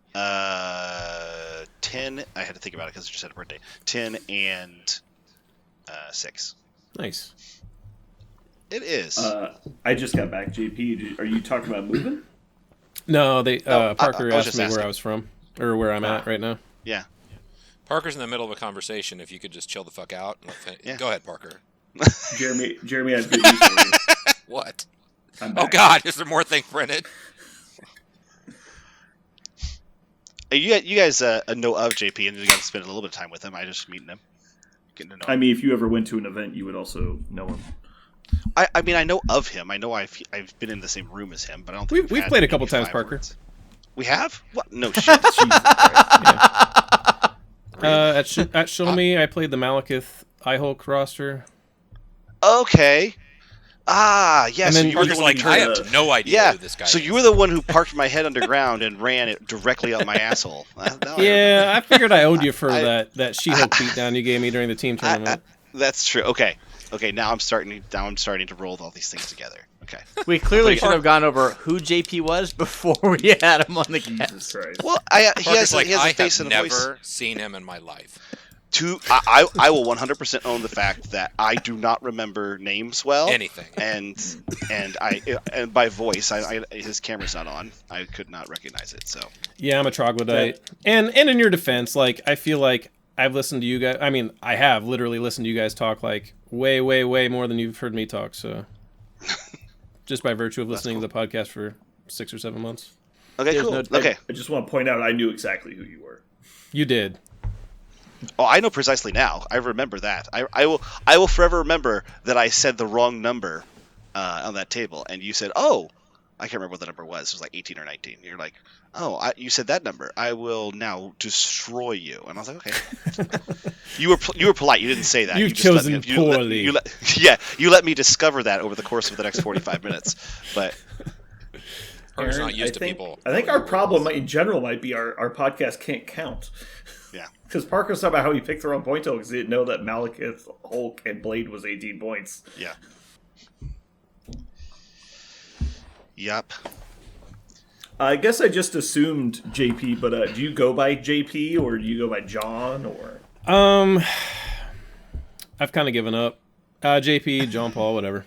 Speaker 2: 10. I had to think about it because I just had a birthday. 10 and 6.
Speaker 5: Nice.
Speaker 2: It is.
Speaker 1: I just got back, JP. Are you talking about moving?
Speaker 5: No, they Parker
Speaker 2: I was
Speaker 5: asked
Speaker 2: just
Speaker 5: me
Speaker 2: asking.
Speaker 5: where I was from, or where I'm at right now.
Speaker 2: Yeah.
Speaker 3: Parker's in the middle of a conversation. If you could just chill the fuck out.
Speaker 2: Yeah.
Speaker 3: Go ahead, Parker.
Speaker 1: Jeremy has good news for you.
Speaker 3: What?
Speaker 1: I'm
Speaker 3: Oh
Speaker 1: back.
Speaker 3: God, is there more things printed?
Speaker 2: You guys know of JP, and you got to spend a little bit of time with him. I just meeting him, getting to know him.
Speaker 1: I mean, if you ever went to an event, you would also know him.
Speaker 2: I mean, I know of him. I know I've been in the same room as him, but I don't think
Speaker 5: We've
Speaker 2: had
Speaker 5: played a
Speaker 2: maybe
Speaker 5: couple times,
Speaker 2: 5
Speaker 5: Parker.
Speaker 2: words. We have? What? No shit.
Speaker 1: Jesus Christ.
Speaker 5: At Show Me, I played the Malekith iHulk roster.
Speaker 2: Okay. Ah, yeah.
Speaker 5: And
Speaker 2: So
Speaker 5: then
Speaker 2: you were the
Speaker 3: Parker's
Speaker 2: one
Speaker 3: like,
Speaker 2: who
Speaker 3: I
Speaker 2: turned.
Speaker 3: have no idea
Speaker 2: Yeah.
Speaker 3: who this guy
Speaker 2: So
Speaker 3: is.
Speaker 2: you were the one who parked my head underground and ran it directly up my asshole.
Speaker 5: Yeah, I figured I owed you for that She-Hulk beatdown you gave me during the team tournament.
Speaker 2: That's true. Okay. Now I'm starting to roll all these things together. Okay.
Speaker 4: We clearly should have gone over who JP was before we had him on the
Speaker 1: Jesus
Speaker 4: cast.
Speaker 1: Christ.
Speaker 2: Well, he
Speaker 3: Parker's
Speaker 2: has
Speaker 3: like,
Speaker 2: a
Speaker 3: I
Speaker 2: face
Speaker 3: have
Speaker 2: and a voice.
Speaker 3: never seen him in my life.
Speaker 2: I will 100% own the fact that I do not remember names well.
Speaker 3: Anything.
Speaker 2: And by voice, his camera's not on. I could not recognize it. So
Speaker 5: Yeah, I'm a troglodyte. And in your defense, like, I feel like I've listened to you guys. I mean, I have literally listened to you guys talk like way, way, way more than you've heard me talk. So just by virtue of listening to the podcast for 6 or 7 months.
Speaker 2: okay,
Speaker 4: There's
Speaker 2: cool.
Speaker 4: no-
Speaker 2: Okay.
Speaker 1: I just want to point out I knew exactly who you were.
Speaker 5: You did.
Speaker 2: Oh, I know precisely now. I remember that. I will forever remember that I said the wrong number on that table, and you said, "Oh, I can't remember what the number was. It was like 18 or 19." You're like, "Oh, you said that number. I will now destroy you." And I was like, "Okay." You were polite. You didn't say that.
Speaker 5: You've chosen poorly.
Speaker 2: You let me discover that over the course of the next 45 minutes, but.
Speaker 3: Aaron, not used to people.
Speaker 1: I think our problem in general might be our podcast can't count.
Speaker 2: Yeah.
Speaker 1: Because Parker's talking about how he picked the wrong point total because he didn't know that Malekith, Hulk, and Blade was 18 points.
Speaker 2: Yeah. Yup.
Speaker 1: I guess I just assumed JP, but do you go by JP or do you go by John or?
Speaker 5: I've kind of given up. JP, John Paul, whatever.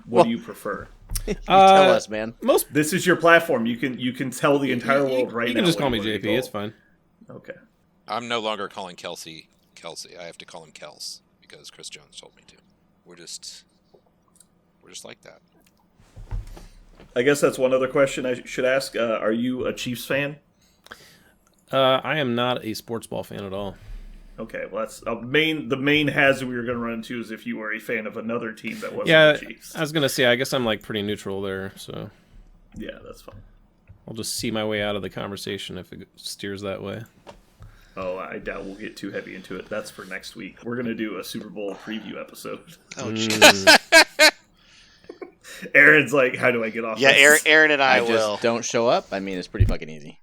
Speaker 1: What do you prefer?
Speaker 4: You tell us, man.
Speaker 1: This is your platform. You can tell the entire world right now.
Speaker 5: You can just call me JP. It's fine.
Speaker 1: Okay.
Speaker 3: I'm no longer calling Kelsey. I have to call him Kels because Chris Jones told me to. We're just like that.
Speaker 1: I guess that's one other question I should ask. Are you a Chiefs fan?
Speaker 5: I am not a sports ball fan at all.
Speaker 1: Okay, well that's the main hazard we were going to run into is if you were a fan of another team that wasn't the Chiefs.
Speaker 5: I was going to say, I guess I'm like pretty neutral there, so.
Speaker 1: Yeah, that's fine.
Speaker 5: I'll just see my way out of the conversation if it steers that way.
Speaker 1: Oh, I doubt we'll get too heavy into it. That's for next week. We're going to do a Super Bowl preview episode.
Speaker 2: Oh, Jesus.
Speaker 1: Aaron's like, how do I get off
Speaker 2: Yeah,
Speaker 1: this?
Speaker 2: Aaron and I will.
Speaker 4: Just don't show up. I mean, it's pretty fucking easy.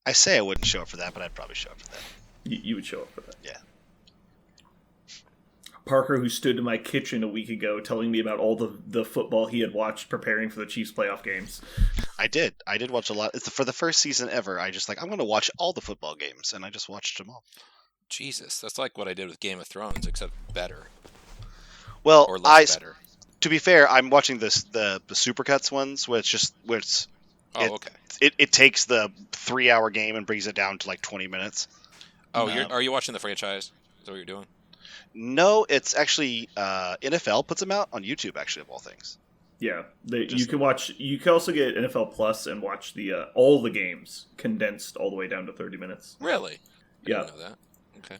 Speaker 2: I say I wouldn't show up for that, but I'd probably show up for that.
Speaker 1: You would show up for that.
Speaker 2: Yeah.
Speaker 1: Parker, who stood in my kitchen a week ago telling me about all the football he had watched preparing for the Chiefs playoff games.
Speaker 2: I did watch a lot. For the first season ever, I just I'm going to watch all the football games, and I just watched them all.
Speaker 3: Jesus, that's like what I did with Game of Thrones, except better.
Speaker 2: Well,
Speaker 3: or less better.
Speaker 2: To be fair, I'm watching the Supercuts ones, where it's
Speaker 3: okay.
Speaker 2: It takes the 3-hour game and brings it down to like 20 minutes.
Speaker 3: Oh, are you watching the franchise? Is that what you're doing?
Speaker 2: No, it's actually NFL puts them out on YouTube. Actually, of all things.
Speaker 1: Yeah, you can watch. You can also get NFL Plus and watch the all the games condensed all the way down to 30 minutes.
Speaker 3: Really?
Speaker 1: Yeah.
Speaker 3: I didn't know that. Okay.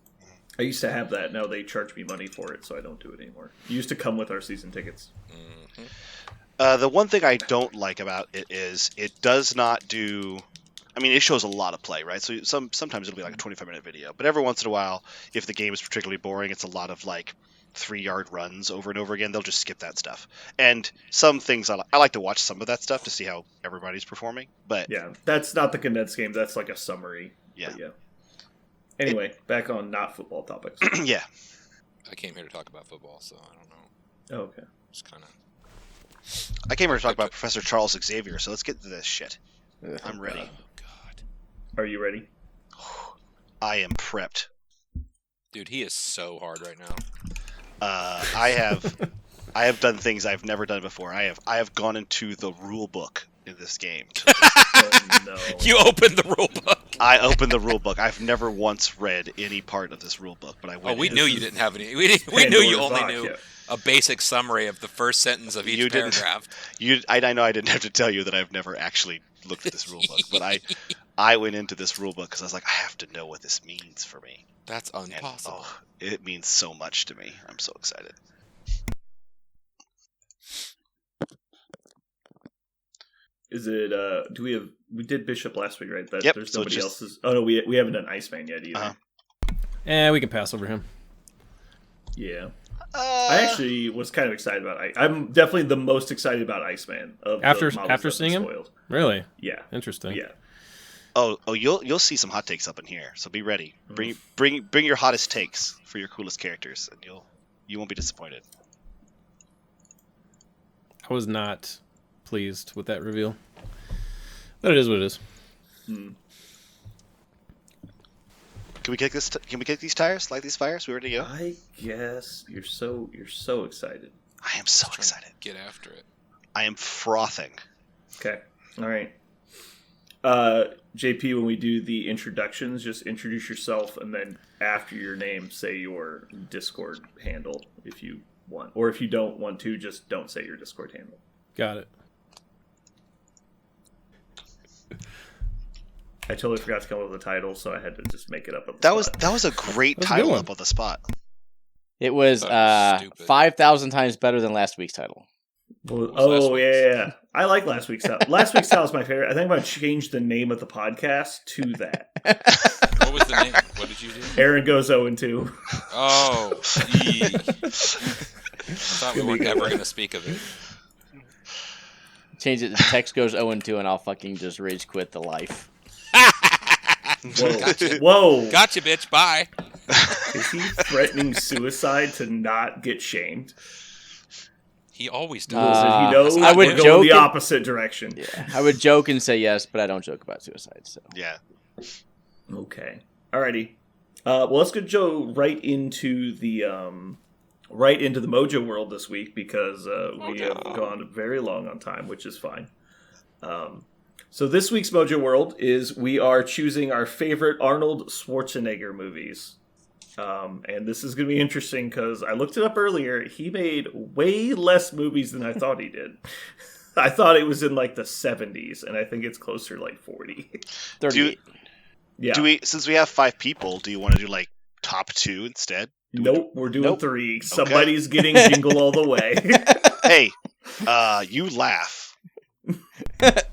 Speaker 1: I used to have that. Now they charge me money for it, so I don't do it anymore. It used to come with our season tickets.
Speaker 2: Mm-hmm. The one thing I don't like about it is it does not do. I mean, it shows a lot of play, right? So sometimes it'll be like a 25-minute video, but every once in a while, if the game is particularly boring, it's a lot of like 3-yard runs over and over again. They'll just skip that stuff. And some things I like to watch some of that stuff to see how everybody's performing. But
Speaker 1: yeah, that's not the condensed game. That's like a summary.
Speaker 2: Yeah.
Speaker 1: Anyway, back on not football topics.
Speaker 2: Yeah.
Speaker 3: I came here to talk about football, so I don't know.
Speaker 1: Oh, okay.
Speaker 3: Just kind of.
Speaker 2: I came here to talk about Professor Charles Xavier, so let's get to this shit. I'm ready.
Speaker 3: Oh, God.
Speaker 1: Are you ready?
Speaker 2: I am prepped.
Speaker 3: Dude, he is so hard right now.
Speaker 2: I have done things I've never done before. I have gone into the rule book in this game.
Speaker 1: Oh, no.
Speaker 3: You opened the rule book.
Speaker 2: I opened the rule book. I've never once read any part of this rule book, but I went.
Speaker 3: Oh, we knew you didn't have any. We knew you only knew a basic summary of the first sentence of each paragraph.
Speaker 2: I know I didn't have to tell you that I've never actually looked at this rule book, but I went into this rule book because I was like, I have to know what this means for me.
Speaker 3: That's impossible.
Speaker 2: And, it means so much to me. I'm so excited.
Speaker 1: Is it? We did Bishop last week, right?
Speaker 2: Yep.
Speaker 1: There's nobody else's. Oh no, we haven't done Iceman yet either.
Speaker 5: We can pass over him.
Speaker 1: Yeah. I actually was kind of excited about I'm definitely the most excited about Iceman
Speaker 5: after seeing him. Really?
Speaker 1: Yeah.
Speaker 5: Interesting.
Speaker 1: Yeah.
Speaker 2: Oh, you'll see some hot takes up in here, so be ready. Bring your hottest takes for your coolest characters, and you won't be disappointed.
Speaker 5: I was not pleased with that reveal, but it is what it is.
Speaker 2: Can we kick this? Can we kick these tires? Light these fires? We ready to go?
Speaker 1: I guess you're so excited.
Speaker 2: I am so excited.
Speaker 3: Get after it.
Speaker 2: I am frothing.
Speaker 1: Okay. All right. JP, when we do the introductions, just introduce yourself, and then after your name, say your Discord handle if you want, or if you don't want to, just don't say your Discord handle.
Speaker 5: Got it.
Speaker 1: I totally forgot to come up with a title, so I had to just make it up.
Speaker 2: That was a great title up on the spot.
Speaker 4: It was 5,000 times better than last week's title.
Speaker 1: Oh, yeah. I like last week's title. Last week's title is my favorite. I think I'm going to change the name of the podcast to that.
Speaker 3: What was the name? What did you do?
Speaker 1: Aaron goes 0-2.
Speaker 3: Oh, I thought we weren't ever going to speak of it.
Speaker 4: Change it to Tex goes 0-2, and I'll fucking just rage quit the life.
Speaker 1: Whoa.
Speaker 3: Gotcha.
Speaker 1: Whoa.
Speaker 3: Gotcha, bitch. Bye.
Speaker 1: Is he threatening suicide to not get shamed?
Speaker 3: He always does.
Speaker 1: He knows
Speaker 4: I would
Speaker 1: go
Speaker 4: joke
Speaker 1: in the opposite direction.
Speaker 4: Yeah, I would joke and say yes, but I don't joke about suicide. So
Speaker 2: yeah.
Speaker 1: Okay. Alrighty. Well, let's go right into the Mojo world this week because we have gone very long on time, which is fine. So this week's Mojo world is we are choosing our favorite Arnold Schwarzenegger movies. And this is going to be interesting because I looked it up earlier. He made way less movies than I thought he did. I thought it was in like the 70s, and I think it's closer to like 40.
Speaker 4: 38.
Speaker 1: Yeah.
Speaker 2: Since we have 5 people, do you want to do like top 2 instead?
Speaker 1: Nope, we're doing 3. Somebody's getting Jingle All the Way.
Speaker 2: Hey, you laugh.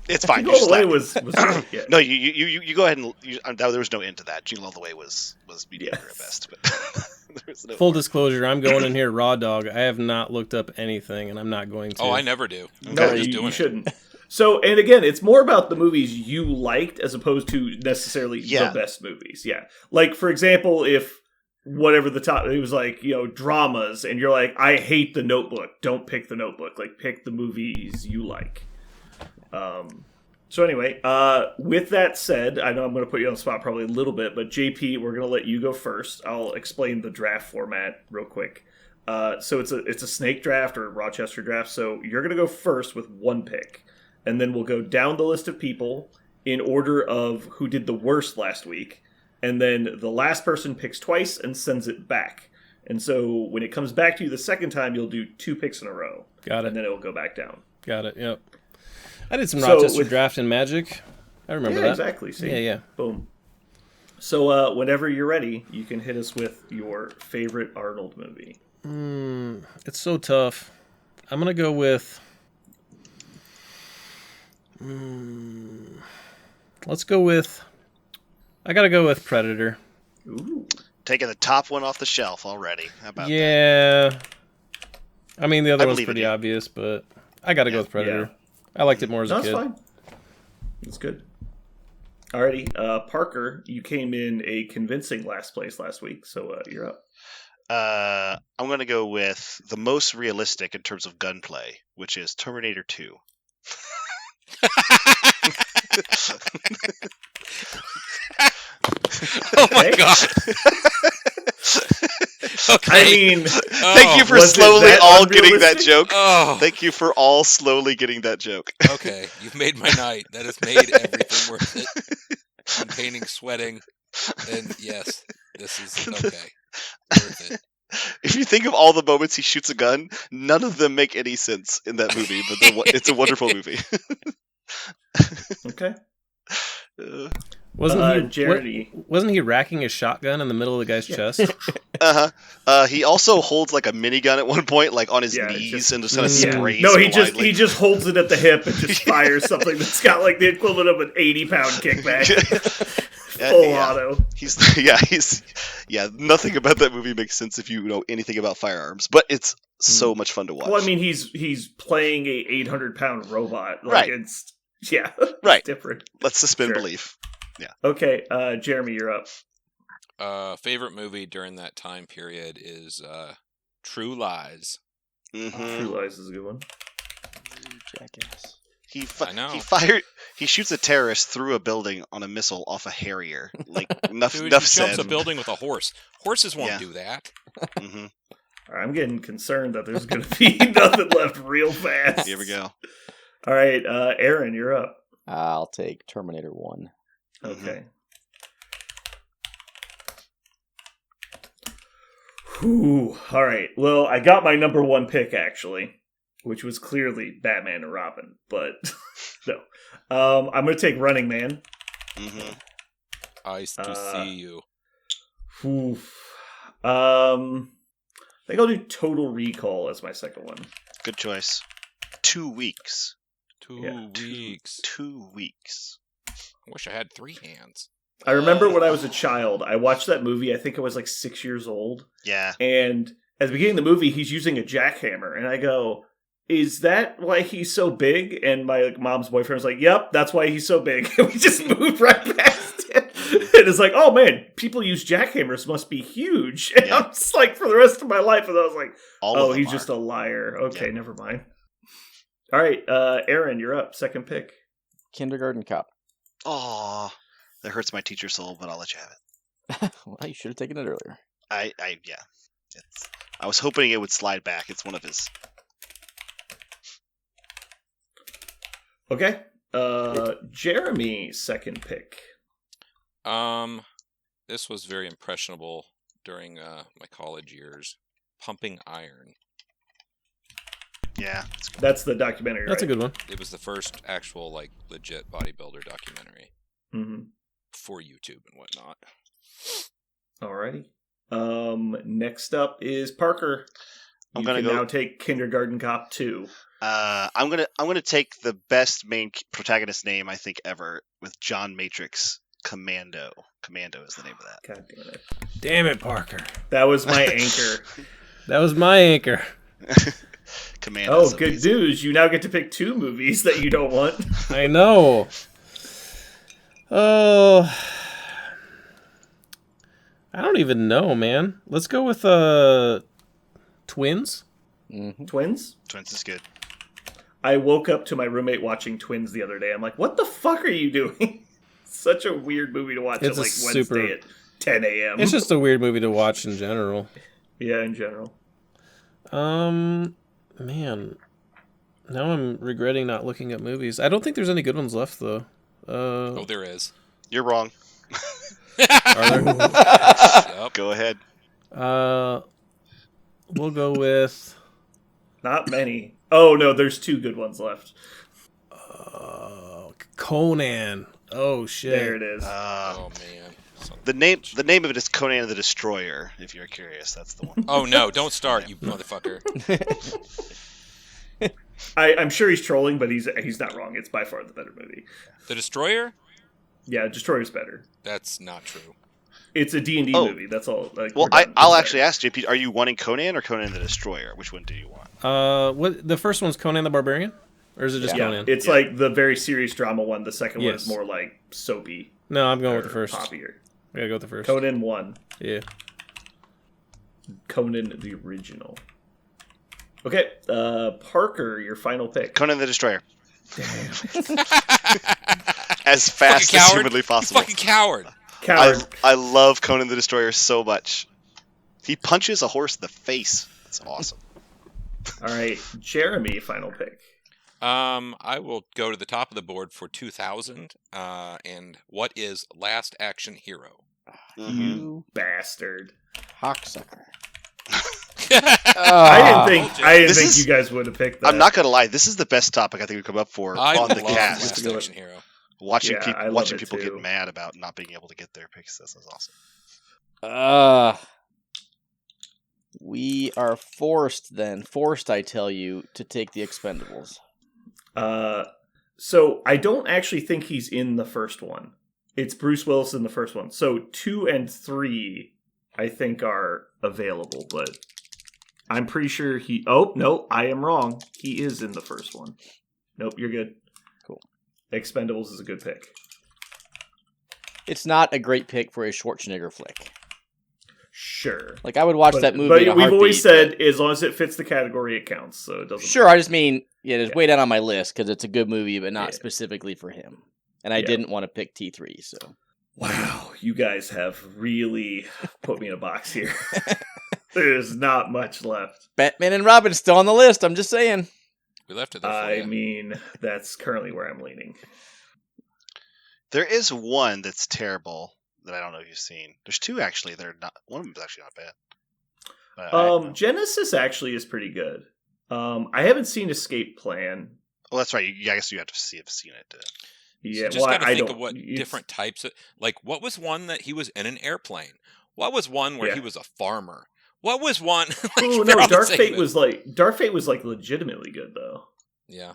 Speaker 2: It's fine.
Speaker 1: Jingle All the Way was great, yeah.
Speaker 2: No, you go ahead and there was no end to that. Jingle All the Way was mediocre at best. But
Speaker 5: Full disclosure, I'm going in here raw dog. I have not looked up anything, and I'm not going to.
Speaker 3: Oh, I never do.
Speaker 1: No, you shouldn't. So, and again, it's more about the movies you liked as opposed to necessarily the best movies. Yeah. Like, for example, if whatever the top, it was like, dramas, and you're like, I hate The Notebook. Don't pick The Notebook. Like, pick the movies you like. So anyway, with that said, I know I'm going to put you on the spot probably a little bit, but JP, we're going to let you go first. I'll explain the draft format real quick. So it's a snake draft or Rochester draft. So you're going to go first with 1 pick, and then we'll go down the list of people in order of who did the worst last week, and then the last person picks twice and sends it back. And so when it comes back to you the second time, you'll do 2 picks in a row.
Speaker 5: Got it.
Speaker 1: And then it will go back down.
Speaker 5: Got it. Yep. I did some Rochester draft in Magic. I remember that.
Speaker 1: Exactly. See?
Speaker 5: Yeah.
Speaker 1: Boom. So whenever you're ready, you can hit us with your favorite Arnold movie.
Speaker 5: It's so tough. I'm going to go with... let's go with... I got to go with Predator.
Speaker 1: Ooh.
Speaker 2: Taking the top one off the shelf already. How about that?
Speaker 5: Yeah. I mean, the other one's pretty obvious, but I got to go with Predator.
Speaker 1: Yeah.
Speaker 5: I liked it more as a kid.
Speaker 1: That's fine. That's good. Alrighty, Parker, you came in a convincing last place last week, so you're up.
Speaker 2: I'm going to go with the most realistic in terms of gunplay, which is Terminator 2.
Speaker 3: Oh my god. Okay.
Speaker 1: I mean,
Speaker 2: thank you for slowly all getting that joke.
Speaker 3: Oh.
Speaker 2: Thank you for all slowly getting that joke.
Speaker 3: Okay, you've made my night. That has made everything worth it. I'm painting, sweating, and yes, this is okay. Worth it.
Speaker 2: If you think of all the moments he shoots a gun, none of them make any sense in that movie, but it's a wonderful movie.
Speaker 1: Okay.
Speaker 5: Wasn't he racking a shotgun in the middle of the guy's chest?
Speaker 2: He also holds like a minigun at one point, like on his knees, and just kind of sprays.
Speaker 1: No, he
Speaker 2: blindly.
Speaker 1: just holds it at the hip and just fires something that's got like the equivalent of an 80-pound kickback. Full auto.
Speaker 2: He's nothing about that movie makes sense if you know anything about firearms, but it's so much fun to watch.
Speaker 1: Well, I mean, he's playing a 800-pound robot. Like,
Speaker 2: right.
Speaker 1: It's
Speaker 2: right.
Speaker 1: different.
Speaker 2: Let's suspend belief. Yeah.
Speaker 1: Okay, Jeremy, you're up.
Speaker 3: Favorite movie during that time period is True Lies.
Speaker 2: Mm-hmm.
Speaker 1: True Lies is a good one.
Speaker 4: Jackass.
Speaker 2: He shoots a terrorist through a building on a missile off a Harrier. Like enough
Speaker 3: Dude,
Speaker 2: enough
Speaker 3: he
Speaker 2: said.
Speaker 3: jumps a building with a horse. Horses won't do that.
Speaker 2: Mm-hmm.
Speaker 1: I'm getting concerned that there's going to be nothing left real fast.
Speaker 2: Here we go.
Speaker 1: All right, Aaron, you're up.
Speaker 4: I'll take Terminator 1.
Speaker 1: Okay. Whew. All right. Well, I got my number 1 pick, actually, which was clearly Batman and Robin, but no. I'm going to take Running Man.
Speaker 2: Mm-hmm.
Speaker 3: Nice to see you.
Speaker 1: Oof. I think I'll do Total Recall as my second one.
Speaker 2: Good choice. 2 weeks.
Speaker 3: 2 weeks.
Speaker 2: 2 weeks.
Speaker 3: I wish I had 3 hands.
Speaker 1: I remember when I was a child, I watched that movie. I think I was like 6 years old.
Speaker 2: Yeah.
Speaker 1: And at the beginning of the movie, he's using a jackhammer. And I go, is that why he's so big? And my mom's boyfriend was like, yep, that's why he's so big. And we just moved right past it. And it's like, oh man, people use jackhammers, must be huge. And I'm just like, for the rest of my life, and I was like, he's just a liar. Okay, never mind. All right, Aaron, you're up. Second pick.
Speaker 4: Kindergarten Cop.
Speaker 2: Aw, that hurts my teacher soul, but I'll let you have it.
Speaker 4: Well, you should have taken it earlier.
Speaker 2: I was hoping it would slide back. It's one of his.
Speaker 1: Okay. Jeremy, second pick.
Speaker 3: This was very impressionable during my college years. Pumping Iron.
Speaker 2: Yeah.
Speaker 1: That's the documentary,
Speaker 5: That's
Speaker 1: right?
Speaker 5: a good one.
Speaker 3: It was the first actual, like, legit bodybuilder documentary.
Speaker 1: Mm-hmm.
Speaker 3: For YouTube and whatnot.
Speaker 1: Alrighty. Next up is Parker.
Speaker 2: I'm
Speaker 1: You
Speaker 2: gonna
Speaker 1: can
Speaker 2: go.
Speaker 1: now take Kindergarten Cop 2.
Speaker 2: I'm gonna take the best main protagonist name I think ever with John Matrix. Commando. Commando is the name of that.
Speaker 1: God damn it.
Speaker 5: Damn it, Parker.
Speaker 1: That was my anchor.
Speaker 5: That was my anchor.
Speaker 2: Commando.
Speaker 1: Oh, good news. You now get to pick 2 movies that you don't want.
Speaker 5: I know. Oh, I don't even know, man. Let's go with Twins.
Speaker 4: Mm-hmm.
Speaker 1: Twins?
Speaker 2: Twins is good.
Speaker 1: I woke up to my roommate watching Twins the other day. I'm like, what the fuck are you doing? Such a weird movie to watch
Speaker 5: It's
Speaker 1: at
Speaker 5: a
Speaker 1: like Wednesday at 10 a.m.
Speaker 5: It's just a weird movie to watch in general.
Speaker 1: Yeah, in general.
Speaker 5: Man. Now I'm regretting not looking at movies. I don't think there's any good ones left, though.
Speaker 3: Oh, there is.
Speaker 2: You're wrong.
Speaker 5: Are there?
Speaker 3: Yep.
Speaker 2: Go ahead.
Speaker 5: We'll go with...
Speaker 1: Not many. Oh, no, there's 2 good ones left.
Speaker 5: Conan. Oh, shit.
Speaker 1: There it is.
Speaker 3: Oh, man.
Speaker 2: The name of it is Conan the Destroyer. If you're curious, that's the one.
Speaker 3: Oh, no, don't start, you motherfucker.
Speaker 1: I'm sure he's trolling, but he's not wrong. It's by far the better movie.
Speaker 3: The Destroyer?
Speaker 1: Yeah, Destroyer's better.
Speaker 3: That's not true.
Speaker 1: It's a D&D movie. That's all. Like,
Speaker 2: Well,
Speaker 1: we're done.
Speaker 2: I'll
Speaker 1: It's
Speaker 2: actually
Speaker 1: better.
Speaker 2: ask JP: are you wanting Conan or Conan the Destroyer? Which one do you want?
Speaker 5: What the first one's Conan the Barbarian? Or is it just
Speaker 1: Yeah,
Speaker 5: Conan?
Speaker 1: it's like the very serious drama one. The second one is
Speaker 5: Yes.
Speaker 1: more like soapy.
Speaker 5: No, I'm going with the first.
Speaker 1: Poppier.
Speaker 5: I gotta go with the first.
Speaker 1: Conan 1.
Speaker 5: Yeah.
Speaker 1: Conan the original. Okay, Parker, your final pick.
Speaker 2: Conan the Destroyer. As fast as humanly possible.
Speaker 3: You fucking coward.
Speaker 1: Coward.
Speaker 2: I love Conan the Destroyer so much. He punches a horse in the face. It's awesome.
Speaker 1: All right, Jeremy, final pick.
Speaker 3: I will go to the top of the board for 2000. And what is Last Action Hero?
Speaker 1: You bastard.
Speaker 4: Hawksucker.
Speaker 1: I didn't
Speaker 2: This
Speaker 1: think
Speaker 2: is-
Speaker 1: you guys would have picked that.
Speaker 2: I'm not gonna lie. This is the best topic I think we've come up for
Speaker 3: I
Speaker 2: on the
Speaker 3: love
Speaker 2: cast.
Speaker 3: Last Action Hero.
Speaker 2: Watching
Speaker 1: Yeah,
Speaker 2: people
Speaker 1: I love
Speaker 2: watching
Speaker 1: it
Speaker 2: people
Speaker 1: too.
Speaker 2: get mad about not being able to get their picks. This is awesome.
Speaker 4: We are forced, I tell you, to take the Expendables.
Speaker 1: So I don't actually think he's in the first one. It's Bruce Willis in the first one. So 2 and 3, I think, are available, but I'm pretty sure he... Oh, no, I am wrong. He is in the first one. Nope, you're good.
Speaker 4: Cool.
Speaker 1: Expendables is a good pick.
Speaker 4: It's not a great pick for a Schwarzenegger flick.
Speaker 1: Sure.
Speaker 4: Like, I would watch
Speaker 1: But,
Speaker 4: that movie
Speaker 1: but
Speaker 4: in a
Speaker 1: we've always
Speaker 4: heartbeat,
Speaker 1: said, as long as it fits the category, it counts. So it doesn't...
Speaker 4: Sure, I just mean, it's way down on my list because it's a good movie, but not
Speaker 1: Yeah.
Speaker 4: specifically for him. And I
Speaker 1: Yeah.
Speaker 4: didn't want to pick T3, so.
Speaker 1: Wow, you guys have really put me in a box here. There's not much left.
Speaker 4: Batman and Robin's still on the list, I'm just saying.
Speaker 3: We left it there for
Speaker 1: I
Speaker 3: you.
Speaker 1: mean, that's currently where I'm leaning.
Speaker 2: There is one that's terrible that I don't know if you've seen. There's 2 actually. They're not. One of them is actually not bad. But
Speaker 1: Genesis actually is pretty good. I haven't seen Escape Plan.
Speaker 2: well, that's right. I guess you have to have seen it.
Speaker 1: Yeah,
Speaker 3: so just gotta think of what different types of, like, what was one that he was in an airplane? What was one where he was a farmer? What was one?
Speaker 1: Oh no, Dark Fate was like legitimately good though.
Speaker 3: Yeah.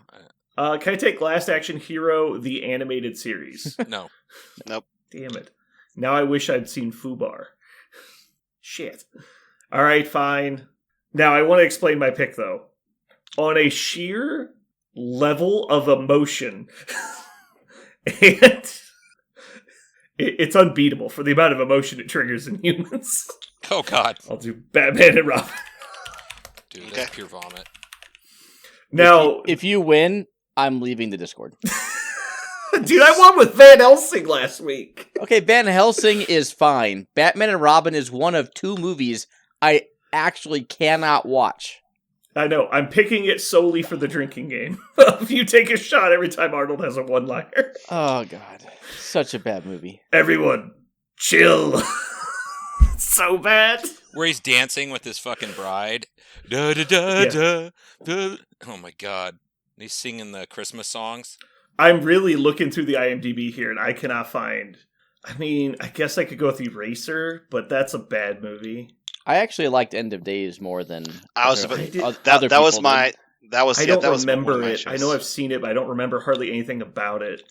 Speaker 1: Can I take Last Action Hero the animated series?
Speaker 3: No.
Speaker 2: Nope.
Speaker 1: Damn it! Now I wish I'd seen Fubar. Shit. All right, fine. Now I want to explain my pick though. On a sheer level of emotion, and it's unbeatable for the amount of emotion it triggers in humans.
Speaker 3: Oh God!
Speaker 1: I'll do Batman and Robin.
Speaker 3: Dude, that's pure vomit.
Speaker 1: Now,
Speaker 4: if you win, I'm leaving the Discord.
Speaker 1: Dude, I won with Van Helsing last week.
Speaker 4: Okay, Van Helsing is fine. Batman and Robin is one of 2 movies I actually cannot watch.
Speaker 1: I know. I'm picking it solely for the drinking game. If you take a shot every time Arnold has a one-liner.
Speaker 4: Oh, God. Such a bad movie.
Speaker 1: Everyone, chill. So bad.
Speaker 3: Where he's dancing with his fucking bride. Da, da, da, da, da. Oh, my God. And he's singing the Christmas songs.
Speaker 1: I'm really looking through the IMDb here, and I cannot find... I mean, I guess I could go with Eraser, but that's a bad movie.
Speaker 4: I actually liked End of Days more than
Speaker 2: I was
Speaker 4: other
Speaker 2: that
Speaker 4: people
Speaker 2: was my
Speaker 4: did.
Speaker 2: that was
Speaker 1: I
Speaker 2: yeah,
Speaker 1: don't
Speaker 2: that was
Speaker 1: remember
Speaker 2: one of my
Speaker 1: it.
Speaker 2: choices.
Speaker 1: I know I've seen it, but I don't remember hardly anything about it.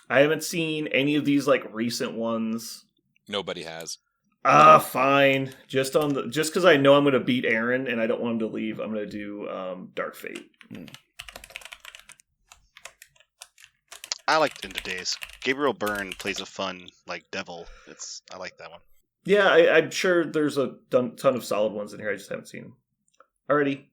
Speaker 1: I haven't seen any of these like recent ones.
Speaker 3: Nobody has.
Speaker 1: Fine. Just because I know I'm going to beat Aaron and I don't want him to leave, I'm going to do Dark Fate.
Speaker 2: I liked End of Days. Gabriel Byrne plays a fun like devil. I like that one.
Speaker 1: Yeah, I'm sure there's a ton of solid ones in here. I just haven't seen them. Alrighty.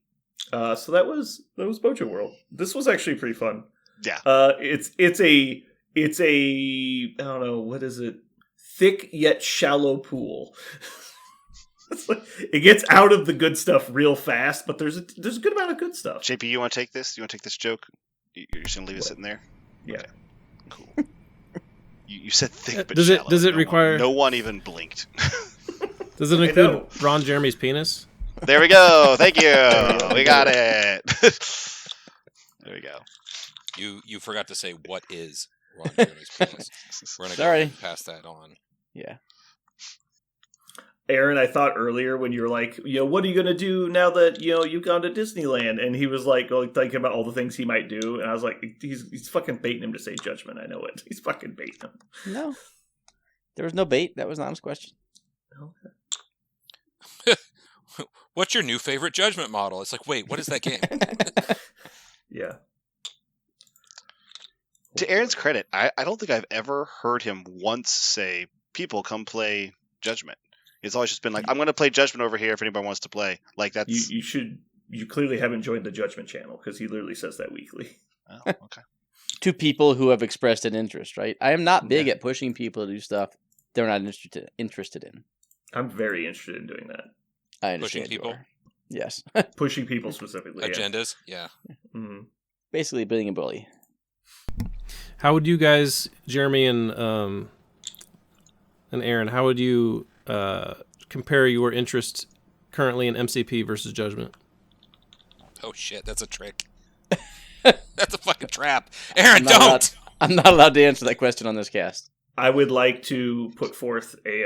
Speaker 1: So that was Mojo World. This was actually pretty fun.
Speaker 2: Yeah.
Speaker 1: It's a I don't know, what is it? Thick yet shallow pool. It gets out of the good stuff real fast, but there's a good amount of good stuff.
Speaker 2: JP, you want to take this? You want to take this joke? You're just gonna leave it sitting there?
Speaker 1: Yeah.
Speaker 2: Okay. Cool. You said thick, but
Speaker 5: does
Speaker 2: shallow.
Speaker 5: Does it require?
Speaker 2: No one even blinked.
Speaker 5: Does it include Ron Jeremy's penis?
Speaker 2: There we go. Thank you. We got it. There we go.
Speaker 3: You forgot to say what is Ron Jeremy's penis. We're gonna go pass that on.
Speaker 4: Yeah.
Speaker 1: Aaron, I thought earlier when you were like, what are you going to do now that, you've gone to Disneyland? And he was like thinking about all the things he might do. And I was like, he's fucking baiting him to say Judgment. I know it. He's fucking baiting him.
Speaker 4: No. There was no bait. That was an honest question.
Speaker 1: Okay.
Speaker 3: What's your new favorite Judgment model? It's like, wait, what is that game?
Speaker 1: Yeah.
Speaker 2: To Aaron's credit, I don't think I've ever heard him once say, people come play Judgment. It's always just been like, I'm going to play Judgment over here if anybody wants to play. Like that's
Speaker 1: you clearly haven't joined the Judgment channel because he literally says that weekly.
Speaker 2: Oh, okay.
Speaker 4: To people who have expressed an interest, right? I am not big at pushing people to do stuff they're not interested in.
Speaker 1: I'm very interested in doing that.
Speaker 4: I understand.
Speaker 3: Pushing people?
Speaker 4: Yes.
Speaker 1: Pushing people specifically.
Speaker 3: Agendas? Yeah.
Speaker 1: Mm-hmm.
Speaker 4: Basically being a bully.
Speaker 5: How would you guys, Jeremy and Aaron, how would you compare your interest currently in MCP versus Judgment?
Speaker 3: Oh shit, that's a trick. That's a fucking trap. Aaron, don't!
Speaker 4: I'm not allowed to answer that question on this cast.
Speaker 1: I would like to put forth a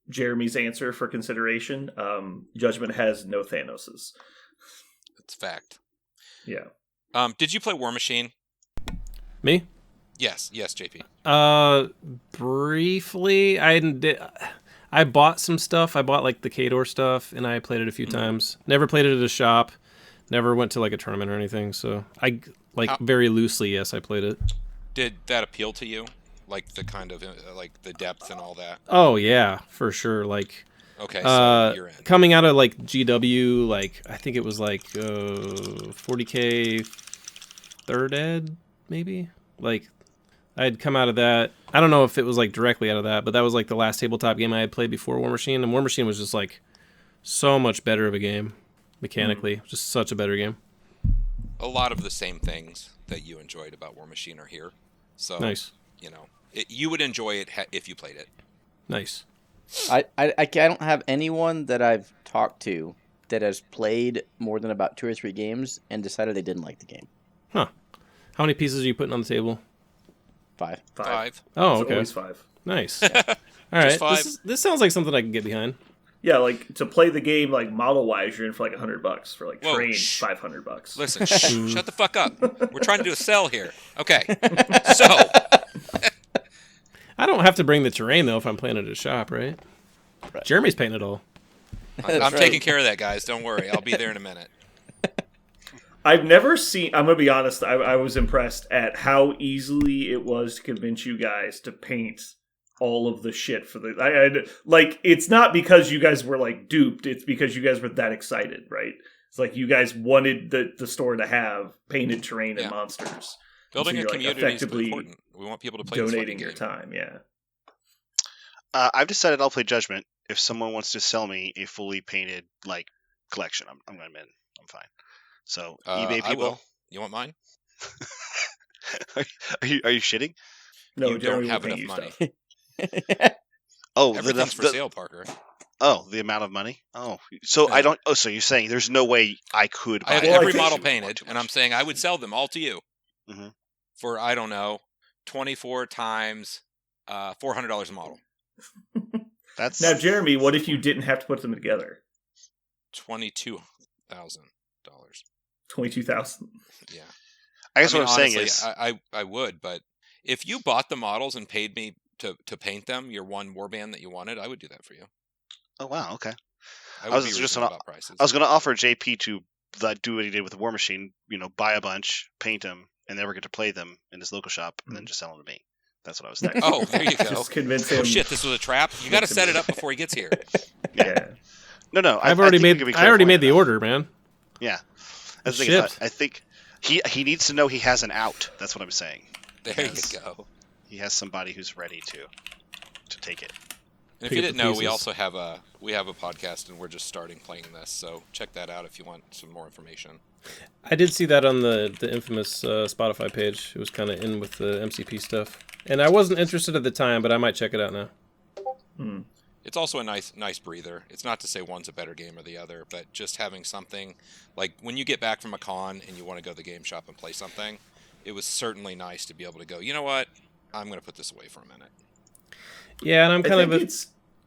Speaker 1: Jeremy's answer for consideration. Judgment has no Thanoses.
Speaker 3: That's fact.
Speaker 1: Yeah.
Speaker 3: Did you play War Machine?
Speaker 5: Me?
Speaker 3: Yes, JP.
Speaker 5: Briefly, I bought some stuff. I bought like the Kador stuff, and I played it a few times. Never played it at a shop. Never went to like a tournament or anything. So I very loosely, yes, I played it.
Speaker 3: Did that appeal to you? Like the kind of like the depth and all that?
Speaker 5: Oh yeah, for sure. Like
Speaker 3: okay, so you're in.
Speaker 5: Coming out of like GW, like I think it was like 40K third ed, maybe. Like I had come out of that. I don't know if it was like directly out of that, but that was like the last tabletop game I had played before War Machine, and War Machine was just like so much better of a game mechanically. Just such a better game.
Speaker 3: A lot of the same things that you enjoyed about War Machine are here. So
Speaker 5: nice.
Speaker 3: You would enjoy it if you played it.
Speaker 5: Nice.
Speaker 4: I don't have anyone that I've talked to that has played more than about 2 or 3 games and decided they didn't like the game.
Speaker 5: Huh. How many pieces are you putting on the table?
Speaker 4: 5.
Speaker 5: Oh,
Speaker 1: It's
Speaker 5: okay.
Speaker 1: always 5.
Speaker 5: Nice. All right.
Speaker 3: Just 5.
Speaker 5: This sounds like something I can get behind.
Speaker 1: Yeah, like to play the game like model wise, you're in for like $100. For like
Speaker 3: Whoa,
Speaker 1: train,
Speaker 3: shh.
Speaker 1: $500.
Speaker 3: Listen, shut the fuck up. We're trying to do a sell here. Okay. So.
Speaker 5: I don't have to bring the terrain, though, if I'm playing at a shop, right? Jeremy's painting it all.
Speaker 3: I'm taking care of that, guys. Don't worry. I'll be there in a minute.
Speaker 1: I've never seen, I'm going to be honest, I was impressed at how easily it was to convince you guys to paint all of the shit for the... like, it's not because you guys were, like, duped. It's because you guys were that excited, right? It's like you guys wanted the store to have painted terrain and monsters.
Speaker 3: Building
Speaker 1: so
Speaker 3: a community is important. We want people to play
Speaker 1: donating
Speaker 3: this
Speaker 1: your time, yeah.
Speaker 2: I've decided I'll play Judgment. If someone wants to sell me a fully painted like collection, I'm going to in. I'm fine. So eBay people,
Speaker 3: I will. You want mine?
Speaker 2: are you shitting?
Speaker 1: No,
Speaker 3: you don't have enough money.
Speaker 2: Oh,
Speaker 3: everything's for sale, Parker.
Speaker 2: Oh, the amount of money. Oh, so I don't. Oh, so you're saying there's no way I could buy
Speaker 3: I have every model painted, and I'm saying I would sell them all to you for I don't know, 24 times $400 a model.
Speaker 2: That's
Speaker 1: now, Jeremy. What if you didn't have to put them together?
Speaker 3: $22,000.
Speaker 1: 22,000.
Speaker 3: Yeah.
Speaker 2: I guess
Speaker 3: what
Speaker 2: I'm
Speaker 3: honestly,
Speaker 2: saying is
Speaker 3: I would, but if you bought the models and paid me to paint them, your one warband that you wanted, I would do that for you.
Speaker 2: Oh wow, okay.
Speaker 3: I was about prices.
Speaker 2: I was going to offer JP to do what he did with the War Machine. Buy a bunch, paint them, and never get to play them in his local shop, and then just sell them to me. That's what I was thinking.
Speaker 3: Oh, there you go.
Speaker 1: Just convince him.
Speaker 3: Oh shit, this was a trap. You got to set it up before he gets here.
Speaker 1: Yeah.
Speaker 2: No.
Speaker 5: I already made the order, man.
Speaker 2: Yeah. That's the thing. I think he needs to know he has an out. That's what I'm saying.
Speaker 3: There you go.
Speaker 2: He has somebody who's ready to take it.
Speaker 3: And if you didn't know, we also have a podcast, and we're just starting playing this. So check that out if you want some more information.
Speaker 5: I did see that on the infamous Spotify page. It was kind of in with the MCP stuff, and I wasn't interested at the time, but I might check it out now.
Speaker 3: It's also a nice breather. It's not to say one's a better game or the other, but just having something like when you get back from a con and you want to go to the game shop and play something, it was certainly nice to be able to go, you know what? I'm going to put this away for a minute.
Speaker 5: Yeah, and I'm kind of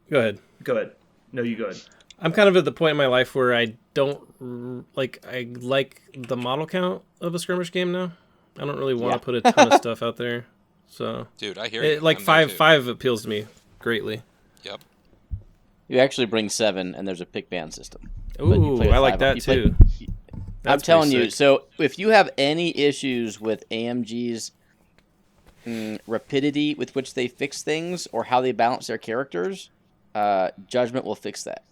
Speaker 5: Go ahead.
Speaker 1: Go ahead. No, you go ahead.
Speaker 5: I'm kind of at the point in my life where I don't like the model count of a skirmish game now. I don't really want to put a ton of stuff out there. So,
Speaker 3: dude, I hear you.
Speaker 5: Like five appeals to me greatly.
Speaker 3: Yep.
Speaker 4: You actually bring 7, and there's a pick ban system.
Speaker 5: Ooh, I like that too.
Speaker 4: I'm telling you. So if you have any issues with AMG's rapidity with which they fix things or how they balance their characters, Judgment will fix that.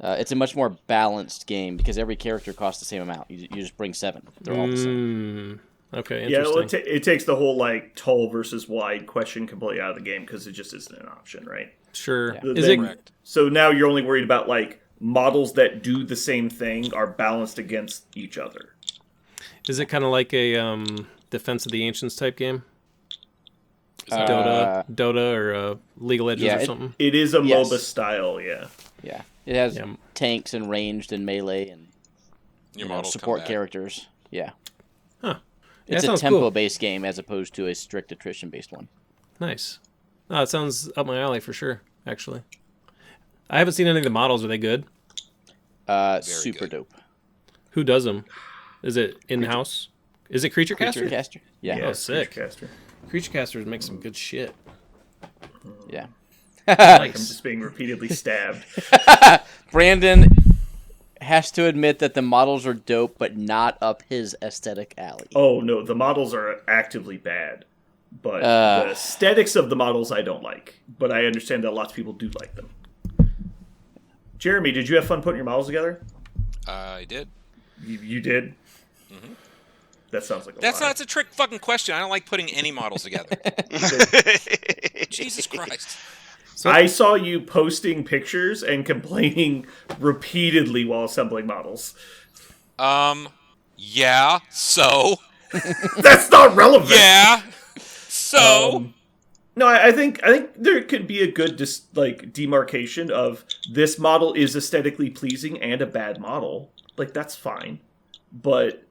Speaker 4: It's a much more balanced game because every character costs the same amount. You just bring 7. They're all the same.
Speaker 5: Okay,
Speaker 1: yeah,
Speaker 5: interesting.
Speaker 1: well, it takes the whole like tall versus wide question completely out of the game because it just isn't an option, right?
Speaker 5: Sure.
Speaker 4: Yeah.
Speaker 5: Is it
Speaker 3: correct?
Speaker 1: So now you're only worried about like models that do the same thing are balanced against each other.
Speaker 5: Is it kind of like a Defense of the Ancients type game? Dota or League of Legends or something?
Speaker 1: It is a MOBA style, yeah.
Speaker 4: Yeah. It has tanks and ranged and melee and
Speaker 3: Your models
Speaker 4: support
Speaker 3: come back.
Speaker 4: characters. Yeah.
Speaker 5: Huh.
Speaker 4: It's a tempo-based game as opposed to a strict attrition-based one.
Speaker 5: Nice. No, it sounds up my alley for sure, actually. I haven't seen any of the models. Are they good?
Speaker 4: Super
Speaker 3: good.
Speaker 4: dope.
Speaker 5: Who does them? Is it in-house? Is it Creature Caster?
Speaker 4: Creature Caster? Yeah.
Speaker 5: Oh, sick.
Speaker 1: Creaturecaster.
Speaker 5: Creature Casters make some good shit.
Speaker 4: Yeah.
Speaker 1: I'm just being repeatedly stabbed.
Speaker 4: Brandon has to admit that the models are dope, but not up his aesthetic alley.
Speaker 1: Oh, no, the models are actively bad. But the aesthetics of the models I don't like. But I understand that lots of people do like them. Jeremy, did you have fun putting your models together?
Speaker 3: I did.
Speaker 1: You did? Mm-hmm. That sounds like
Speaker 3: That's a trick fucking question. I don't like putting any models together. Jesus Christ.
Speaker 1: So I saw you posting pictures and complaining repeatedly while assembling models.
Speaker 3: Yeah, so.
Speaker 1: That's not relevant.
Speaker 3: Yeah, so.
Speaker 1: No, I think there could be a good demarcation of this model is aesthetically pleasing and a bad model. Like, that's fine. But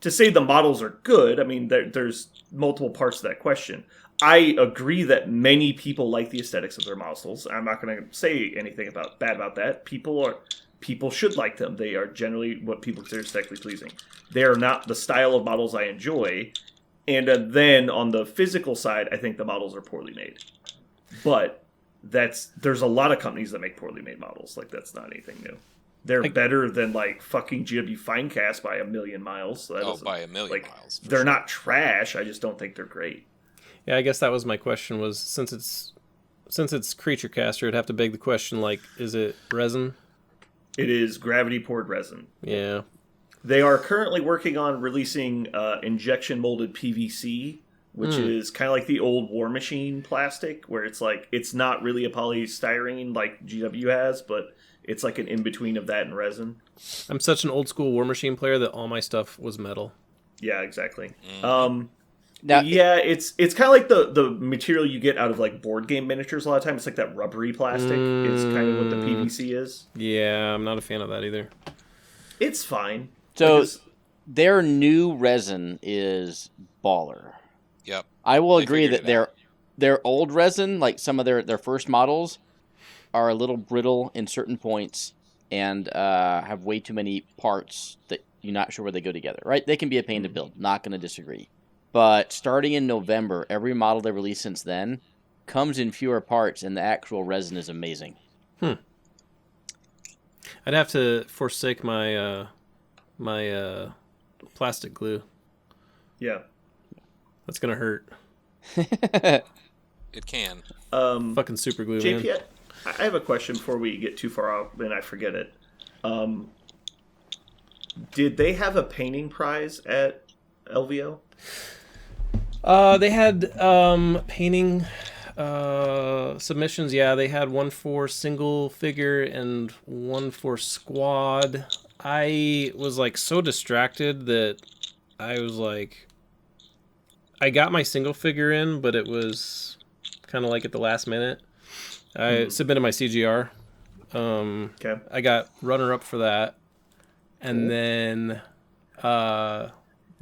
Speaker 1: to say the models are good, I mean, there's multiple parts to that question. I agree that many people like the aesthetics of their models. I'm not going to say anything bad about that. People should like them. They are generally what people consider aesthetically pleasing. They are not the style of models I enjoy. And then on the physical side, I think the models are poorly made. But there's a lot of companies that make poorly made models. Like, that's not anything new. They're better than, like, fucking GW Finecast by a million miles. So
Speaker 3: by a million miles.
Speaker 1: They're not trash. I just don't think they're great.
Speaker 5: Yeah, I guess that was my question. Was since it's Creature Caster, it'd have to beg the question, like, is it resin?
Speaker 1: It is gravity poured resin.
Speaker 5: Yeah.
Speaker 1: They are currently working on releasing injection molded PVC, which is kind of like the old War Machine plastic, where it's like it's not really a polystyrene like GW has, but it's like an in between of that and resin.
Speaker 5: I'm such an old school War Machine player that all my stuff was metal.
Speaker 1: Yeah, exactly.
Speaker 4: Now,
Speaker 1: it's kind of like the material you get out of like board game miniatures a lot of times. It's like that rubbery plastic. It's kind of what the PVC is.
Speaker 5: Yeah, I'm not a fan of that either.
Speaker 1: It's fine.
Speaker 4: So their new resin is baller.
Speaker 3: Yep.
Speaker 4: I will agree that their old resin, like some of their first models, are a little brittle in certain points and have way too many parts that you're not sure where they go together, right? They can be a pain to build. Not going to disagree. But starting in November, every model they released since then comes in fewer parts, and the actual resin is amazing.
Speaker 5: I'd have to forsake my my plastic glue.
Speaker 1: Yeah.
Speaker 5: That's going to hurt.
Speaker 3: It can.
Speaker 5: Fucking super glue,
Speaker 1: JP,
Speaker 5: man.
Speaker 1: I have a question before we get too far out and I forget it. Did they have a painting prize at LVO?
Speaker 5: They had painting submissions. Yeah, they had one for single figure and one for squad. I was like so distracted that I was like, I got my single figure in, but it was kind of like at the last minute. I submitted my CGR.
Speaker 1: Okay.
Speaker 5: I got runner up for that, and then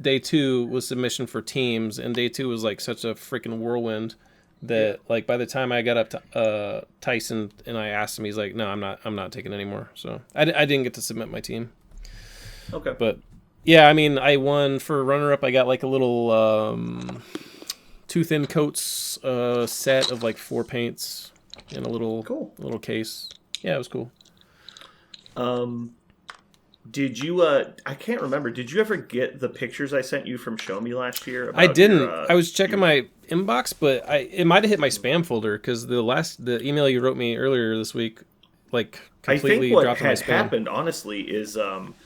Speaker 5: day 2 was submission for teams, and day 2 was like such a freaking whirlwind that like by the time I got up to Tyson and I asked him, he's like, no, I'm not taking any more. So I didn't get to submit my team.
Speaker 1: Okay.
Speaker 5: But yeah, I mean, I won for runner up. I got like a little Too Thin Coats set of like 4 paints in a little case. Yeah, it was cool.
Speaker 1: Did you I can't remember, did you ever get the pictures I sent you from Show Me last year?
Speaker 5: I didn't. I was checking my inbox, but it might have hit my spam folder because the email you wrote me earlier this week like completely dropped in my spam.
Speaker 1: I think what had happened, honestly, is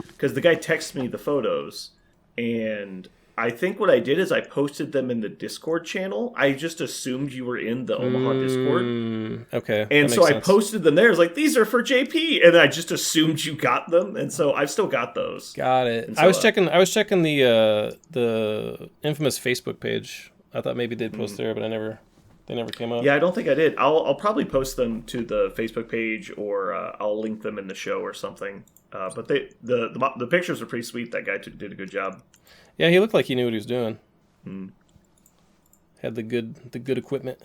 Speaker 1: because the guy texted me the photos, and I think what I did is I posted them in the Discord channel. I just assumed you were in the Omaha Discord.
Speaker 5: Okay.
Speaker 1: And so I posted them there. I was like, these are for JP. And I just assumed you got them. And so I've still got those.
Speaker 5: Got it.
Speaker 1: So,
Speaker 5: I was checking the infamous Facebook page. I thought maybe they'd post there, but they never came up.
Speaker 1: Yeah, I don't think I did. I'll probably post them to the Facebook page, or I'll link them in the show or something. But the pictures are pretty sweet. That guy did a good job.
Speaker 5: Yeah, he looked like he knew what he was doing. Had the good equipment.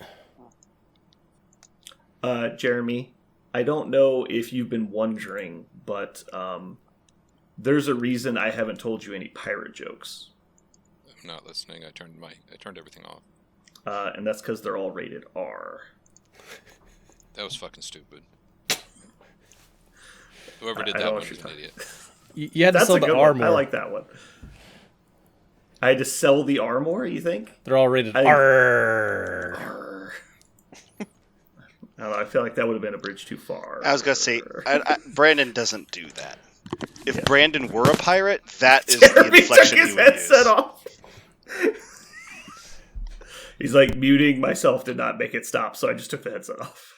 Speaker 1: Jeremy, I don't know if you've been wondering, but there's a reason I haven't told you any pirate jokes.
Speaker 3: I'm not listening. I turned everything off.
Speaker 1: And that's because they're all rated R.
Speaker 3: That was fucking stupid. Whoever did that one is an idiot.
Speaker 5: You had to sell the R more.
Speaker 1: I like that one. I had to sell the R more, you think?
Speaker 5: They're all rated R.
Speaker 1: I don't know, I feel like that would have been a bridge too far.
Speaker 2: I was going to say, Brandon doesn't do that. If Brandon were a pirate, that is the inflection he would use.
Speaker 1: Headset off. He's like, muting myself did not make it stop, so I just took the headset off.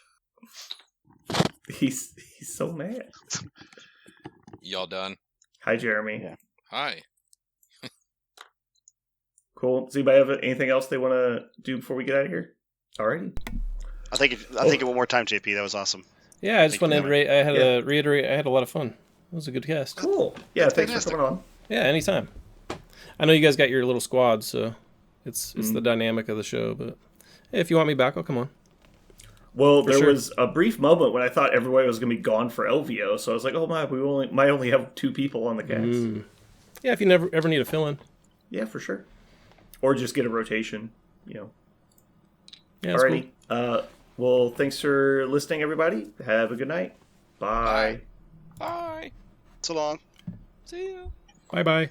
Speaker 1: He's so mad.
Speaker 3: Y'all done?
Speaker 1: Hi, Jeremy.
Speaker 4: Yeah.
Speaker 3: Hi.
Speaker 1: Cool. Does anybody have anything else they want to do before we get out of here? Alrighty.
Speaker 2: I think it one more time, JP. That was awesome.
Speaker 5: Yeah, I just want to reiterate. I had a lot of fun. It was a good cast.
Speaker 1: Cool. Yeah, thanks for coming on.
Speaker 5: Yeah, anytime. I know you guys got your little squad, so it's the dynamic of the show. But hey, if you want me back, I'll come on.
Speaker 1: Well, there was a brief moment when I thought everybody was going to be gone for LVO, so I was like, "Oh my, we might only have 2 people on the cast."
Speaker 5: Yeah, if you ever need a fill-in.
Speaker 1: Yeah, for sure. Or just get a rotation, Yeah,
Speaker 5: alrighty.
Speaker 1: Cool. Well, thanks for listening, everybody. Have a good night. Bye.
Speaker 2: Bye. So long.
Speaker 3: See ya.
Speaker 5: Bye-bye.